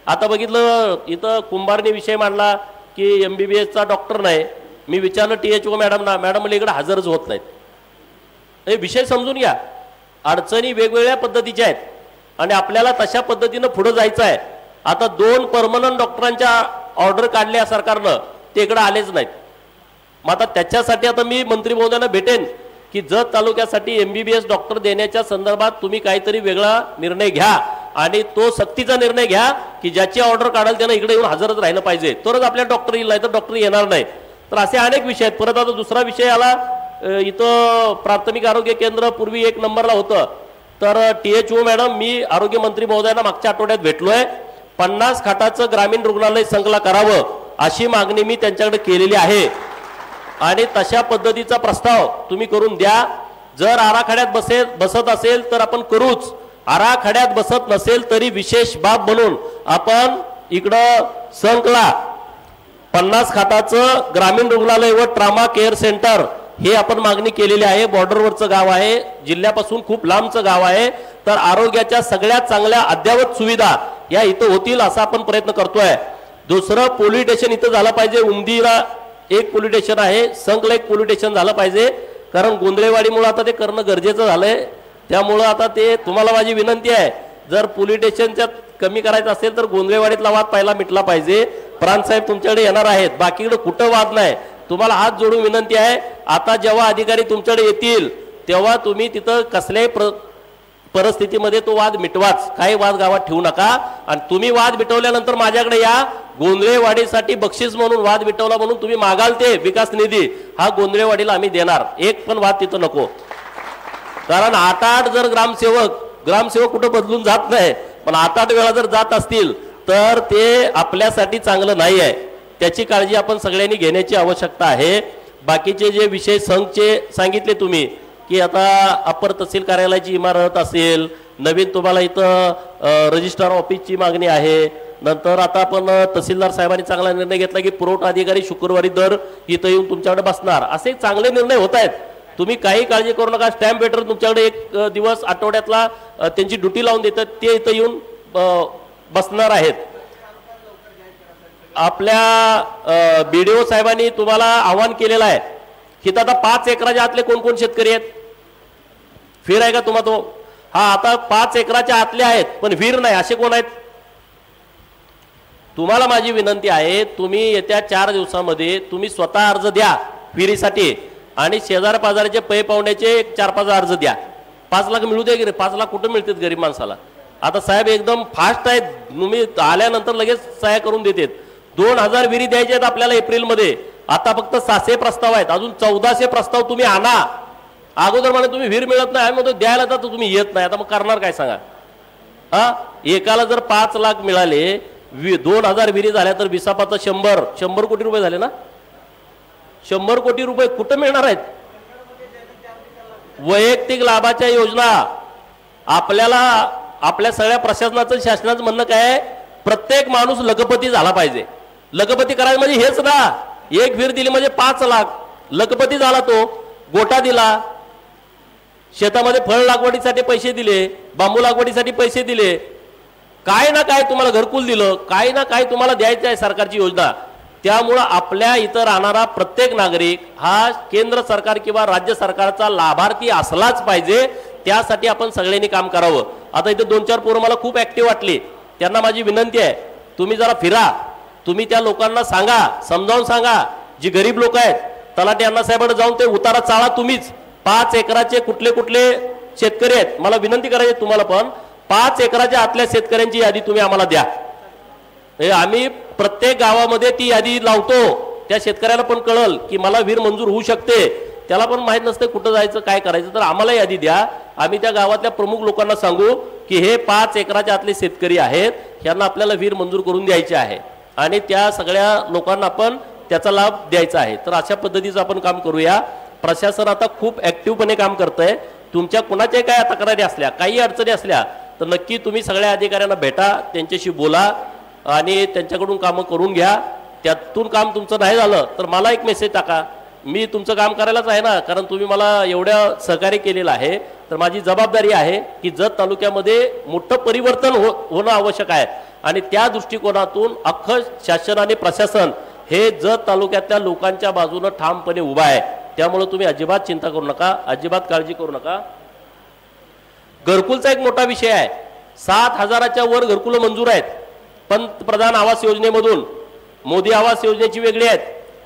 आता बघितलं इथं कुंभारने विषय मांडला की MBBSचा डॉक्टर नाही. मी विचारलं THO मॅडमना, मॅडम मला इकडे हजरच होत नाहीत. हे विषय समजून घ्या. अडचणी वेगवेगळ्या पद्धतीच्या आहेत आणि आपल्याला तशा पद्धतीनं पुढे जायचं आहे. आता 2 परमनंट डॉक्टरांच्या ऑर्डर काढल्या सरकारनं, ते इकडे आलेच नाहीत. मग आता त्याच्यासाठी आता मी मंत्री महोदयांना भेटेन की जत तालुक्यासाठी MBBS डॉक्टर देण्याच्या संदर्भात तुम्ही काहीतरी वेगळा निर्णय घ्या आणि तो सक्तीचा निर्णय घ्या की ज्याची ऑर्डर काढाल त्यानं इकडे येऊन हजरच राहिलं पाहिजे, तरच आपल्या डॉक्टर येईल, नाही तर डॉक्टर येणार नाही. तर असे अनेक विषय आहेत. परत आता दुसरा विषय आला, इथं प्राथमिक आरोग्य केंद्र पूर्वी 1 नंबरला होतं, तर THO मॅडम मी आरोग्यमंत्री महोदयांना मागच्या आठवड्यात भेटलोय. 50 खाटाचं ग्रामीण रुग्णालय संकला करावं अशी मागणी मी त्यांच्याकडे केलेली आहे आणि तशा पद्धतीचा प्रस्ताव तुम्ही करून द्या. जर आराखड्यात बसत असेल तर आपण करूच, आराखड्यात बसत नसेल तरी विशेष बाब म्हणून आपण इकडं संकला 50 खाटाचं ग्रामीण रुग्णालय व ट्रामा केअर सेंटर हे आपण मागणी केलेली आहे. बॉर्डरवरचं गाव आहे, जिल्ह्यापासून खूप लांबचं गाव आहे, तर आरोग्याच्या सगळ्यात चांगल्या अद्ययावत सुविधा या इथं होतील असा आपण प्रयत्न करतोय. दुसरं पोलीस स्टेशन इथं झालं पाहिजे. उमदीला 1 पोलीस स्टेशन आहे, संकला 1 पोलीस स्टेशन झालं पाहिजे, कारण गोंधळेवाडीमुळे आता ते करणं गरजेचं झालंय. त्यामुळं आता ते तुम्हाला माझी विनंती आहे, जर पोलीस स्टेशनच्या कमी करायचं असेल तर गोंधळेवाडीतला वाद पहिला मिटला पाहिजे. प्रांतसाहेब तुमच्याकडे येणार आहेत, बाकीकडे कुठं वाद नाही. तुम्हाला हात जोडून विनंती आहे, आता जेव्हा अधिकारी तुमच्याकडे येतील तेव्हा तुम्ही तिथं कसल्याही परिस्थितीमध्ये तो वाद मिटवाच. काही वाद गावात ठेवू नका आणि तुम्ही वाद मिटवल्यानंतर माझ्याकडे या. गोंधळेवाडीसाठी बक्षीस म्हणून वाद मिटवला म्हणून तुम्ही मागाल ते विकास निधी हा गोंधळेवाडीला आम्ही देणार. एक पण वाद तिथं नको, कारण 8-8 जर ग्रामसेवक कुठं बदलून जात नाही, पण 8-8 वेळा जर जात असतील तर ते आपल्यासाठी चांगलं नाही आहे. त्याची काळजी आपण सगळ्यांनी घेण्याची आवश्यकता आहे. बाकीचे जे विषय संघचे सांगितले तुम्ही की आता अपर तहसील कार्यालयाची इमारत असेल, नवीन तुम्हाला इथं रजिस्ट्रार ऑफिसची मागणी आहे, नंतर आता आपण तहसीलदार साहेबांनी चांगला निर्णय घेतला की पुरवठा अधिकारी शुक्रवारी दर इथं येऊन तुमच्याकडे बसणार. असे चांगले निर्णय होत आहेत. तुम्ही काही काळजी करू नका. स्टॅम्प वेटर तुमच्याकडे 1 दिवस आठवड्यातला त्यांची ड्युटी लावून देतात, ते इथं येऊन बसणार आहेत. आपल्या BDO साहेबांनी तुम्हाला आवाहन केलेलं आहे की आता 5 एकराच्या आतले कोण कोण शेतकरी आहेत? वीर आहे का तुम्हा तो? हा, आता 5 एकराच्या आतले आहेत पण वीर नाही असे कोण आहेत? तुम्हाला माझी विनंती आहे, तुम्ही येत्या 4 दिवसामध्ये तुम्ही स्वतः अर्ज द्या विहिरीसाठी आणि शेजार पाजाराचे पै पावण्याचे 4-5 अर्ज द्या. 5 लाख मिळू दे की रे? 5 लाख कुठं मिळतात गरीब माणसाला? आता साहेब एकदम फास्ट आहेत, तुम्ही आल्यानंतर लगेच सहाय्य करून देतात. 2000 विहिरी द्यायचे आहेत आपल्याला एप्रिलमध्ये. आता फक्त 600 प्रस्ताव आहेत, अजून 1400 प्रस्ताव तुम्ही आणा. अगोदर म्हणे तुम्ही विहीर मिळत नाही, आम्ही म्हणतो द्यायला तर तुम्ही येत नाही. आता मग करणार काय सांगा? हा, एकाला जर 5 लाख मिळाले, 2000 विहिरी झाल्या तर विसापाचं 100 कोटी रुपये झाले ना. 100 कोटी रुपये कुठं मिळणार आहेत? वैयक्तिक लाभाच्या योजना आपल्याला आपल्या सगळ्या प्रशासनाचं शासनाचं म्हणणं काय, प्रत्येक माणूस लखपती झाला पाहिजे. लखपती करायचं म्हणजे हेच ना, 1 विहीर दिली म्हणजे 5 लाख लखपती झाला. तो गोटा दिला, शेतामध्ये फळ लागवडीसाठी पैसे दिले, बांबू लागवडीसाठी पैसे दिले, काय ना काय तुम्हाला घरकुल दिलं, काय ना काय तुम्हाला द्यायचं आहे सरकारची योजना. त्यामुळं आपल्या इथं राहणारा प्रत्येक नागरिक हा केंद्र सरकार किंवा राज्य सरकारचा लाभार्थी असलाच पाहिजे. त्यासाठी आपण सगळ्यांनी काम करावं. आता इथे 2-4 पोरं मला खूप ऍक्टिव्ह वाटली, त्यांना माझी विनंती आहे, तुम्ही जरा फिरा, तुम्ही त्या लोकांना सांगा, समजावून सांगा. जी गरीब लोक आहेत तलाठी अण्णासाहेबांकडे जाऊन ते उतारा चाळा तुम्हीच. 5 एकराचे कुठले कुठले शेतकरी आहेत मला विनंती करायची तुम्हाला, पण 5 एकराच्या आतल्या शेतकऱ्यांची यादी तुम्ही आम्हाला द्या. आम्ही प्रत्येक गावामध्ये ती यादी लावतो. त्या शेतकऱ्याला पण कळल की मला विहीर मंजूर होऊ शकते. त्याला पण माहित नसते कुठं जायचं काय करायचं, तर आम्हाला यादी द्या. आम्ही त्या गावातल्या प्रमुख लोकांना सांगू की हे 5 एकराच्या आतले शेतकरी आहेत, यांना आपल्याला विहीर मंजूर करून द्यायची आहे आणि त्या सगळ्या लोकांना आपण त्याचा लाभ द्यायचा आहे. तर अशा पद्धतीचं आपण काम करूया. प्रशासन आता खूप ऍक्टिव्हपणे काम करतंय. तुमच्या कुणाच्या काय तक्रारी असल्या, काही अडचणी असल्या तर नक्की तुम्ही सगळ्या अधिकाऱ्यांना भेटा, त्यांच्याशी बोला आणि त्यांच्याकडून कामं करून घ्या. त्यातून काम तुमचं नाही झालं तर मला एक मेसेज टाका, मी तुमचं काम करायलाच आहे ना, कारण तुम्ही मला एवढं सहकार्य केलेलं आहे. तर माझी जबाबदारी आहे की जत तालुक्यामध्ये मोठं परिवर्तन होणं आवश्यक आहे आणि त्या दृष्टिकोनातून अख्खं शासन आणि प्रशासन हे जत तालुक्यातल्या लोकांच्या बाजूनं ठामपणे उभा आहे. त्यामुळे तुम्ही अजिबात चिंता करू नका, अजिबात काळजी करू नका. घरकुलचा एक मोठा विषय आहे. 7,000च्या वर घरकुलं मंजूर आहेत. पंतप्रधान आवास योजनेमधून, मोदी आवास योजनेची वेगळी आहेत,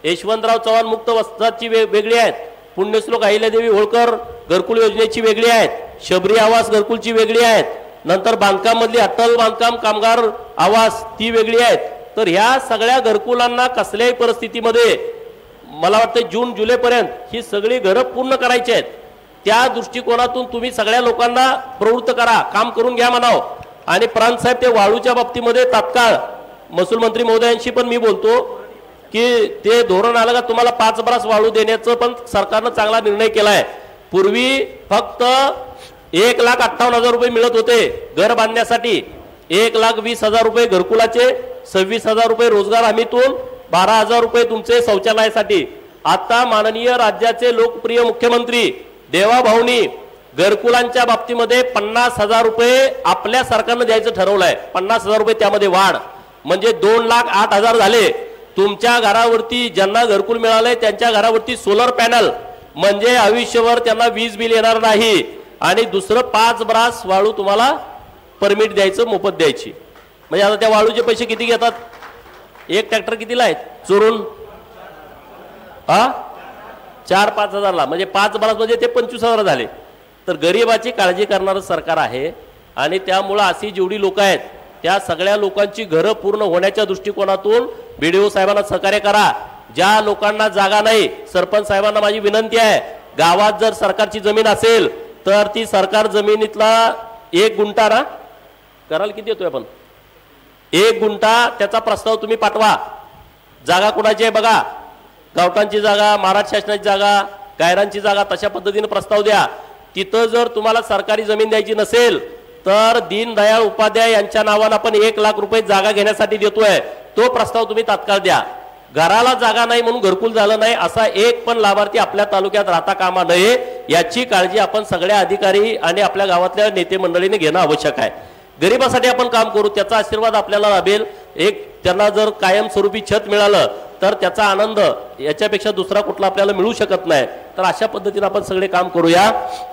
यशवंतराव चव्हाण मुक्त वस्त्राची वेगळी आहेत, पुण्यश्लोक अहिल्यादेवी होळकर घरकुल योजनेची वेगळी आहेत, शबरी आवास घरकुलची वेगळी आहेत, नंतर बांधकाम मधली अटल बांधकाम कामगार आवास ती वेगळी आहेत. तर ह्या सगळ्या घरकुलांना कसल्याही परिस्थितीमध्ये मला वाटतं जून जुलैपर्यंत ही सगळी घरं पूर्ण करायची आहेत. त्या दृष्टिकोनातून तुम्ही सगळ्या लोकांना प्रवृत्त करा, काम करून घ्या म्हणाव. आणि प्रांत साहेब ते वाळूच्या बाबतीमध्ये तात्काळ महसूल मंत्री महोदयांशी पण मी बोलतो की ते धोरण आलं का तुम्हाला 5 बरास वाळू देण्याचं पण सरकारनं चांगला निर्णय केलाय. पूर्वी फक्त 1,58,000 रुपये मिळत होते घर बांधण्यासाठी, 1,20,000 रुपये घरकुलाचे, 26,000 रुपये रोजगार हमीतून, 12,000 रुपये तुमचे शौचालयासाठी. आता माननीय राज्याचे लोकप्रिय मुख्यमंत्री देवाभाऊनी घरकुलांच्या बाबतीमध्ये 50,000 रुपये आपल्या सरकारनं द्यायचं ठरवलंय. 50,000 रुपये त्यामध्ये वाढ म्हणजे 2,08,000 झाले. तुमच्या घरावरती ज्यांना घरकुल मिळालंय त्यांच्या घरावरती सोलर पॅनल म्हणजे आयुष्यभर त्यांना वीज बिल येणार नाही. आणि दुसरं 5 ब्रास वाळू तुम्हाला परमिट द्यायचं, मोफत द्यायची. म्हणजे आता त्या वाळूचे पैसे किती घेतात? एक ट्रॅक्टर कितीला आहेत चोरून? 4-5 हजारला, म्हणजे 5 ब्रास म्हणजे ते 25,000 झाले. तर गरिबाची काळजी करणारं सरकार आहे आणि त्यामुळं अशी जेवढी लोक आहेत त्या सगळ्या लोकांची घरं पूर्ण होण्याच्या दृष्टिकोनातून BDO साहेबांना सहकार्य करा. ज्या लोकांना जागा नाही, सरपंच साहेबांना माझी विनंती आहे, गावात जर सरकारची जमीन असेल तर ती सरकार जमिनीतला 1 गुंठा ना कराल किती येतोय आपण 1 गुंठा त्याचा प्रस्ताव तुम्ही पाठवा. जागा कुणाची आहे बघा, गावठांची जागा, महाराष्ट्र शासनाची जागा, गायरांची जागा, तशा पद्धतीने प्रस्ताव द्या. तिथं जर तुम्हाला सरकारी जमीन द्यायची नसेल तर दीनदयाळ उपाध्याय यांच्या नावानं आपण 1 लाख रुपये जागा घेण्यासाठी देतोय, तो प्रस्ताव तुम्ही तात्काळ द्या. घराला जागा नाही म्हणून घरकुल झालं नाही असा एक पण लाभार्थी आपल्या तालुक्यात राहता कामा नये, याची काळजी आपण सगळ्या अधिकारी आणि आपल्या गावातल्या नेते मंडळीने घेणं आवश्यक आहे. गरिबासाठी आपण काम करू, त्याचा आशीर्वाद आपल्याला लाभेल. एक त्यांना जर कायमस्वरूपी छत मिळालं तर त्याचा आनंद याच्यापेक्षा दुसरा कुठला आपल्याला मिळू शकत नाही. तर अशा पद्धतीने आपण सगळे काम करूया.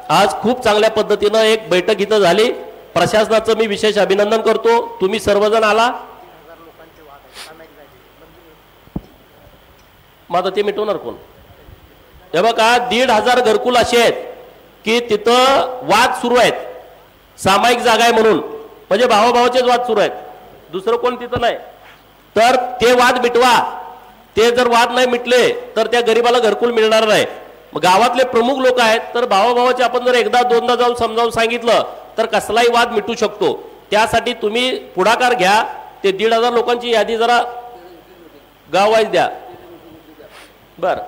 आज खूप चांगल्या पद्धतीनं एक बैठक इथं झाली. प्रशासनाचं मी विशेष अभिनंदन करतो. तुम्ही सर्वजण आला. मग ते मिटवणार कोण? हे बघा 1,500 घरकुल असे आहेत की तिथं वाद सुरू आहेत, सामायिक जागा आहे म्हणून, म्हणजे भावाभावाचेच वाद सुरू आहेत, दुसरं कोण तिथं नाही. तर ते वाद मिटवा. ते जर वाद नाही मिटले तर त्या गरीबाला घरकुल मिळणार नाही. गावातले प्रमुख लोक आहेत तर भावाभावाचे आपण जर एकदा दोनदा जाऊन समजावून सांगितलं तर कसलाही वाद मिटू शकतो. त्यासाठी तुम्ही पुढाकार घ्या. ते 1,500 लोकांची यादी जरा गाव वाईज द्या. बर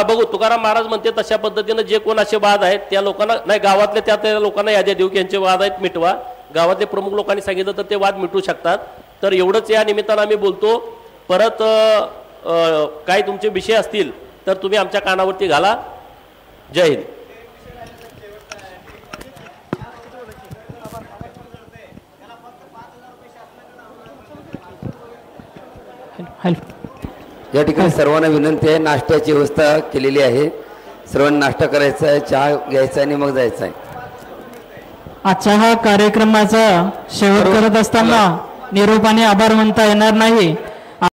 बघू, तुकाराम महाराज म्हणते तशा पद्धतीनं जे कोण असे वाद आहेत त्या लोकांना नाही, गावातल्या त्या लोकांना याद्या देऊ की यांचे वाद आहेत मिटवा. गावातले प्रमुख लोकांनी सांगितलं तर ते वाद मिटू शकतात. तर एवढंच या निमित्तानं आम्ही बोलतो. परत काही तुमचे विषय असतील तर तुम्ही आमच्या कानावरती घाला. जय हिंद. या ठिकाणी सर्वांना विनंती आहे, नाश्त्याची व्यवस्था केलेली आहे. सर्वांना नाश्ता करायचा आहे, चहा घ्यायचा आणि मग जायचं आहे. आजच्या हा कार्यक्रमाचा शेवट करत असताना निरोप आणि आभार म्हणता येणार नाही.